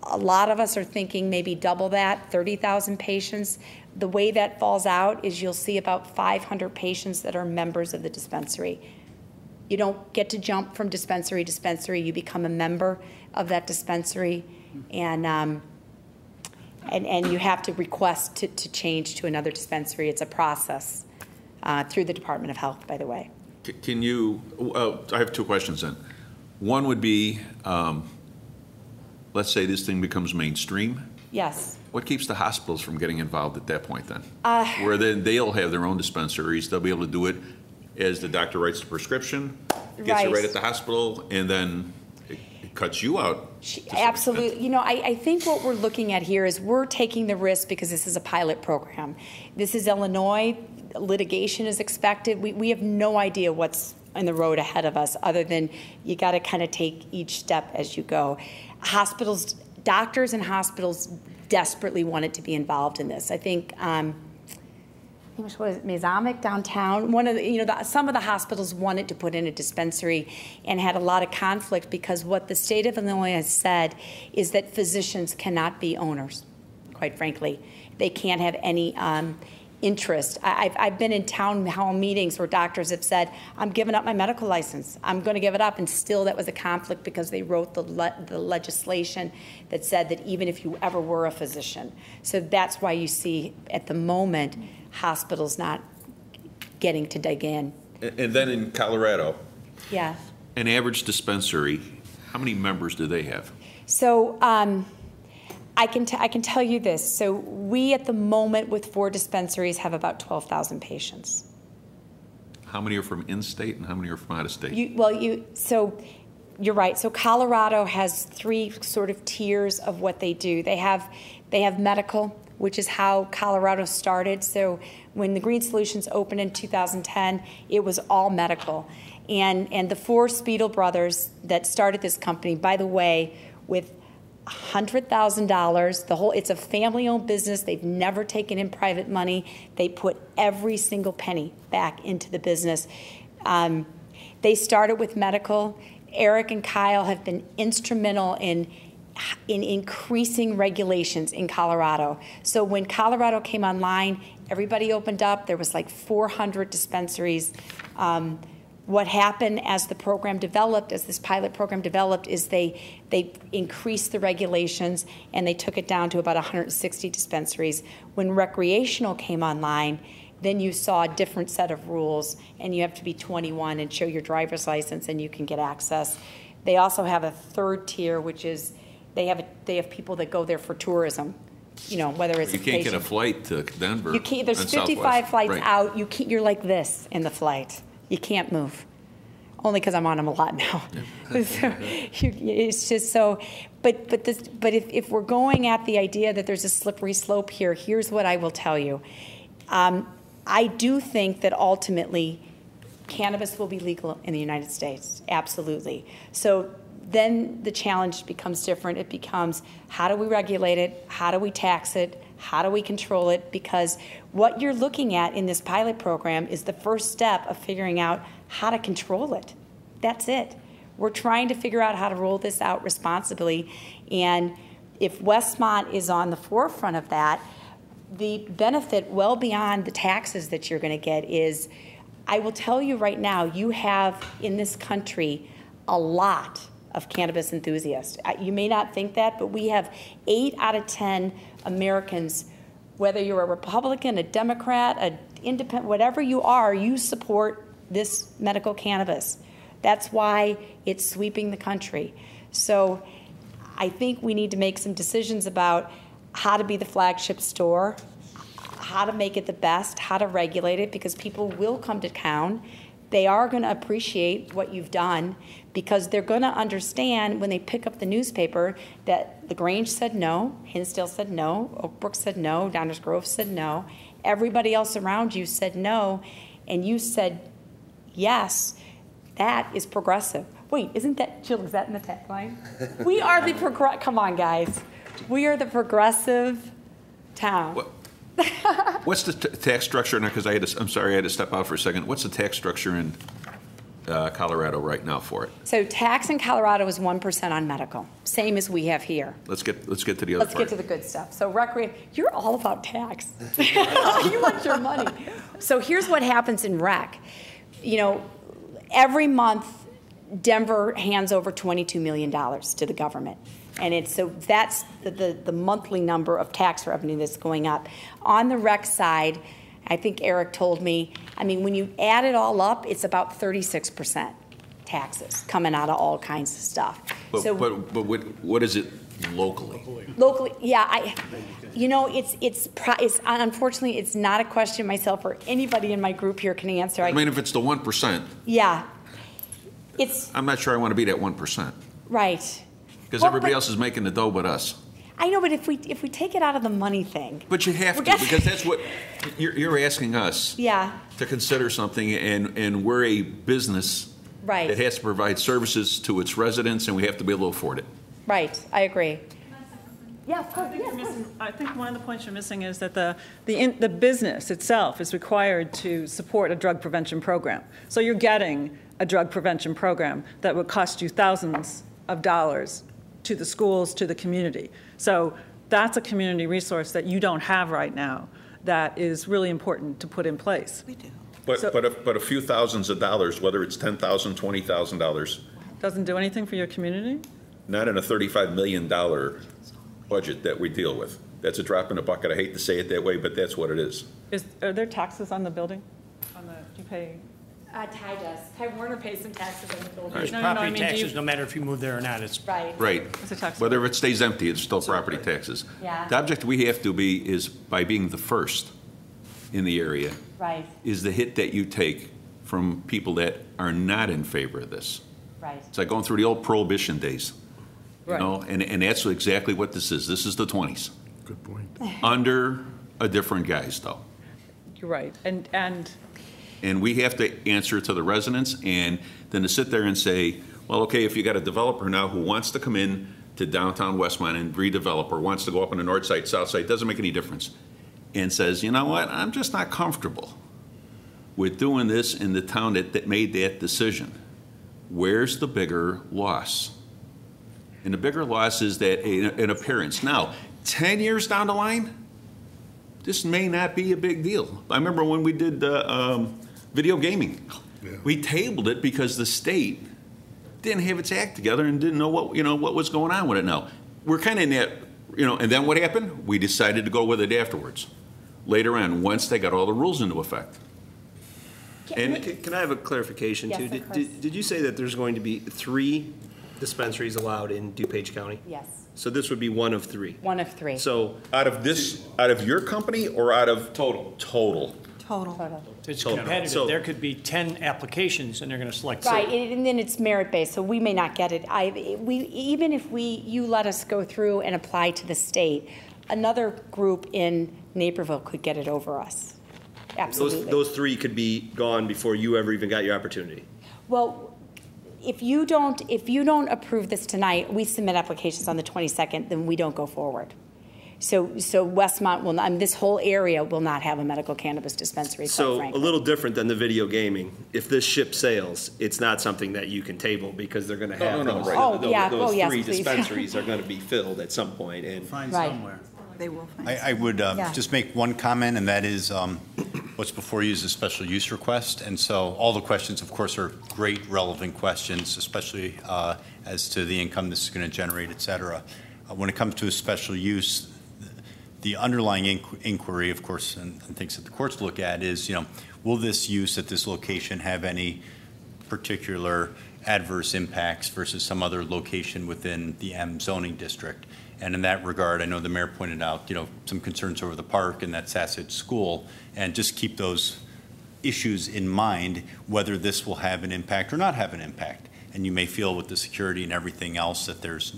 A lot of us are thinking maybe double that, 30,000 patients. The way that falls out is you'll see about 500 patients that are members of the dispensary. You don't get to jump from dispensary to dispensary. You become a member of that dispensary, and you have to request to change to another dispensary. It's a process through the Department of Health, by the way. Can you, I have two questions then. One would be, let's say this thing becomes mainstream. Yes. What keeps the hospitals from getting involved at that point then? Where then they'll have their own dispensaries, they'll be able to do it as the doctor writes the prescription, gets it right at the hospital, and then it cuts you out. Absolutely. I think what we're looking at here is we're taking the risk because this is a pilot program. This is Illinois. Litigation is expected. We have no idea what's in the road ahead of us other than you got to kind of take each step as you go. Hospitals, doctors and hospitals desperately wanted to be involved in this. I think what was it, Mazamek downtown? One of the, some of the hospitals wanted to put in a dispensary and had a lot of conflict because what the state of Illinois has said is that physicians cannot be owners, quite frankly. They can't have any interest. I've been in town hall meetings where doctors have said, I'm giving up my medical license. I'm going to give it up. And still that was a conflict because they wrote the legislation that said that even if you ever were a physician. So that's why you see at the moment hospitals not getting to dig in. And then in Colorado, yeah, an average dispensary, how many members do they have? So I can tell you this. So we at the moment with 4 dispensaries have about 12,000 patients. How many are from in-state and how many are from out of state? So you're right. So Colorado has 3 sort of tiers of what they do. They have medical, which is how Colorado started. So when the Green Solutions opened in 2010, it was all medical. And the 4 Speedle brothers that started this company, by the way, with $100,000, it's a family-owned business. They've never taken in private money. They put every single penny back into the business. They started with medical. Eric and Kyle have been instrumental in increasing regulations in Colorado. So when Colorado came online, everybody opened up. There was like 400 dispensaries. What happened as the program developed, as this pilot program developed, is they increased the regulations and they took it down to about 160 dispensaries. When recreational came online, then you saw a different set of rules, and you have to be 21 and show your driver's license, and you can get access. They also have a 3rd tier, which is they have people that go there for tourism. Whether it's you can't get a flight to Denver. You can't. There's 55 flights out. You're like this in the flight. You can't move. Only because I'm on them a lot now. So, it's just so. But if we're going at the idea that there's a slippery slope here, here's what I will tell you. I do think that ultimately cannabis will be legal in the United States. Absolutely. So then the challenge becomes different. It becomes, how do we regulate it? How do we tax it? How do we control it? Because what you're looking at in this pilot program is the first step of figuring out how to control it. That's it. We're trying to figure out how to roll this out responsibly. And if Westmont is on the forefront of that, the benefit well beyond the taxes that you're going to get is, I will tell you right now, you have in this country a lot of cannabis enthusiasts. You may not think that, but we have 8 out of 10 Americans, whether you're a Republican, a Democrat, an independent, whatever you are, you support this medical cannabis. That's why it's sweeping the country. So I think we need to make some decisions about how to be the flagship store, how to make it the best, how to regulate it, because people will come to town. They are going to appreciate what you've done because they're going to understand when they pick up the newspaper that LaGrange said no, Hinsdale said no, Oakbrook said no, Downers Grove said no, everybody else around you said no, and you said yes. That is progressive. Wait, isn't that, Jill, is that in the tagline? We are the come on, guys. We are the progressive town. What's the tax structure now? Because I'm sorry, I had to step out for a second. What's the tax structure in Colorado right now for it? So tax in Colorado is 1% on medical, same as we have here. Let's get to the other Let's part. get to the good stuff. So you're all about tax. You want your money. So here's what happens in rec. You know, every month, Denver hands over $22 million to the government. And so that's the monthly number of tax revenue that's going up. On the rec side, I think Eric told me, I mean, when you add it all up, it's about 36% taxes coming out of all kinds of stuff. But what is it locally? Locally, yeah, it's unfortunately, it's not a question myself or anybody in my group here can answer. I mean, if it's the 1%. Yeah. I'm not sure I want to be that 1%. Right. Because everybody else is making the dough but us. I know, but if we take it out of the money thing. But you have to, because that's what you're asking us. Yeah. To consider something, and we're a business right. that has to provide services to its residents, and we have to be able to afford it. Right, I agree. Yeah, I think one of the points you're missing is that the business itself is required to support a drug prevention program. So you're getting a drug prevention program that would cost you thousands of dollars to the schools, to the community. So that's a community resource that you don't have right now that is really important to put in place. We do. But a few thousands of dollars, whether it's $10,000, $20,000. Doesn't do anything for your community? Not in a $35 million budget that we deal with. That's a drop in the bucket. I hate to say it that way, but that's what it is. Are there taxes on the building? Do you pay? Ty does. Ty Warner pays some taxes on the building. There's property taxes, no matter if you move there or not. It's right. Right. Whether it stays empty, it's still property taxes. Yeah. The object we have to be is by being the first in the area. Right. Is the hit that you take from people that are not in favor of this. Right. It's like going through the old prohibition days. Right. You know, and that's exactly what this is. This is the 20s. Good point. Under a different guise, though. You're right. And we have to answer to the residents, and then to sit there and say, well, okay, if you got a developer now who wants to come in to downtown Westmont and redevelop, or wants to go up on the north side, south side, doesn't make any difference, and says, you know what, I'm just not comfortable with doing this in the town that made that decision. Where's the bigger loss? And the bigger loss is that an appearance. Now, 10 years down the line, this may not be a big deal. I remember when we did video gaming. Yeah. We tabled it because the state didn't have its act together and didn't know what was going on with it. Now we're kind of in that, and then what happened? We decided to go with it afterwards. Later on, once they got all the rules into effect. Can I have a clarification yes, too? Did you say that there's going to be 3 dispensaries allowed in DuPage County? Yes. So this would be one of 3. One of 3. So out of your company or out of total? Total. It's competitive. So there could be 10 applications, and they're going to select. Right, and then it's merit-based, so we may not get it. Even if you let us go through and apply to the state, another group in Naperville could get it over us. Absolutely. Those 3 could be gone before you ever even got your opportunity. Well, if you don't approve this tonight, we submit applications on the 22nd, then we don't go forward. So Westmont will not, this whole area will not have a medical cannabis dispensary. So a little different than the video gaming. If this ship sails, it's not something that you can table because they're going to have those 3 dispensaries are going to be filled at some point. And find somewhere. They will find. I would just make one comment, and that is what's before you is a special use request. And so all the questions, of course, are great, relevant questions, especially as to the income this is going to generate, et cetera. When it comes to a special use, the underlying inquiry, of course, and things that the courts look at is, will this use at this location have any particular adverse impacts versus some other location within the M zoning district? And in that regard, I know the mayor pointed out, some concerns over the park and that Sasset school, and just keep those issues in mind, whether this will have an impact or not have an impact. And you may feel with the security and everything else that there's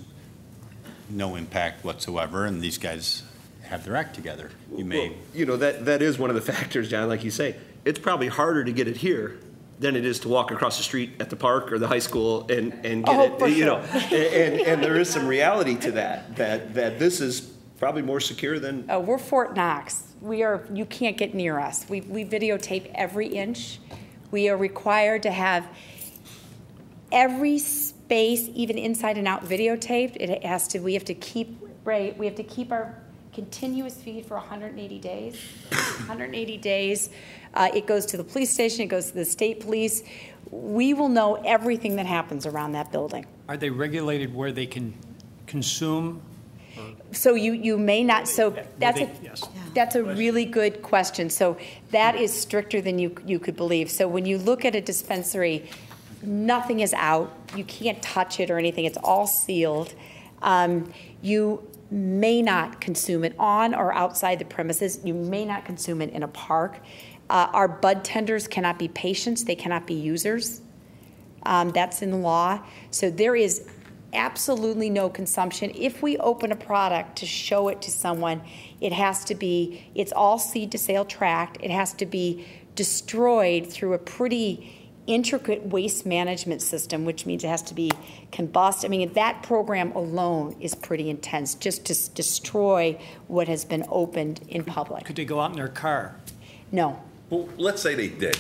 no impact whatsoever, and these guys have their act together. You may, that is one of the factors, John. Like you say, it's probably harder to get it here than it is to walk across the street at the park or the high school and get it. Sure. And there is some reality to that this is probably more secure than. We're Fort Knox. You can't get near us. We videotape every inch. We are required to have every space, even inside and out, videotaped. We have to keep our continuous feed for 180 days. 180 days. It goes to the police station. It goes to the state police. We will know everything that happens around that building. Are they regulated where they can consume? So you may not. So that's a really good question. So that is stricter than you could believe. So when you look at a dispensary, nothing is out. You can't touch it or anything. It's all sealed. You may not consume it on or outside the premises. You may not consume it in a park. Our bud tenders cannot be patients. They cannot be users. That's in the law. So there is absolutely no consumption. If we open a product to show it to someone, it's all seed to sale tracked. It has to be destroyed through a pretty intricate waste management system, which means it has to be combust. I mean, that program alone is pretty intense, just to destroy what has been opened in public. Could they go out in their car? No. Well, let's say they did.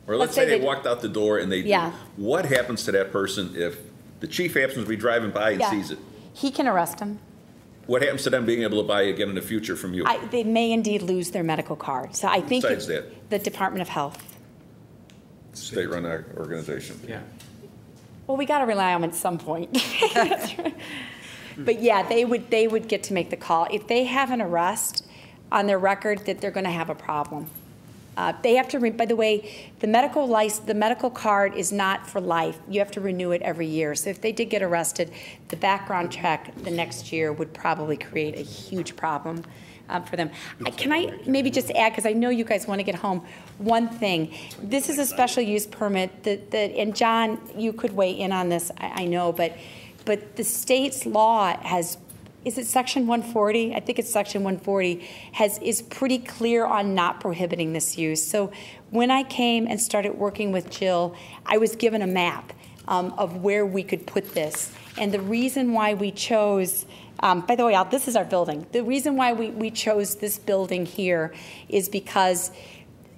Or let's say they walked out the door and they did. What happens to that person if the chief happens to be driving by and sees it? He can arrest them. What happens to them being able to buy again in the future from you? They may indeed lose their medical card. So I think Besides that, the Department of Health. State-run organization. Yeah. Well, we got to rely on them at some point. But yeah, they would get to make the call. If they have an arrest on their record, that they're going to have a problem. They have to, by the way, the medical card is not for life. You have to renew it every year. So if they did get arrested, the background check the next year would probably create a huge problem for them. Can I maybe just add, because I know you guys want to get home, one thing. This is a special use permit and John, you could weigh in on this, I know, but the state's law is it Section 140? I think it's Section 140, is pretty clear on not prohibiting this use. So when I came and started working with Jill, I was given a map of where we could put this. And the reason why we chose, by the way, this is our building. The reason why we chose this building here is because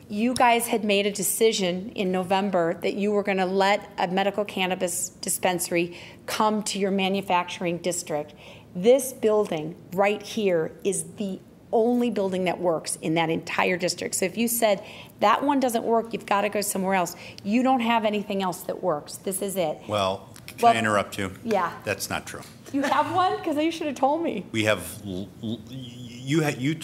you guys had made a decision in November that you were going to let a medical cannabis dispensary come to your manufacturing district. This building right here is the only building that works in that entire district. So if you said that one doesn't work, you've got to go somewhere else. You don't have anything else that works. This is it. Well, can I interrupt you? Yeah. That's not true. You have one? Because you should have told me. We have, you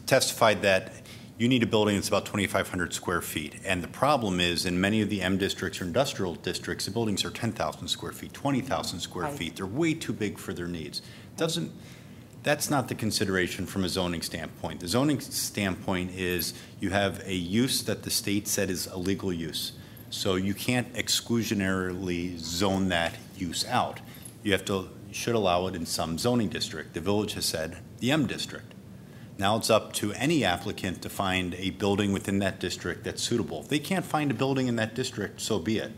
testified that you need a building that's about 2,500 square feet. And the problem is in many of the M districts or industrial districts, the buildings are 10,000 square feet, 20,000 square feet. They're way too big for their needs. That's not the consideration from a zoning standpoint. The zoning standpoint is you have a use that the state said is a legal use. So you can't exclusionarily zone that use out. You should allow it in some zoning district. The village has said the M district. Now it's up to any applicant to find a building within that district that's suitable. If they can't find a building in that district, so be it.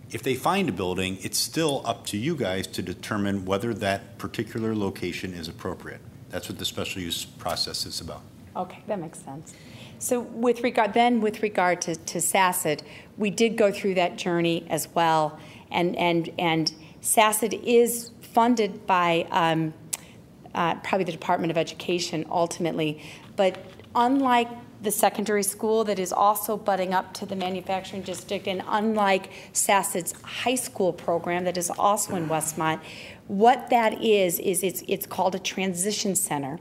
If they find a building, it's still up to you guys to determine whether that particular location is appropriate. That's what the special use process is about. Okay, that makes sense. So with regard to Sasset, we did go through that journey as well, and Sasset is funded by probably the Department of Education ultimately, but unlike the secondary school that is also butting up to the manufacturing district. And unlike Sasset's high school program that is also in Westmont, what that is it's called a transition center.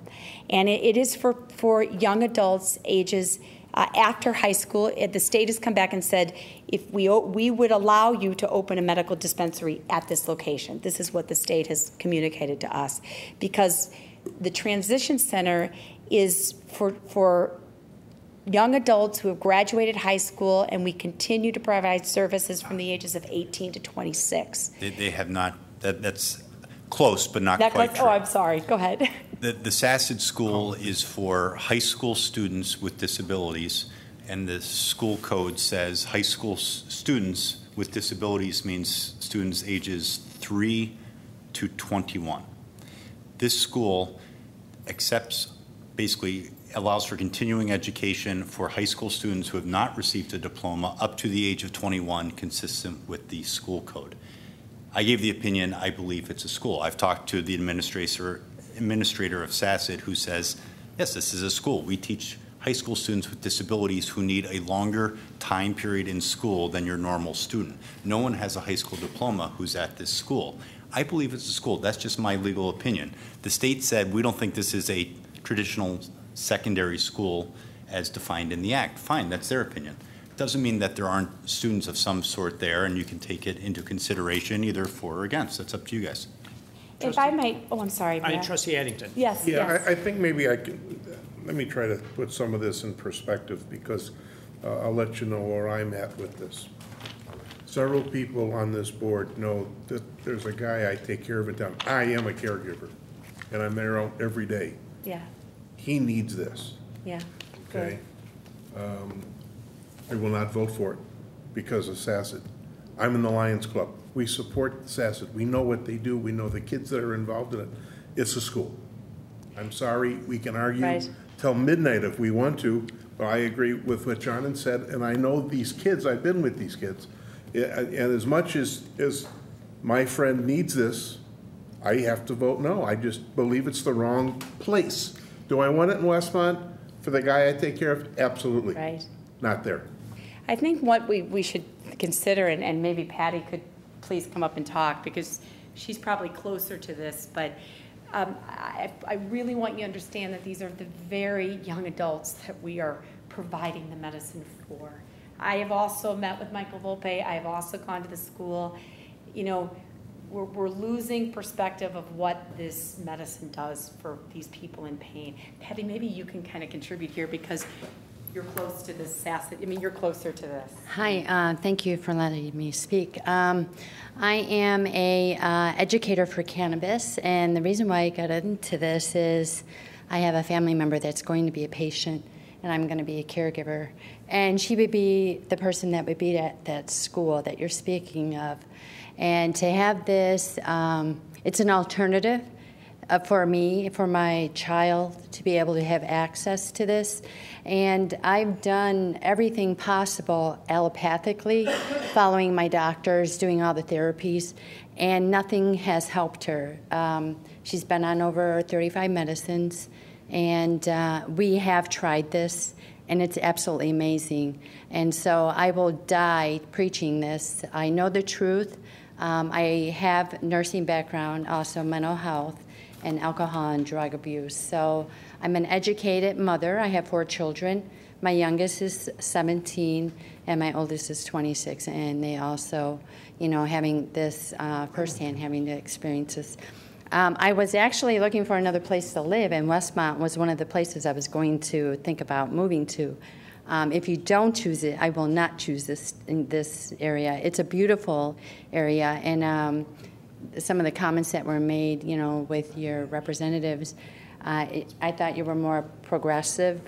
And it is for young adults ages after high school. The state has come back and said, if we would allow you to open a medical dispensary at this location. This is what the state has communicated to us. Because the transition center is for young adults who have graduated high school, and we continue to provide services from the ages of 18 to 26. They have not, that's close, but not That quite goes, true. oh, I'm sorry. Go ahead. The Sasset School is for high school students with disabilities, and the school code says high school students with disabilities means students ages 3 to 21. This school accepts, basically allows for continuing education for high school students who have not received a diploma up to the age of 21, consistent with the school code. I gave the opinion I believe it's a school. I've talked to the administrator of Sasset who says, yes, this is a school. We teach high school students with disabilities who need a longer time period in school than your normal student. No one has a high school diploma who's at this school. I believe it's a school. That's just my legal opinion. The state said we don't think this is a traditional secondary school as defined in the Act. Fine, that's their opinion. Doesn't mean that there aren't students of some sort there, and you can take it into consideration either for or against. That's up to you guys. If I might, oh, I'm sorry, Mayor. Trustee Addington. Yes, Yeah, yes. I think maybe I can, let me try to put some of this in perspective, because I'll let you know where I'm at with this. Several people on this board know that there's a guy I take care of in town. I am a caregiver, and I'm there every day. Yeah, He needs this, yeah. okay? I will not vote for it because of Sasset. I'm in the Lions Club. We support Sasset. We know what they do. We know the kids that are involved in it. It's a school. I'm sorry, we can argue Right. till midnight if we want to, but I agree with what John had said, and I know these kids, I've been with these kids. And as much as my friend needs this, I have to vote no. I just believe it's the wrong place. Do I want it in Westmont for the guy I take care of? Absolutely. Right. Not there. I think what we should consider, and maybe Patty could please come up and talk, because she's probably closer to this, but I really want you to understand that these are the very young adults that we are providing the medicine for. I have also met with Michael Volpe. I have also gone to the school. You know, we're losing perspective of what this medicine does for these people in pain. Patty, maybe you can kind of contribute here, because you're close to this Sasset. I mean, you're closer to this. Hi, thank you for letting me speak. I am a educator for cannabis, and the reason why I got into this is I have a family member that's going to be a patient, and I'm going to be a caregiver. And she would be the person that would be at that school that you're speaking of. And to have this, it's an alternative for me, for my child to be able to have access to this. And I've done everything possible allopathically, following my doctors, doing all the therapies, and nothing has helped her. She's been on over 35 medicines, and we have tried this, and it's absolutely amazing. And so I will die preaching this. I know the truth. I have nursing background, also mental health, and alcohol and drug abuse. So I'm an educated mother. I have 4 children. My youngest is 17, and my oldest is 26, and they also, you know, having this firsthand, having to experience this. I was actually looking for another place to live, and Westmont was one of the places I was going to think about moving to. If you don't choose it, I will not choose this in this area. It's a beautiful area, and some of the comments that were made, you know, with your representatives, I thought you were more progressive,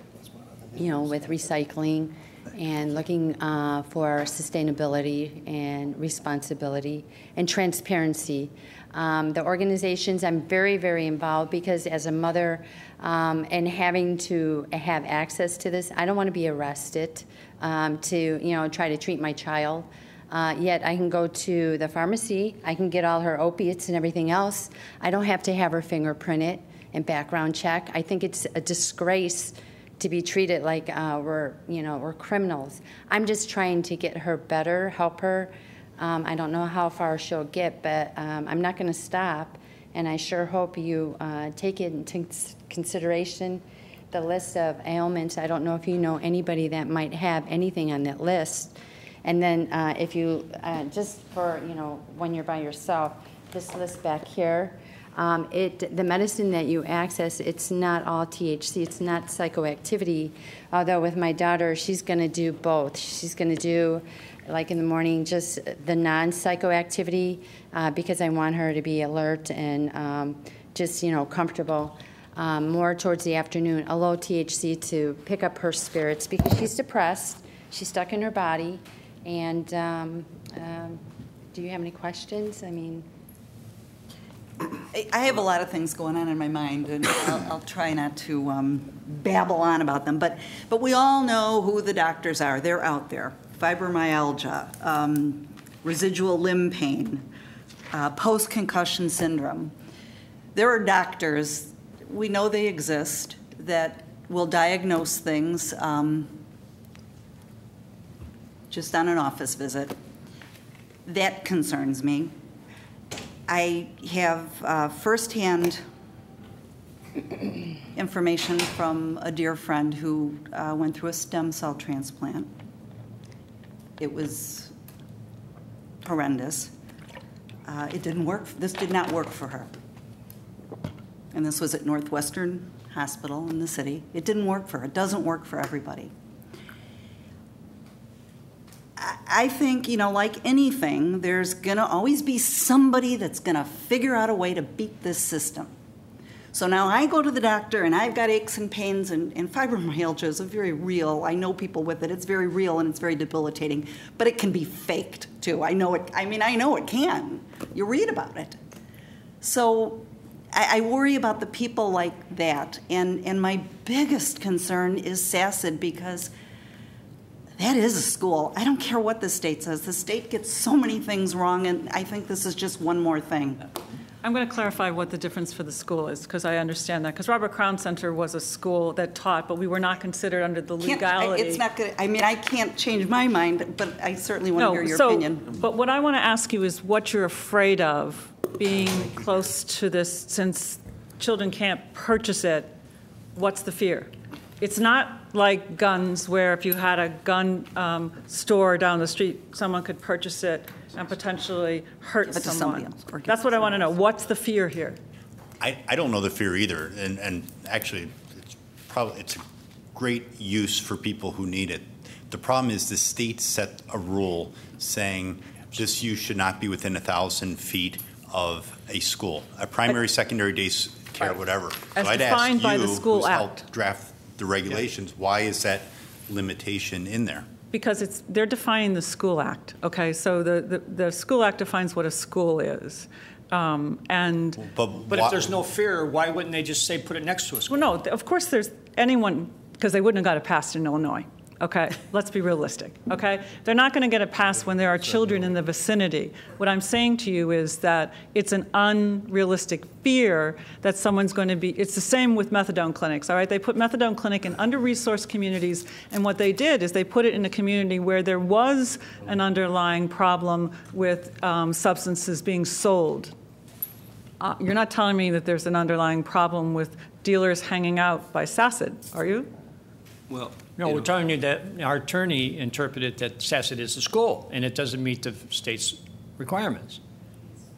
you know, with recycling and looking for sustainability and responsibility and transparency. The organizations, I'm very, very involved, because as a mother and having to have access to this, I don't want to be arrested to, you know, try to treat my child. Yet I can go to the pharmacy, I can get all her opiates and everything else. I don't have to have her fingerprinted and background check. I think it's a disgrace to be treated like we're criminals. I'm just trying to get her better, help her. I don't know how far she'll get, but I'm not going to stop. And I sure hope you take into consideration the list of ailments. I don't know if you know anybody that might have anything on that list. And then if you, just for, when you're by yourself, this list back here, the medicine that you access, it's not all THC, it's not psychoactivity. Although with my daughter, she's going to do both. She's going to do, like in the morning, just the non-psychoactivity because I want her to be alert and just, comfortable. More towards the afternoon, a low THC to pick up her spirits because she's depressed. She's stuck in her body. And do you have any questions? I mean, I have a lot of things going on in my mind, and I'll try not to babble on about them. But we all know who the doctors are. They're out there. Fibromyalgia, residual limb pain, post-concussion syndrome. There are doctors, we know they exist, that will diagnose things just on an office visit. That concerns me. I have firsthand information from a dear friend who went through a stem cell transplant. It was horrendous. It didn't work. This did not work for her. And this was at Northwestern Hospital in the city. It didn't work for her. It doesn't work for everybody. I think, like anything, there's going to always be somebody that's going to figure out a way to beat this system. So now I go to the doctor and I've got aches and pains, and fibromyalgia is very real. I know people with it. It's very real and it's very debilitating, but it can be faked too. I know it. I know it can. You read about it. So I worry about the people like that. And my biggest concern is SACID, because that is a school. I don't care what the state says. The state gets so many things wrong, and I think this is just one more thing. I'm going to clarify what the difference for the school is, because I understand that. Because Robert Crown Center was a school that taught, but we were not considered under the legality. It's not good. I can't change my mind, but I certainly want to hear your opinion. But what I want to ask you is what you're afraid of being close to this, since children can't purchase it. What's the fear? It's not like guns, where if you had a gun store down the street, someone could purchase it and potentially hurt someone. That's what I want to know. What's the fear here? I don't know the fear either, and actually, it's a great use for people who need it. The problem is the state set a rule saying this use should not be within 1,000 feet of a school, a primary, secondary day care, whatever. As so I'd defined ask by you, the School who's Act. helped draft the regulations, why is that limitation in there? Because they're defining the School Act, okay? So the School Act defines what a school is. But if there's no fear, why wouldn't they just say put it next to a school? Well, no, of course there's anyone, because they wouldn't have got it passed in Illinois, okay? Let's be realistic, okay? They're not going to get it passed when there are children in the vicinity. What I'm saying to you is that it's an unrealistic fear that someone's going to be, it's the same with methadone clinics, all right? They put methadone clinic in under-resourced communities, and what they did is they put it in a community where there was an underlying problem with substances being sold. You're not telling me that there's an underlying problem with dealers hanging out by SACID, are you? Well, no, we're telling you that our attorney interpreted that SACID is a school, and it doesn't meet the state's requirements.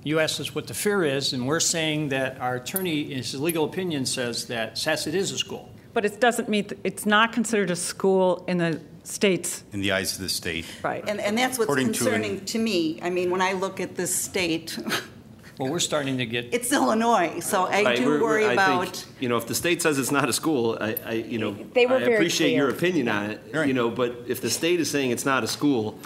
You asked us what the fear is, and we're saying that our attorney, in his legal opinion, says that SACID is a school. But it doesn't meet, it's not considered a school in the states. In the eyes of the state. Right. And that's what's According concerning to me. I mean, when I look at this state, well, we're starting to get. It's Illinois, so I do worry about. I think, if the state says it's not a school, I They were very appreciate clear. your opinion on it. But if the state is saying it's not a school,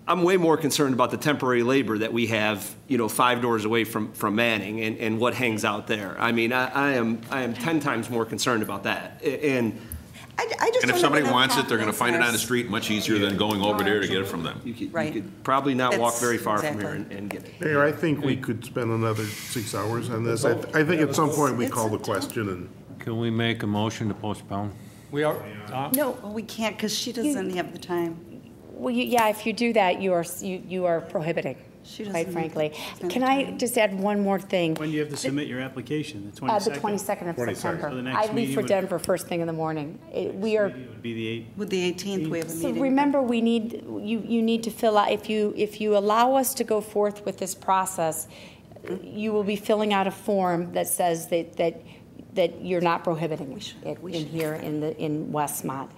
I'm way more concerned about the temporary labor that we have, 5 doors away from Manning and what hangs out there. I mean, I am 10 times more concerned about that. And if somebody wants it, they're going to find it on the street much easier than going over there to get it from them. You could probably not walk very far from here and get it. Mayor, I think we could spend another 6 hours on this. I think at some point we call the question and. Can we make a motion to postpone? We are, No, we can't because she doesn't have the time. Well, yeah, if you do that, you are prohibiting, quite frankly. Can I just add one more thing? When do you have to submit your application? The 22nd? The 22nd of September. So the next I leave meeting for would- Denver first thing in the morning. We are. Would be the 8th. With the 18th, we have a So meeting. remember, you need to fill out, if you allow us to go forth with this process, you will be filling out a form that says that you're not prohibiting it in here in Westmont.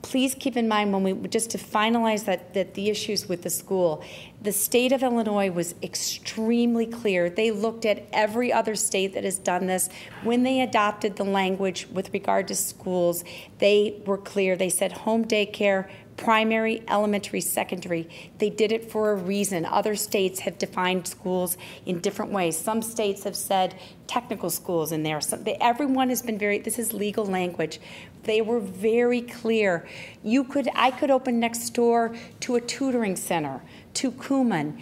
Please keep in mind just to finalize that the issues with the school, the state of Illinois was extremely clear. They looked at every other state that has done this. When they adopted the language with regard to schools, they were clear. They said home daycare, primary, elementary, secondary. They did it for a reason. Other states have defined schools in different ways. Some states have said technical schools in there. Everyone has been this is legal language. They were very clear. I could open next door to a tutoring center, to Kuman.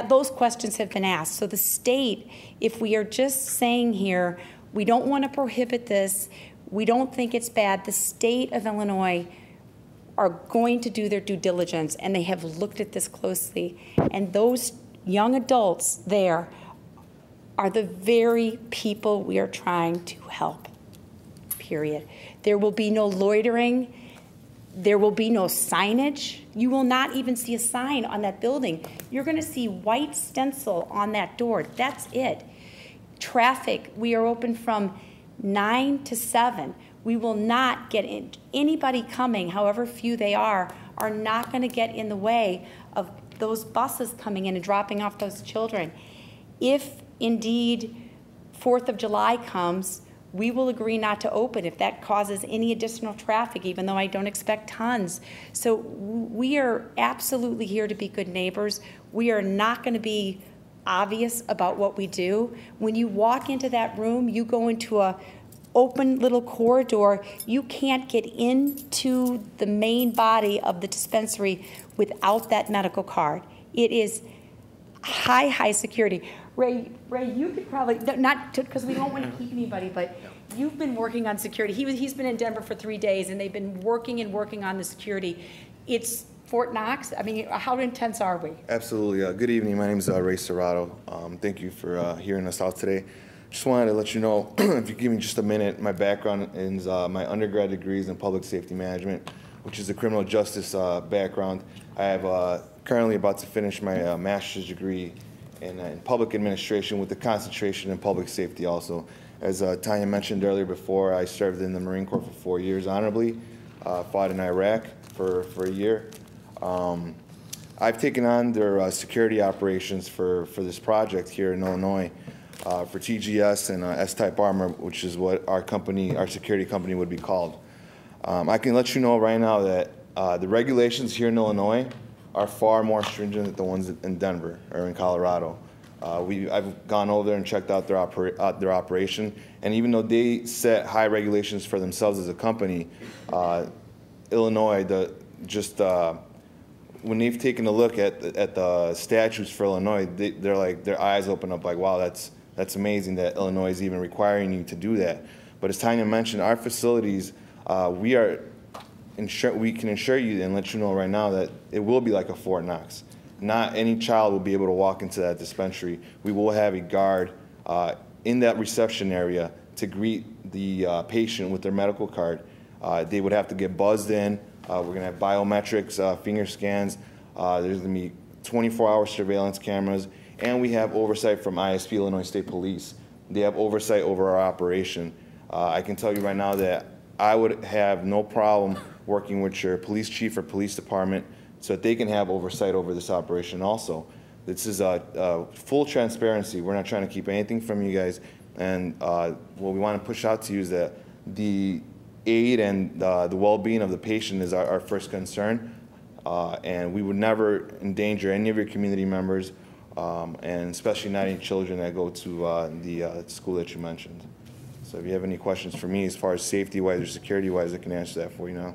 Those questions have been asked. So the state, if we are just saying here, we don't want to prohibit this, we don't think it's bad, the state of Illinois are going to do their due diligence, and they have looked at this closely. And those young adults there are the very people we are trying to help, period. There will be no loitering. There will be no signage. You will not even see a sign on that building. You're going to see white stencil on that door. That's it. Traffic, we are open from 9 to 7. We will not get in. Anybody coming, however few they are not going to get in the way of those buses coming in and dropping off those children. If indeed 4th of July comes, we will agree not to open if that causes any additional traffic, even though I don't expect tons. So we are absolutely here to be good neighbors. We are not going to be obvious about what we do. When you walk into that room, you go into a open little corridor. You can't get into the main body of the dispensary without that medical card. It is high security. Ray, you could probably, not because we don't want to keep anybody, but you've been working on security. He's been in Denver for 3 days, and they've been working on the security. It's Fort Knox. I mean, how intense are we? Absolutely. Good evening. My name is Ray Serrato. Thank you for hearing us out today. Just wanted to let you know, if you give me just a minute, my background is my undergrad degree is in public safety management, which is a criminal justice background. I have currently about to finish my master's degree in public administration with the concentration in public safety also. As Tanya mentioned earlier before, I served in the Marine Corps for 4 years honorably, fought in Iraq for a year. I've taken on their security operations for this project here in Illinois for TGS and S-Type Armor, which is what our security company would be called. I can let you know right now that the regulations here in Illinois are far more stringent than the ones in Denver or in Colorado. I've gone over there and checked out their operation, and even though they set high regulations for themselves as a company, Illinois, when they've taken a look at the statutes for Illinois, they're like, their eyes open up like, wow, that's amazing that Illinois is even requiring you to do that. But as Tanya mentioned, our facilities, we can assure you and let you know right now that it will be like a Fort Knox. Not any child will be able to walk into that dispensary. We will have a guard in that reception area to greet the patient with their medical card. They would have to get buzzed in. We're going to have biometrics, finger scans. There's going to be 24-hour surveillance cameras. And we have oversight from ISP, Illinois State Police. They have oversight over our operation. I can tell you right now that I would have no problem working with your police chief or police department so that they can have oversight over this operation also. This is full transparency. We're not trying to keep anything from you guys. And what we want to push out to you is that the aid and the well-being of the patient is our first concern. And we would never endanger any of your community members, and especially not any children that go to the school that you mentioned. So if you have any questions for me as far as safety-wise or security-wise, I can answer that for you now.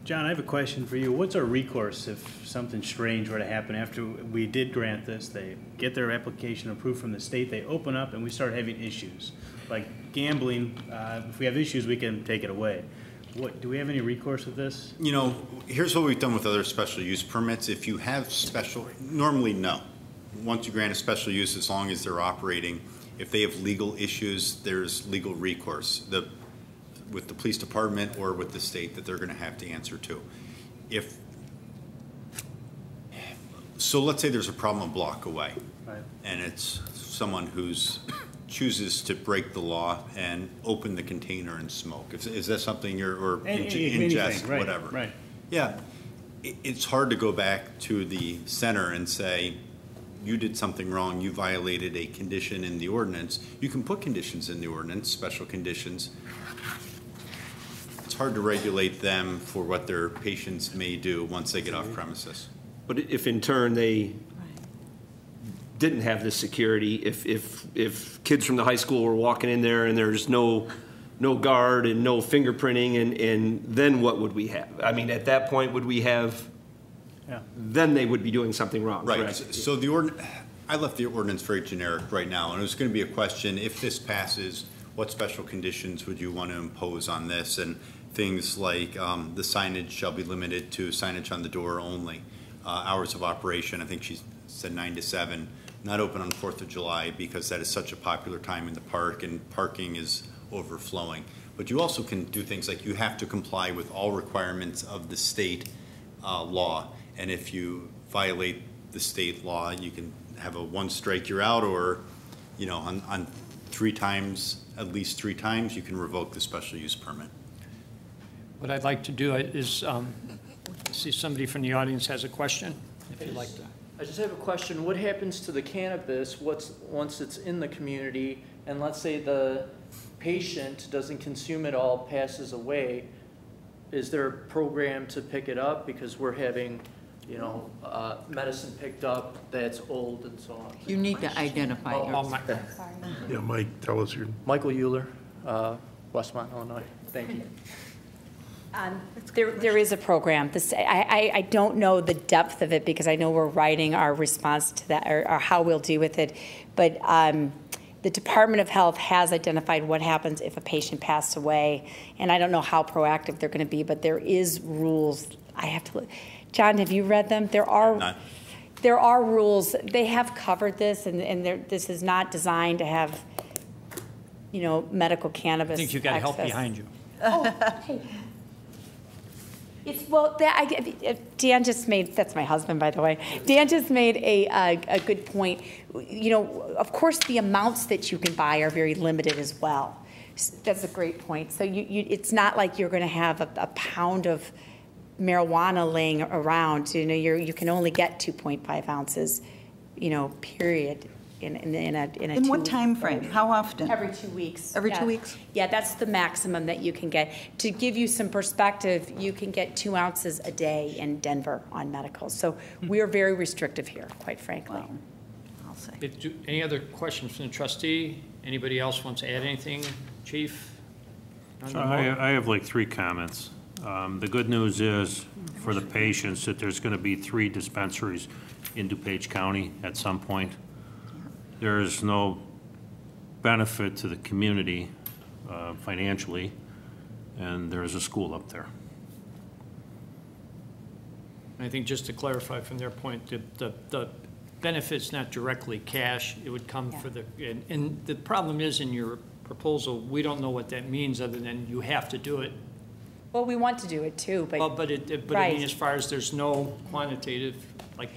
John, I have a question for you. What's our recourse if something strange were to happen after we did grant this? They get their application approved from the state, they open up, and we start having issues. Like gambling, if we have issues, we can take it away. Do we have any recourse with this? You know, here's what we've done with other special use permits. If you have normally no. Once you grant a special use, as long as they're operating, if they have legal issues, there's legal recourse with the police department or with the state that they're going to have to answer to. So let's say there's a problem a block away, right, and it's someone who's chooses to break the law and open the container and smoke. Is that something or ingest, right, whatever? Right. Yeah, it's hard to go back to the center and say, you did something wrong, you violated a condition in the ordinance. You can put conditions in the ordinance, special conditions. It's hard to regulate them for what their patients may do once they get off premises. But if in turn they didn't have this security, if kids from the high school were walking in there and there's no guard and no fingerprinting, and then what would we have? I mean, at that point, would we have? Yeah. Then they would be doing something wrong. Right. Correct? So I left the ordinance very generic right now, and it was going to be a question: if this passes, what special conditions would you want to impose on this? And things like the signage shall be limited to signage on the door only. Hours of operation, I think she said 9 to 7. Not open on 4th of July because that is such a popular time in the park and parking is overflowing. But you also can do things like you have to comply with all requirements of the state law. And if you violate the state law, you can have a 1 strike, you're out, or, you know, on 3 times, at least 3 times, you can revoke the special use permit. What I'd like to do is see if somebody from the audience has a question, if you'd like to. I just have a question. What happens to the cannabis once it's in the community, and let's say the patient doesn't consume it all, passes away? Is there a program to pick it up? Because we're having, you know, medicine picked up that's old and so on. You need to identify yourself. Yeah, Mike, tell us your... Michael Euler, Westmont, Illinois. Thank you. There is a program. I don't know the depth of it because I know we're writing our response to that or how we'll deal with it. But the Department of Health has identified what happens if a patient passed away. And I don't know how proactive they're going to be, but there is rules. I have to look. John, have you read them? There are rules. They have covered this, and this is not designed to have, you know, medical cannabis. I think you've got help behind you. Oh, hey. Dan just made, that's my husband, by the way. Dan just made a good point. You know, of course, the amounts that you can buy are very limited as well. That's a great point. So it's not like you're going to have a pound of marijuana laying around. You know, you can only get 2.5 ounces, you know, period. In what time frame? How often? Every 2 weeks. Every 2 weeks? Yeah, that's the maximum that you can get. To give you some perspective, you can get 2 ounces a day in Denver on medical. So we are very restrictive here, quite frankly. Wow. I'll say. Any other questions from the trustee? Anybody else wants to add anything? Chief? So I have like 3 comments. The good news is for the patients that there's going to be 3 dispensaries in DuPage County at some point. There is no benefit to the community financially, and there is a school up there. I think just to clarify from their point, the benefit's not directly cash. It would come for the, and the problem is in your proposal, we don't know what that means other than you have to do it. Well, we want to do it too, but. Well, but I mean, as far as there's no quantitative, like.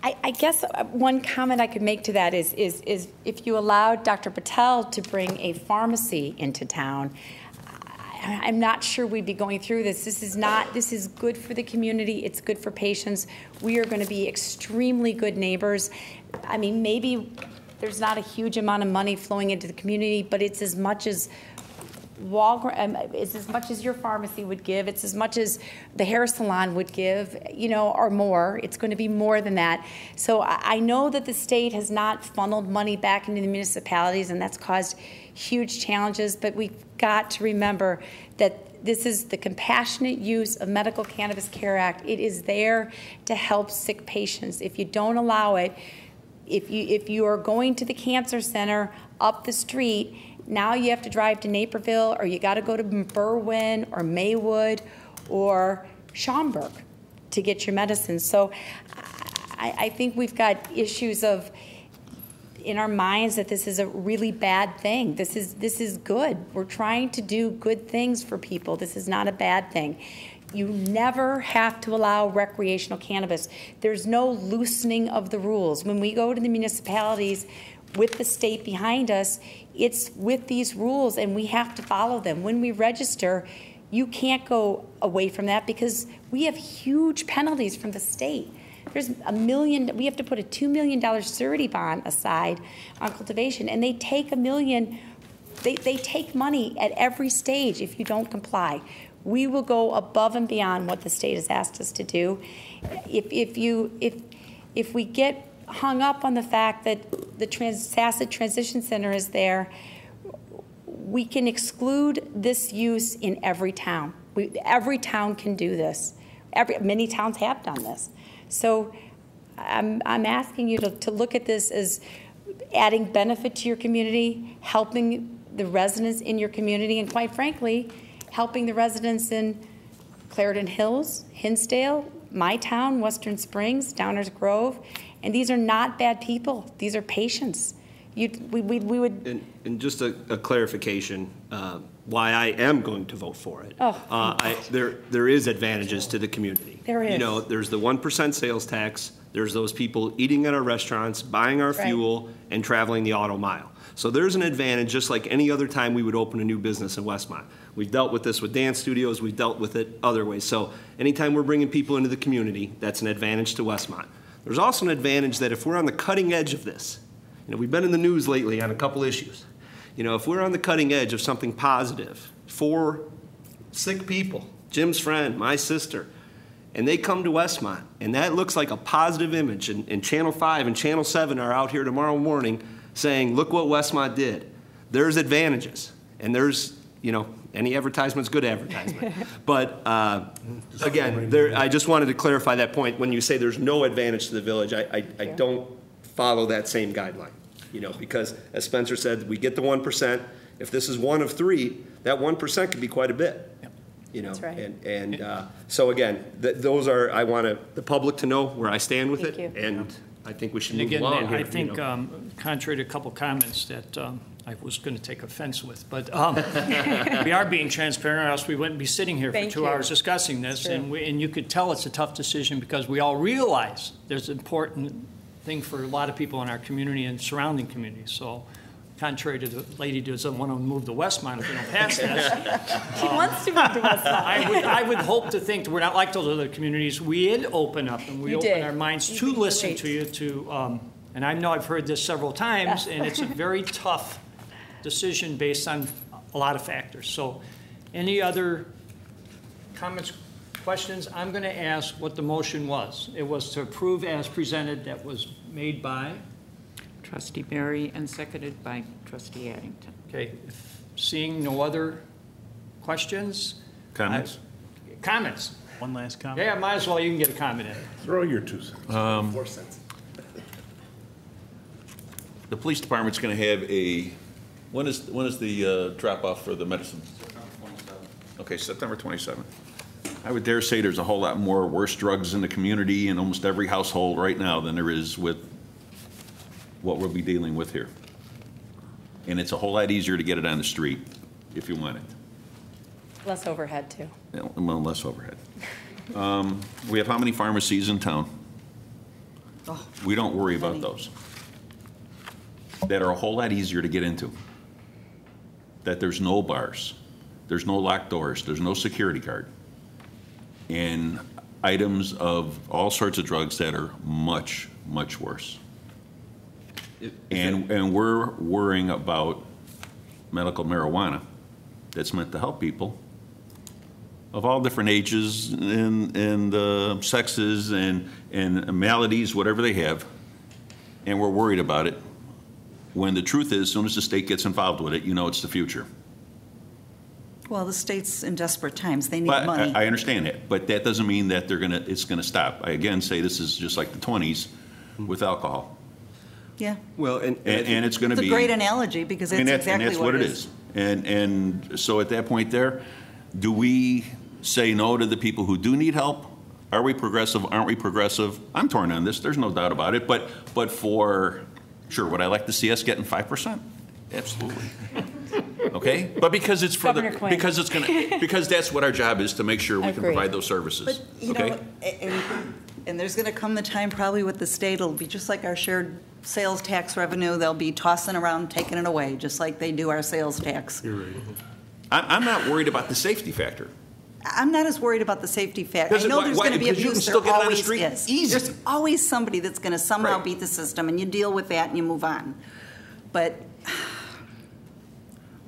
I guess one comment I could make to that is if you allowed Dr. Patel to bring a pharmacy into town, I'm not sure we'd be going through this. This is good for the community. It's good for patients. We are going to be extremely good neighbors. I mean, maybe there's not a huge amount of money flowing into the community, but it's as much as it's as much as your pharmacy would give. It's as much as the hair salon would give, you know, or more. It's going to be more than that. So I know that the state has not funneled money back into the municipalities, and that's caused huge challenges. But we've got to remember that this is the Compassionate Use of Medical Cannabis Care Act. It is there to help sick patients. If you don't allow it, if you are going to the cancer center up the street, now you have to drive to Naperville, or you got to go to Berwyn or Maywood or Schaumburg to get your medicine. So I think we've got issues of in our minds that this is a really bad thing. This is good. We're trying to do good things for people. This is not a bad thing. You never have to allow recreational cannabis. There's no loosening of the rules. When we go to the municipalities with the state behind us, it's with these rules, and we have to follow them. When we register, you can't go away from that because we have huge penalties from the state. There's we have to put a $2 million surety bond aside on cultivation, and they take $1 million. They take money at every stage if you don't comply. We will go above and beyond what the state has asked us to do. If we get hung up on the fact that the Sasset Transition Center is there, we can exclude this use in every town. Every town can do this. Many towns have done this. So I'm asking you to look at this as adding benefit to your community, helping the residents in your community, and quite frankly, helping the residents in Clarendon Hills, Hinsdale, my town, Western Springs, Downers Grove. And these are not bad people. These are patients. We would... And just a clarification, why I am going to vote for it. There is advantages to the community. There is. You know, there's the 1% sales tax. There's those people eating at our restaurants, buying our fuel, and traveling the auto mile. So there's an advantage, just like any other time we would open a new business in Westmont. We've dealt with this with dance studios. We've dealt with it other ways. So anytime we're bringing people into the community, that's an advantage to Westmont. There's also an advantage that if we're on the cutting edge of this, you know, we've been in the news lately on a couple issues. You know, if we're on the cutting edge of something positive for sick people, Jim's friend, my sister, and they come to Westmont, and that looks like a positive image, and Channel 5 and Channel 7 are out here tomorrow morning saying, look what Westmont did. There's advantages, and there's, you know, any advertisement's good advertisement. But again, I just wanted to clarify that point. When you say there's no advantage to the village, I don't follow that same guideline. You know, because as Spencer said, we get the 1%. If this is one of three, that 1% could be quite a bit. Yep. You know, that's right. And so again, those are, I want the public to know where I stand with it, and I think we should move along here. I think, contrary to a couple comments that I was going to take offense with, but we are being transparent, or else we wouldn't be sitting here for 2 hours discussing this. And you could tell it's a tough decision because we all realize there's an important thing for a lot of people in our community and surrounding communities. So, contrary to the lady who doesn't want to move to Westmont if we don't pass this. She wants to move to Westmont. I would hope to think that we're not like those other communities. We did open up, and we opened our minds to listen to you. And I know I've heard this several times, and it's a very tough decision based on a lot of factors. So, any other comments, questions? I'm going to ask what the motion was. It was to approve as presented. That was made by Trustee Berry and seconded by Trustee Addington. Okay. Seeing no other questions? Comments? Comments. One last comment? Yeah, might as well. You can get a comment in. Throw your 2 cents. 4 cents. The police department's going to have a, when is the drop-off for the medicine? September 27th. Okay, September 27th. I would dare say there's a whole lot more worse drugs in the community in almost every household right now than there is with what we'll be dealing with here. And it's a whole lot easier to get it on the street if you want it. Less overhead, too. Well, less overhead. We have how many pharmacies in town? Oh, we don't worry about those. That are a whole lot easier to get into. That there's no bars, there's no locked doors, there's no security guard. And items of all sorts of drugs that are much, much worse. And we're worrying about medical marijuana that's meant to help people of all different ages and sexes and maladies, whatever they have, and we're worried about it. When the truth is, as soon as the state gets involved with it, you know it's the future. Well, the state's in desperate times. They need But money. I understand that, but that doesn't mean that it's gonna stop. I again say this is just like the 20s with alcohol. Yeah. Well, And it's gonna It's be. a great analogy because it's And exactly that's what it is. And so at that point there, do we say no to the people who do need help? Are we progressive? Aren't we progressive? I'm torn on this. There's no doubt about it. But sure, would I like to see us getting 5%? Absolutely. Okay? But because it's for Governor Quinn. because that's what our job is, to make sure we can Agreed. provide those services. But, you Okay? know, and there's going to come the time probably with the state, it'll be just like our shared sales tax revenue. They'll be tossing around, taking it away, just like they do our sales tax. You're right. I'm not worried about the safety factor. I'm not as worried about the safety factor. I Does it- know there's why- going to be because you can abuse. still There get it on the always street is. easy. There's always somebody that's going to somehow Right. beat the system, and you deal with that and you move on. But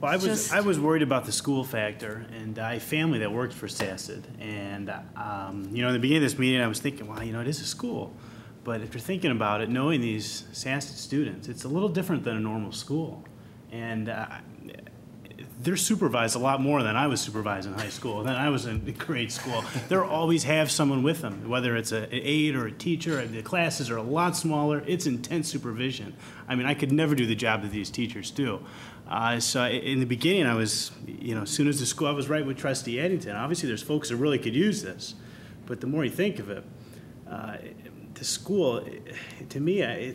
Well, Just- I was worried about the school factor, and I have family that worked for SACID. And, you know, in the beginning of this meeting, I was thinking, well, you know, it is a school. But if you're thinking about it, knowing these SACID students, it's a little different than a normal school. And they're supervised a lot more than I was supervised in high school, than I was in grade school. They'll always have someone with them, whether it's an aide or a teacher. The classes are a lot smaller. It's intense supervision. I mean, I could never do the job that these teachers do. So in the beginning, I was, you know, as soon as the school, I was right with Trustee Eddington. Obviously, there's folks that really could use this. But the more you think of it, the school, to me, I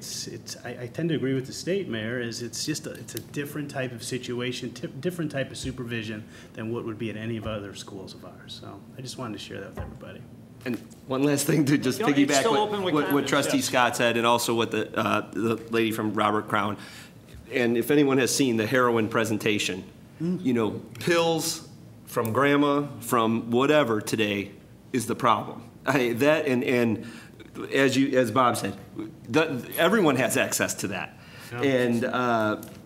tend to agree with the state, Mayor, is it's a different type of situation, different type of supervision than what would be at any of other schools of ours. So I just wanted to share that with everybody. And one last thing to just No, it's piggyback still open with what comments, Trustee yes. Scott said, and also what the lady from Robert Crown. And if anyone has seen the heroin presentation, you know, pills from grandma, from whatever today is the problem. That and as Bob said, everyone has access to that. Yeah. And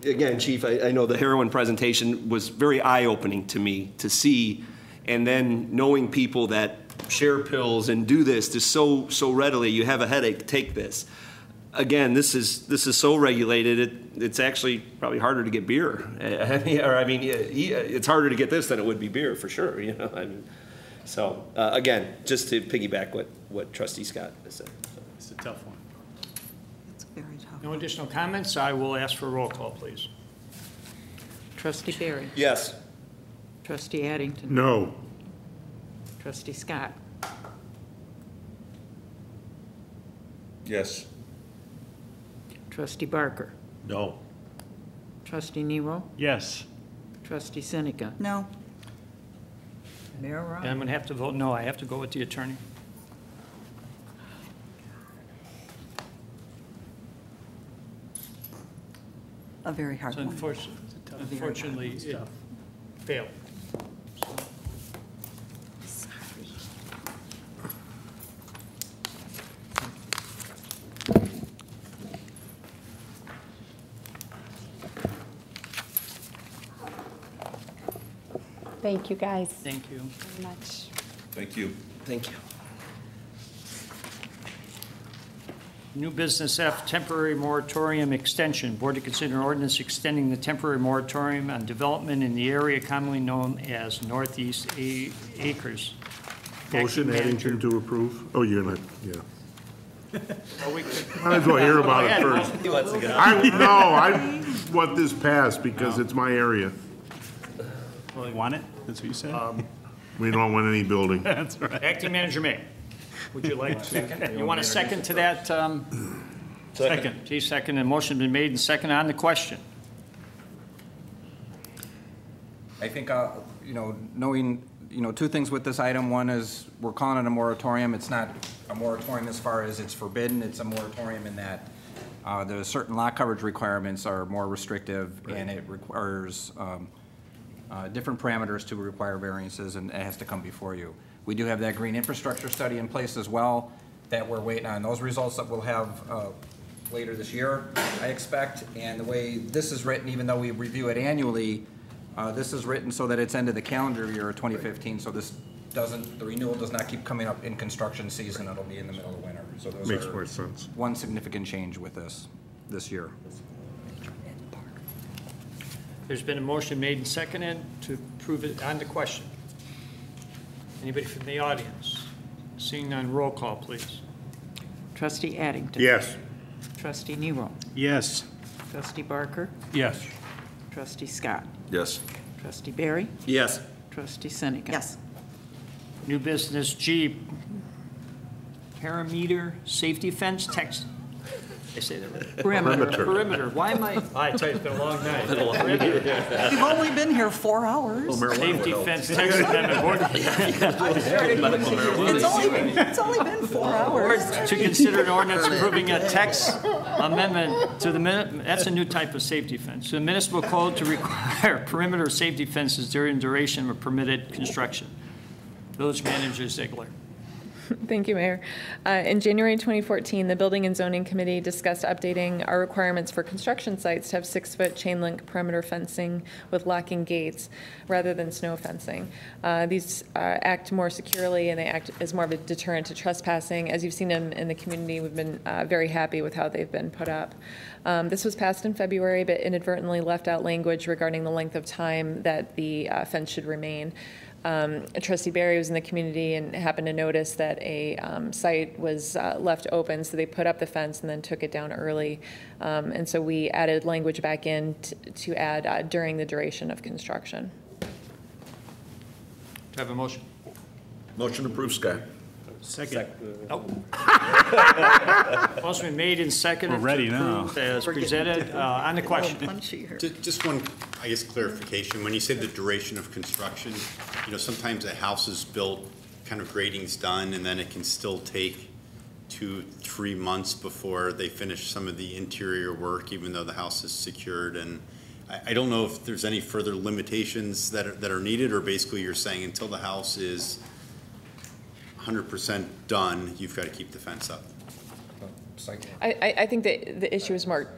again, Chief, I know the heroin presentation was very eye-opening to me to see, and then knowing people that share pills and do this just so readily. You have a headache, take this. Again, this is so regulated. It's actually probably harder to get beer. It's harder to get this than it would be beer for sure. You know, I mean, so again, just to piggyback what Trustee Scott said. It's a tough one. it's very tough. No additional comments. I will ask for a roll call, please. Trustee Barry. Yes. Trustee Addington. No. Trustee Scott. Yes. Trustee Barker. No. Trustee Nero. Yes. Trustee Seneca. No. Mayor And I'm Ryan. going to have to vote no. I have to go with the attorney. A very hard So one. unfortunately, it failed. Thank you, guys. Thank you. Very much. Thank you. Thank you. New business F, temporary moratorium extension. Board to consider an ordinance extending the temporary moratorium on development in the area commonly known as Northeast Acres. Motion, Acting Addington to approve? Oh, you're not, yeah. Oh, we could- Might as well hear about Go it ahead. first. He wants to get out. I want this passed because it's my area. Well, you want it? That's what you said? We don't want any building. That's right. Acting Manager May, would you like to, you want a second to that? Second. Chief, second, and motion been made and second on the question. I think, knowing, two things with this item. One is we're calling it a moratorium. It's not a moratorium as far as it's forbidden. It's a moratorium in that the certain lot coverage requirements are more restrictive, and it requires different parameters to require variances, and it has to come before you. We do have that green infrastructure study in place as well that we're waiting on. Those results that we'll have later this year, I expect. And the way this is written, even though we review it annually, this is written so that it's end of the calendar year of 2015. So this doesn't, the renewal does not keep coming up in construction season. It'll be in the middle of winter. So those Makes are more sense. one significant change with this year. There's been a motion made and seconded to approve it on the question. Anybody from the audience? Seeing none, roll call, please. Trustee Addington. Yes. Trustee Nero. Yes. Trustee Barker. Yes. Trustee Scott. Yes. Trustee Barry. Yes. Trustee Seneca. Yes. New business G, perimeter safety fence text. I say that right. Perimeter. Perimeter. Why am I tell you, it's been a long night. Perimeter. We've only been here 4 hours. Safety fence text amendment. It's only been 4 hours. To consider an ordinance approving a text amendment to the that's a new type of safety fence. To the municipal code to require perimeter safety fences during duration of permitted construction. Village Manager Ziegler. Thank you, Mayor. In January 2014, the Building and Zoning Committee discussed updating our requirements for construction sites to have 6-foot chain link perimeter fencing with locking gates rather than snow fencing. These act more securely and they act as more of a deterrent to trespassing. As you've seen in the community, we've been very happy with how they've been put up. This was passed in February, but inadvertently left out language regarding the length of time that the fence should remain. Trustee Barry was in the community and happened to notice that a site was left open, so they put up the fence and then took it down early. And so we added language back in to add during the duration of construction. Do I have a motion? Motion approved, Scott. Second. Motion been made and seconded. We're ready now. As presented on the question. Just one, I guess, clarification. When you say the duration of construction, sometimes a house is built, kind of grading's done, and then it can still take 2-3 months before they finish some of the interior work, even though the house is secured. And I don't know if there's any further limitations that are needed, or basically you're saying until the house is 100% done, you've got to keep the fence up. I think that the issue is more,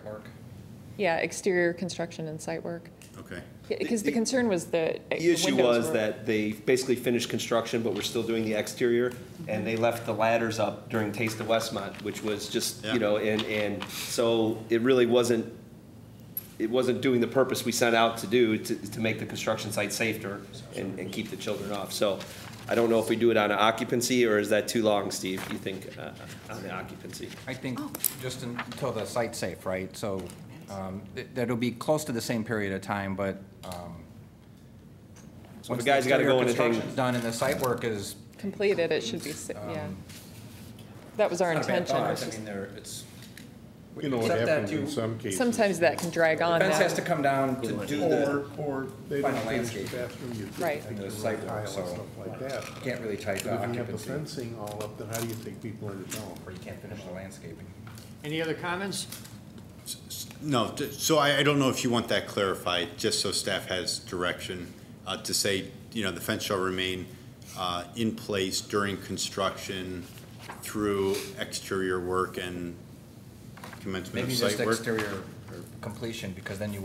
yeah, exterior construction and site work. Okay. Because the concern was the issue was that they basically finished construction, but we're still doing the exterior, and they left the ladders up during Taste of Westmont, which was just, and so it really wasn't doing the purpose we set out to do, to make the construction site safer and keep the children off. So I don't know if we do it on an occupancy, or is that too long, Steve, you think, on the occupancy? I think just until the site's safe, right? So that'll be close to the same period of time, but so once the guy's got to go in and construction's done and the site work is completed, it should be, yeah. That was our intention. I mean, it's You know what happens in some cases. Sometimes that can drag on. The fence has to come down to do the or they don't final finish the landscape. bathroom, you Right. take The the site work, tile and so stuff like that. you can't really tie But to if you have the occupancy. fencing all up, then how do you take people into town? Or you can't finish the landscaping. Any other comments? No, so I don't know if you want that clarified, just so staff has direction to say, the fence shall remain in place during construction through exterior work and commencement Maybe of just site work. exterior or completion, because then you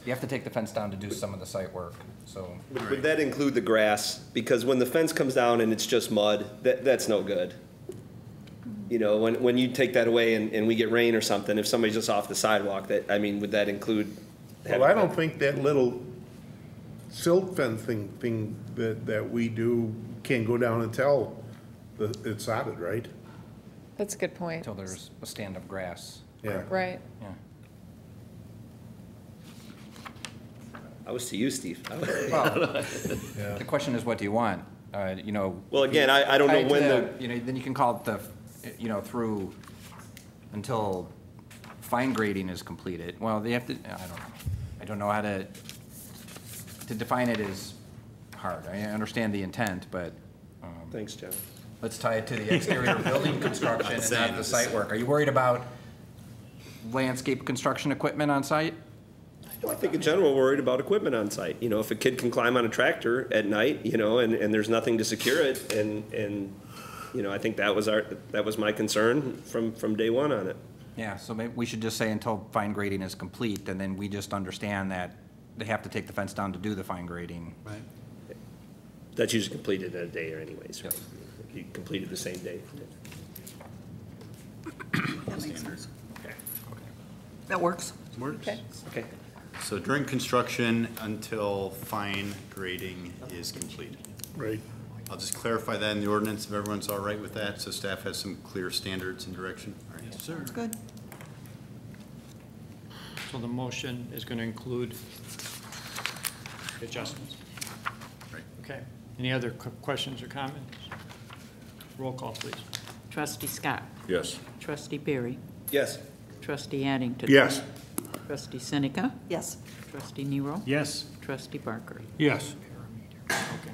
have to take the fence down to do some of the site work, so. Would that include the grass? Because when the fence comes down and it's just mud, that's no good. When you take that away and we get rain or something, if somebody's just off the sidewalk, would that include? Well, I don't think that little silt fencing thing that we do can go down and tell that it's sodded, right? That's a good point. Until there's a stand of grass. Yeah. Right. Yeah. I was to you, Steve. Well, the question is, what do you want? Well, again, I don't know when then you can call it through until fine grading is completed. Well, they have to, I don't know how to define it is hard. I understand the intent, but. Thanks, John. Let's tie it to the exterior building construction and not the site work. Are you worried about landscape construction equipment on site? I think in general, we're worried about equipment on site. If a kid can climb on a tractor at night, and there's nothing to secure it, and I think that was my concern from day one on it. Yeah, so maybe we should just say until fine grading is complete, and then we just understand that they have to take the fence down to do the fine grading. Right. That's usually completed in a day or anyways, right? You completed the same day. That makes sense. That works. Okay. Okay. So during construction until fine grading is completed. Right. I'll just clarify that in the ordinance if everyone's all right with that, so staff has some clear standards and direction. All right. Yes, sir. That's good. So the motion is going to include adjustments. Right. Okay. Any other questions or comments? Roll call, please. Trustee Scott. Yes. Trustee Berry. Yes. Trustee Addington. Yes. Trustee Seneca. Yes. Trustee Nero. Yes. Trustee Barker. Yes. Okay.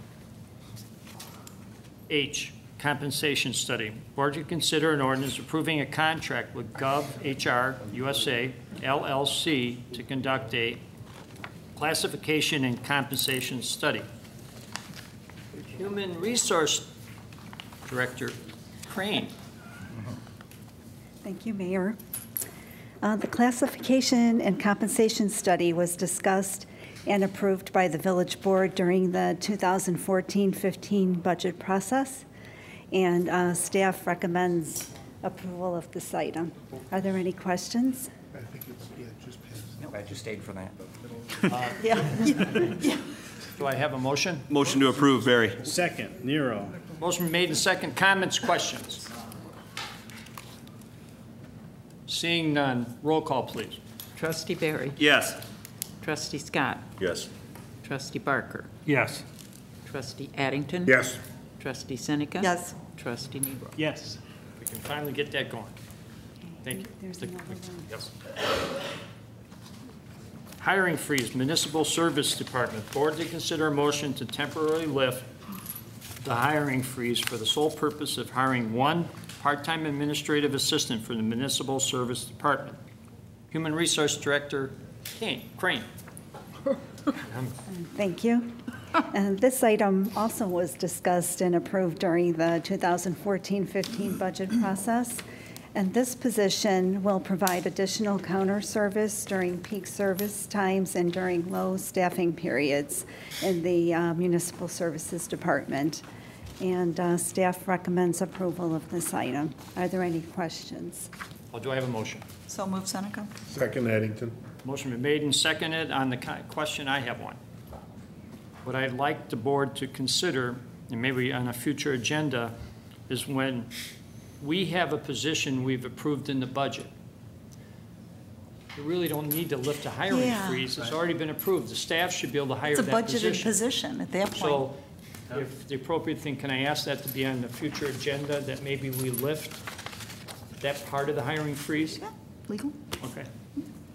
H, compensation study. Board to consider an ordinance approving a contract with Gov HR USA LLC to conduct a classification and compensation study. Human Resource Director Crane. Thank you, Mayor. The classification and compensation study was discussed and approved by the village board during the 2014-15 budget process, and staff recommends approval of this item. Are there any questions? I think it's, just passed. Nope, I just stayed for that. Yeah. Do I have a motion? Motion to approve, Barry. Second, Nero. Motion made and second. Comments, questions? Seeing none, roll call, please. Trustee Berry. Yes. Trustee Scott. Yes. Trustee Barker. Yes. Trustee Addington. Yes. Trustee Seneca. Yes. Trustee Nero. Yes. We can finally get that going. Thank you. There's another one. Yes. Hiring freeze, Municipal Service Department. Board to consider a motion to temporarily lift the hiring freeze for the sole purpose of hiring one part-time administrative assistant for the Municipal Service Department. Human Resource Director Crane. Thank you. And this item also was discussed and approved during the 2014-15 budget process. And this position will provide additional counter service during peak service times and during low staffing periods in the Municipal Services Department. And staff recommends approval of this item. Are there any questions? Well, do I have a motion? So move, Seneca. Second, Addington. Motion been made and seconded. On the question, I have one. What I'd like the board to consider, and maybe on a future agenda, is when we have a position we've approved in the budget. We really don't need to lift a hiring freeze. It's already been approved. The staff should be able to hire that position. It's a budgeted position at that point. So if the appropriate thing, can I ask that to be on the future agenda, that maybe we lift that part of the hiring freeze? Yeah, legal. Okay.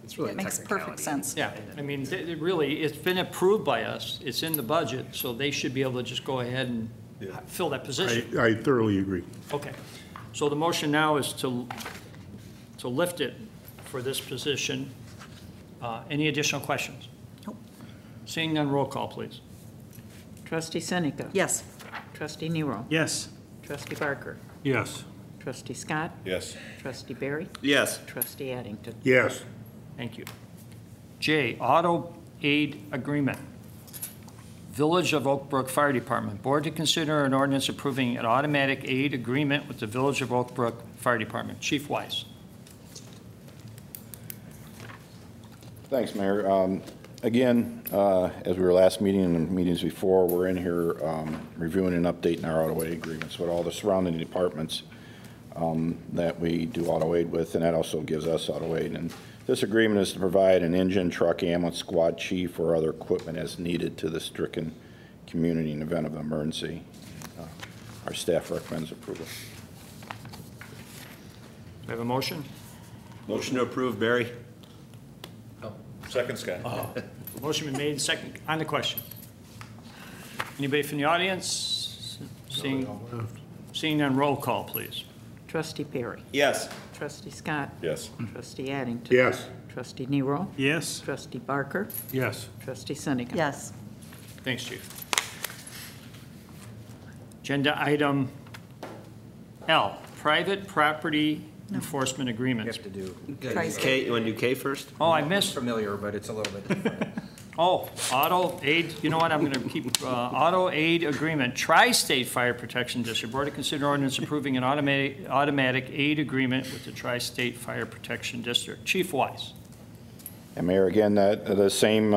It's really It makes perfect sense. Yeah, I mean, really, it's been approved by us. It's in the budget, so they should be able to just go ahead and fill that position. I thoroughly agree. Okay. So the motion now is to lift it for this position. Any additional questions? Nope. Seeing none, roll call, please. Trustee Seneca. Yes. Trustee Nero. Yes. Trustee Barker. Yes. Trustee Scott. Yes. Trustee Berry. Yes. Trustee Addington. Yes. Thank you. J, Auto Aid Agreement. Village of Oak Brook Fire Department. Board to consider an ordinance approving an automatic aid agreement with the Village of Oak Brook Fire Department. Chief Weiss. Thanks, Mayor. Again, as we were last meeting and the meetings before, we're in here reviewing and updating our auto aid agreements with all the surrounding departments that we do auto aid with, and that also gives us auto aid. And this agreement is to provide an engine, truck, ambulance squad chief, or other equipment as needed to the stricken community in event of emergency. Our staff recommends approval. Do I have a motion? Motion to approve, Barry. Second, Scott. Motion been made, second, on the question. Anybody from the audience? Seeing none, roll call, please. Trustee Berry. Yes. Trustee Scott. Yes. Trustee Addington. Yes. Trustee Nero. Yes. Trustee Barker. Yes. Trustee Seneca. Yes. Thanks, Chief. Agenda item L, private property enforcement agreements. You have to do. K, you want to do K first? Oh, I missed. Familiar, but it's a little bit different. Oh, auto aid, you know what, I'm going to keep, auto aid agreement, Tri-State Fire Protection District. Board to consider ordinance approving an automatic aid agreement with the Tri-State Fire Protection District. Chief Weiss. And Mayor, again, the same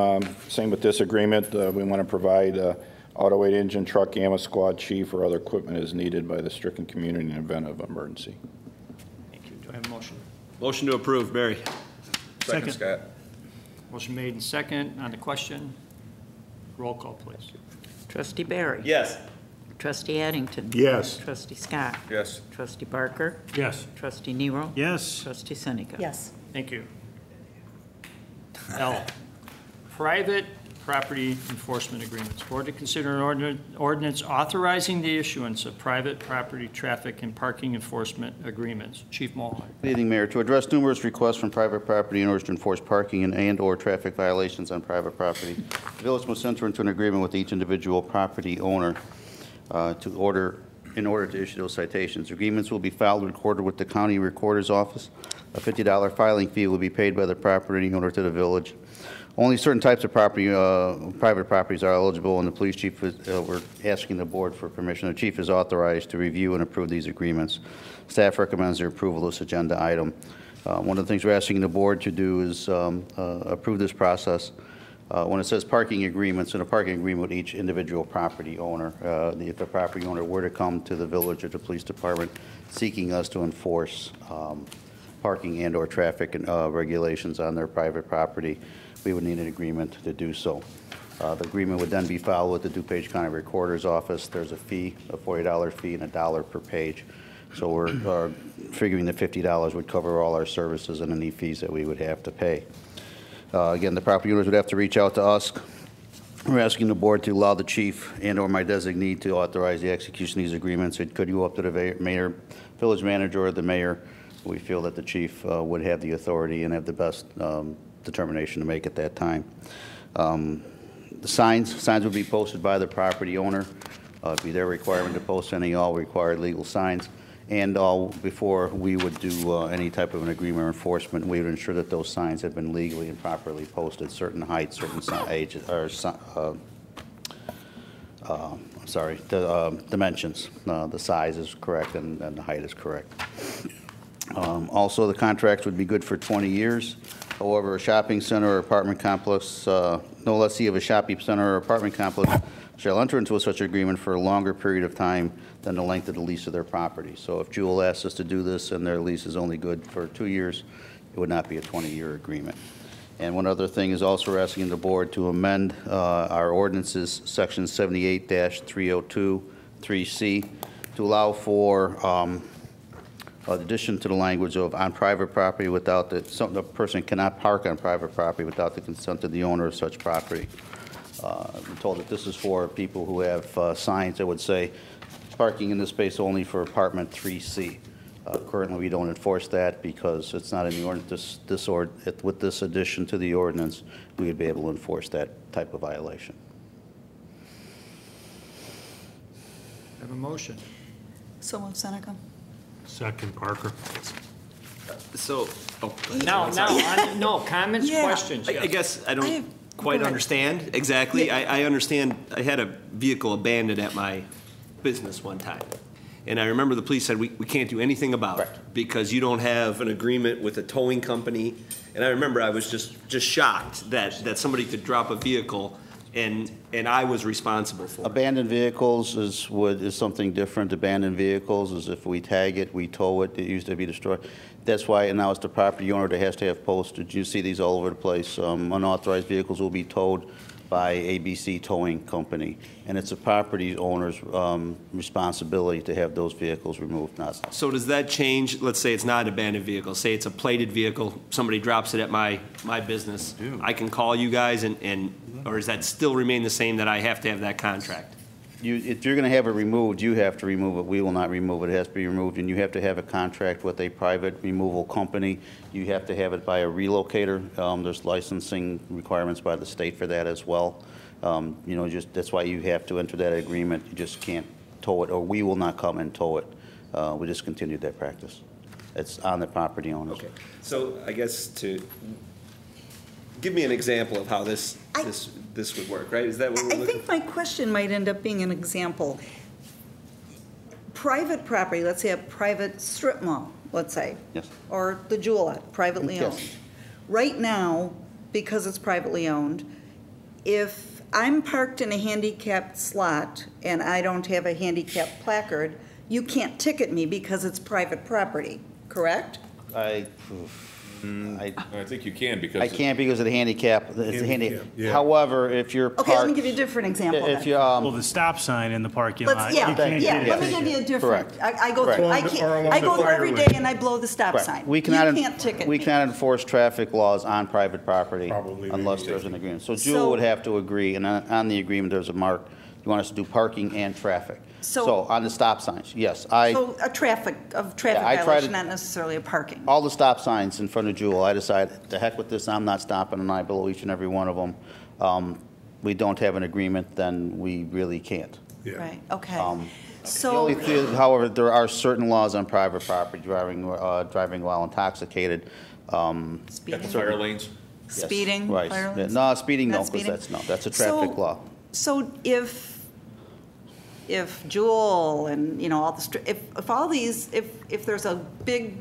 with this agreement. We want to provide auto aid engine, truck, AMA squad, chief, or other equipment as needed by the stricken community in event of emergency. Thank you. Do I have a motion? Motion to approve, Barry. Second, Scott. Motion made and second on the question. Roll call, please. Trustee Barry. Yes. Trustee Addington. Yes. Trustee Scott. Yes. Trustee Barker. Yes. Trustee Nero. Yes. Trustee Seneca. Yes. Thank you. L, private property enforcement agreements. Board to consider an ordinance authorizing the issuance of private property traffic and parking enforcement agreements. Chief Mulhern. Good evening, Mayor. To address numerous requests from private property owners to enforce parking and/or traffic violations on private property, the village must enter into an agreement with each individual property owner in order to issue those citations. Agreements will be filed and recorded with the county recorder's office. A $50 filing fee will be paid by the property owner to the village. Only certain types of property, private properties are eligible, and the police chief, we're asking the board for permission. The chief is authorized to review and approve these agreements. Staff recommends their approval of this agenda item. One of the things we're asking the board to do is approve this process. When it says parking agreements, in a parking agreement with each individual property owner, if the property owner were to come to the village or the police department seeking us to enforce parking and/or traffic regulations on their private property, we would need an agreement to do so. The agreement would then be filed with the DuPage County Recorder's Office. There's a fee, a $40 fee, and $1 per page. So we're figuring the $50 would cover all our services and any fees that we would have to pay. Again, the property owners would have to reach out to us. We're asking the board to allow the chief and/or my designee to authorize the execution of these agreements. It could go up to the mayor, village manager, or the mayor. We feel that the chief would have the authority and have the best determination to make at that time. The signs would be posted by the property owner. It'd be their requirement to post any all required legal signs. And before we would do any type of an agreement or enforcement, we would ensure that those signs have been legally and properly posted, certain heights, certain ages, or dimensions. The size is correct and the height is correct. Also, the contracts would be good for 20 years. However, a shopping center or apartment complex, no lessee of a shopping center or apartment complex shall enter into such agreement for a longer period of time than the length of the lease of their property. So if Jewel asks us to do this and their lease is only good for 2 years, it would not be a 20-year agreement. And one other thing is also we're asking the board to amend our ordinances, section 78-302, 3C, to allow for addition to the language of on private property without the person cannot park on private property without the consent of the owner of such property. I'm told that this is for people who have signs that would say parking in this space only for apartment 3C. Currently, we don't enforce that because it's not in the ordinance. With this addition to the ordinance, we would be able to enforce that type of violation. Have a motion. So moved, Seneca. Second, Parker. So, no, comments, Yeah. questions. I guess I don't quite understand exactly. I understand I had a vehicle abandoned at my business one time. And I remember the police said, we can't do anything about it because you don't have an agreement with a towing company. And I remember I was just shocked that somebody could drop a vehicle and I was responsible for it. Abandoned vehicles is something different. Abandoned vehicles is if we tag it, we tow it, it used to be destroyed. That's why, and now it's the property owner that has to have postage. You see these all over the place. Unauthorized vehicles will be towed by ABC Towing Company, and it's a property owner's responsibility to have those vehicles removed, not us. So does that change, let's say it's not an abandoned vehicle, say it's a plated vehicle, somebody drops it at my business, I can call you guys or does that still remain the same that I have to have that contract? If you're going to have it removed, you have to remove it. We will not remove it. It has to be removed, and you have to have a contract with a private removal company. You have to have it by a relocator. There's licensing requirements by the state for that as well. That's why you have to enter that agreement. You just can't tow it, or we will not come and tow it. We just continued that practice. It's on the property owners. Okay. So I guess to give me an example of how this would work, right? Is that what we're looking? I think my question might end up being an example. Private property, let's say a private strip mall, let's say. Yes. Or the Jewelette, privately owned. Yes. Right now, because it's privately owned. If I'm parked in a handicapped slot and I don't have a handicap placard, you can't ticket me because it's private property, correct? I think you can because. I can't because of the handicap. It's a handicap. Yeah. However, if you're parked. Okay, let me give you a different example If then. you, Well, the stop sign in the parking lot. Let's, you can't get let a me give you a ticket. different. Correct. I go through, Correct. I go through every day and I blow the stop Correct. sign. We You cannot, can't ticket we me. cannot enforce traffic laws on private property Probably unless maybe. there's an agreement. So So- Jewel would have to agree, and on the agreement, there's a mark. You want us to do parking and traffic. So- on the stop signs, yes. So a traffic I try violation, to- not necessarily a parking. All the stop signs in front of Jewel, I decided, to heck with this, I'm not stopping, and I below each and every one of them. We don't have an agreement, then we really can't. Right, okay. The So, only thing, however, there are certain laws on private property, driving while intoxicated. Got the fire lanes? Yes, speeding, right. fire lanes? No, speeding, no, Not because speeding? that's a traffic So- law. So if Jewel and, you know, all the, if all these, if there's a big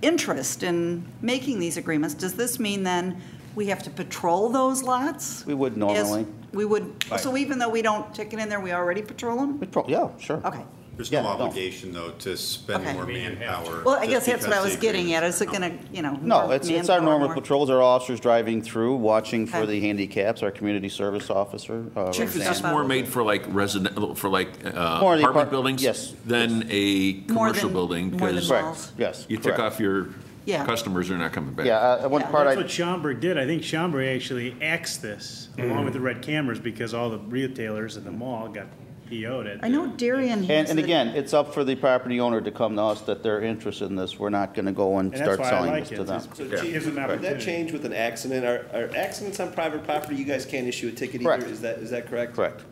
interest in making these agreements, does this mean then we have to patrol those lots? We would normally. We would, Right. so even though we don't ticket in there, we already patrol them? Yeah, sure. Okay. There's Yeah, no no. obligation, though, to spend Okay. more manpower. Well, I just guess that's what I because was the getting at. agreement's Is it gonna, you know? No, more it's our manpower, normal more- patrols, our officers driving through, watching for Okay. the handicaps, our community service officer. Chief, is this more made for like resident, for like More the apartment apart- buildings? yes, Than a More commercial than- building? more than Because malls. Yes, you tick correct. off your Yeah. customers, they're not coming back. Yeah, one part That's I, what Schaumburg did. I think Schaumburg actually axed this along with the red cameras because all the retailers in the mall got PO'd it. I know Darien has and it. again, it's up for the property owner to come to us that they're interested in this. We're not going to go and And that's start why I selling like this it. to them. So Yeah. Chief, Gives them would that opportunity. change with an accident? Are accidents on private property, you guys can't issue a ticket either? Correct. Is that correct? Correct.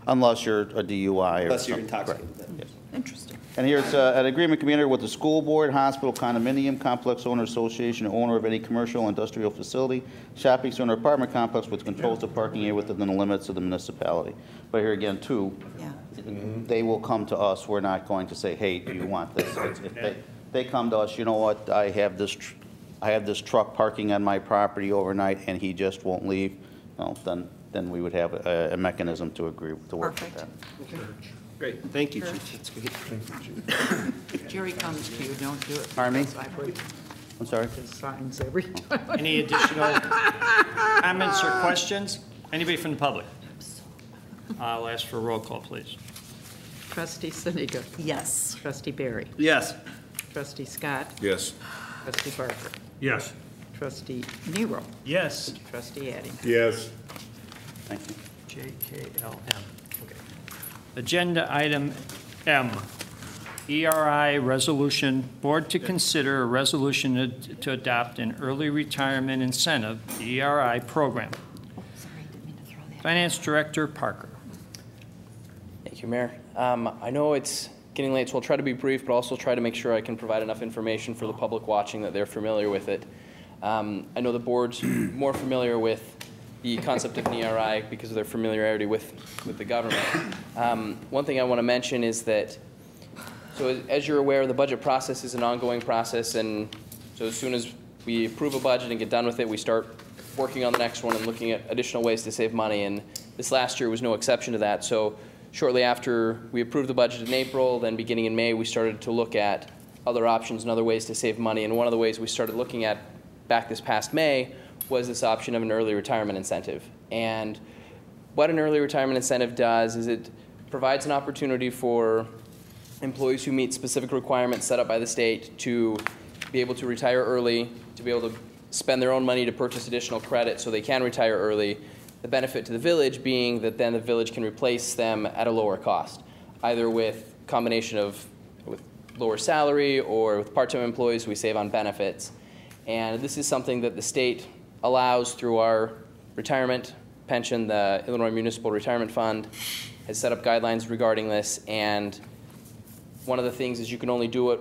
Unless you're a DUI or Unless you're something. intoxicated Correct. then? Yes. Interesting. And here's an agreement community with the school board, hospital, condominium, complex owner association, or owner of any commercial, industrial facility, shopping center, apartment complex which controls the parking area within the limits of the municipality. But here again, too, they will come to us. We're not going to say, hey, do you want this? If they come to us, you know what, I have this truck parking on my property overnight and he just won't leave, well, then we would have a mechanism to agree, to work with that. Great, thank you, Chief. That's great. If Jerry comes to you, don't do it. Pardon me? because I put I'm sorry? his signs every time. Any additional comments or questions? Anybody from the public? I'll ask for a roll call, please. Trustee Siniga. Yes. Trustee Barry. Yes. Trustee Scott. Yes. Trustee Barker. Yes. Trustee Nero. Yes. Trustee Addington. Yes. Thank you. JKLM. Okay. Agenda item M, ERI resolution, board to consider a resolution to adopt an early retirement incentive, ERI program. Finance Director Parker. Thank you, Mayor. I know it's getting late, so I'll try to be brief, but also try to make sure I can provide enough information for the public watching that they're familiar with it. I know the board's more familiar with the concept of an ERI because of their familiarity with the government. One thing I want to mention is that, so as you're aware, the budget process is an ongoing process, and so as soon as we approve a budget and get done with it, we start working on the next one and looking at additional ways to save money, and this last year was no exception to that. So shortly after we approved the budget in April, then beginning in May, we started to look at other options and other ways to save money, and one of the ways we started looking at back this past May was this option of an early retirement incentive. And what an early retirement incentive does is it provides an opportunity for employees who meet specific requirements set up by the state to be able to retire early, to be able to spend their own money to purchase additional credit so they can retire early. The benefit to the village being that then the village can replace them at a lower cost, either with combination of with lower salary or with part-time employees we save on benefits. And this is something that the state allows through our retirement pension. The Illinois Municipal Retirement Fund has set up guidelines regarding this, and one of the things is you can only do it,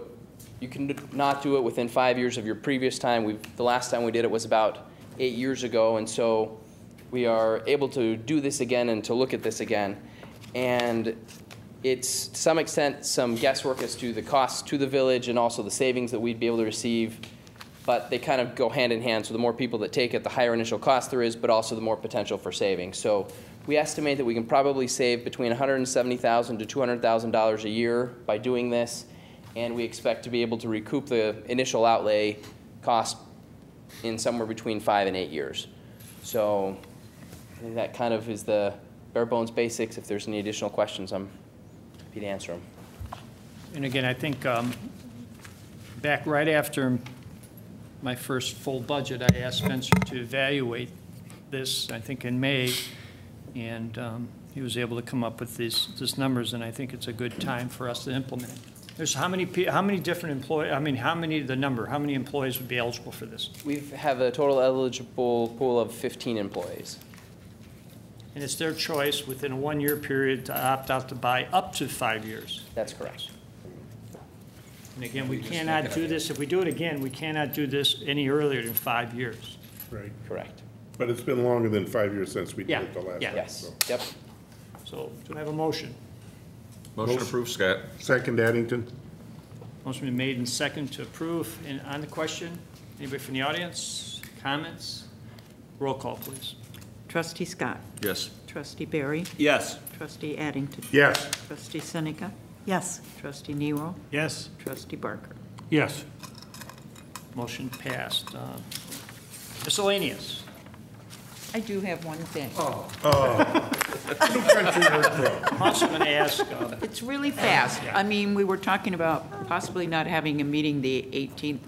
you can not do it within 5 years of your previous time. The last time we did it was about 8 years ago, and so we are able to do this again and to look at this again. And it's, to some extent, some guesswork as to the costs to the village and also the savings that we'd be able to receive. but they kind of go hand in hand. So the more people that take it, the higher initial cost there is, but also the more potential for savings. So we estimate that we can probably save between $170,000 to $200,000 a year by doing this, and we expect to be able to recoup the initial outlay cost in somewhere between 5 and 8 years. So I think that kind of is the bare bones basics. If there's any additional questions, I'm happy to answer them. And again, I think back right after my first full budget, I asked Spencer to evaluate this, I think in May, and he was able to come up with these numbers, and I think it's a good time for us to implement it. There's how many different employees, how many employees would be eligible for this? We have a total eligible pool of 15 employees. And it's their choice within a 1-year period to opt out to buy up to 5 years. That's correct. And again, we cannot do this, if we do it again, we cannot do this any earlier than 5 years. Right. Correct. But it's been longer than 5 years since we did Yeah, it the last yeah. time. Yes. so. Yep. So do I have a motion? Motion approved, Scott. Second, Addington. Motion been made and second to approve. And on the question, anybody from the audience? Comments? Roll call, please. Trustee Scott. Yes. Trustee Barry. Yes. Trustee Addington. Yes. Trustee Seneca. Yes. Trustee Nero. Yes. Trustee Barker. Yes. Motion passed. Miscellaneous. I do have one thing. I'm also going to ask, It's really fast. I mean, we were talking about possibly not having a meeting the 18th,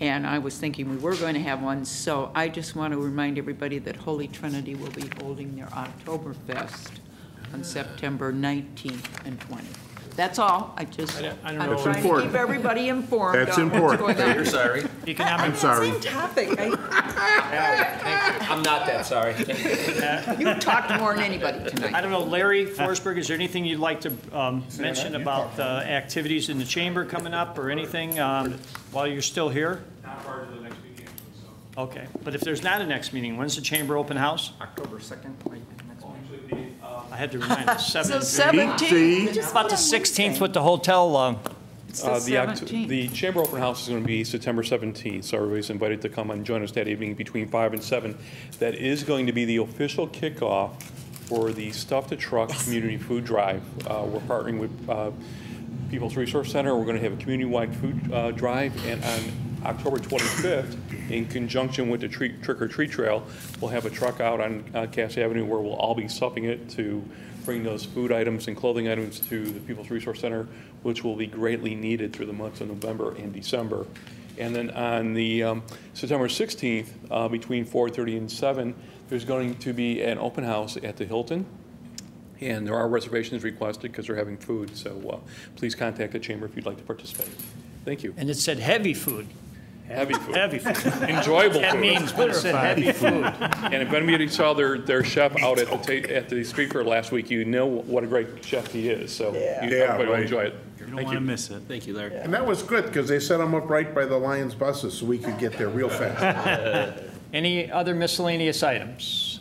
and I was thinking we were going to have one, so I just want to remind everybody that Holy Trinity will be holding their Oktoberfest on September 19th and 20th. That's all. I'm don't trying know. That's to important. keep everybody informed That's on what's important. going on. You're sorry. economic. I'm sorry. Same topic. I'm not that sorry. You talked more than anybody I tonight. don't know, Larry Forsberg, is there anything you'd like to mention about activities in the chamber coming up or anything while you're still here? Not part of the next meeting, so. Okay, but if there's not a next meeting, when's the chamber open house? October 2nd, might be the next one. I had to remind us, 17th. So 17th. How about the 16th with the hotel? It's the 17th. The Chamber Open House is going to be September 17th, so everybody's invited to come and join us that evening between 5 and 7. That is going to be the official kickoff for the Stuff to Truck Community Food Drive. We're partnering with People's Resource Center. We're going to have a community-wide food drive, and on October 25th, in conjunction with the Trick-or-Treat Trail, we'll have a truck out on Cass Avenue where we'll all be supping it to bring those food items and clothing items to the People's Resource Center, which will be greatly needed through the months of November and December. And then on the September 16th, between 4:30 and 7, there's going to be an open house at the Hilton. And there are reservations requested because they're having food, so please contact the chamber if you'd like to participate. Thank you. And it said heavy food. Heavy food. Heavy food. Enjoyable That food. means, but it said heavy food. And if anybody saw their chef out at the street fair last week, you know what a great chef he is. So everybody will right. enjoy it. You don't want to miss it. Thank you, Larry. And that was good, because they set them up right by the Lions buses, so we could get there real fast. Any other miscellaneous items?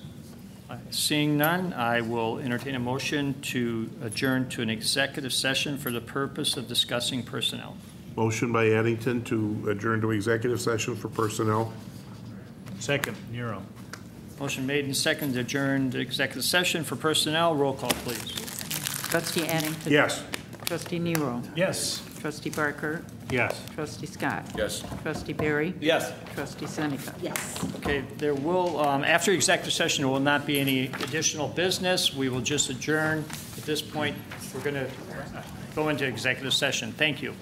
Seeing none, I will entertain a motion to adjourn to an executive session for the purpose of discussing personnel. Motion by Addington to adjourn to executive session for personnel. Second, Nero. Motion made and seconded to adjourn to executive session for personnel. Roll call, please. Trustee Addington. Yes. Trustee Nero. Yes. Trustee Barker. Yes. Trustee Scott. Yes. Trustee Barry. Yes. Trustee Seneca. Yes. Okay, there will, after executive session, there will not be any additional business. We will just adjourn. At this point, we're going to go into executive session. Thank you.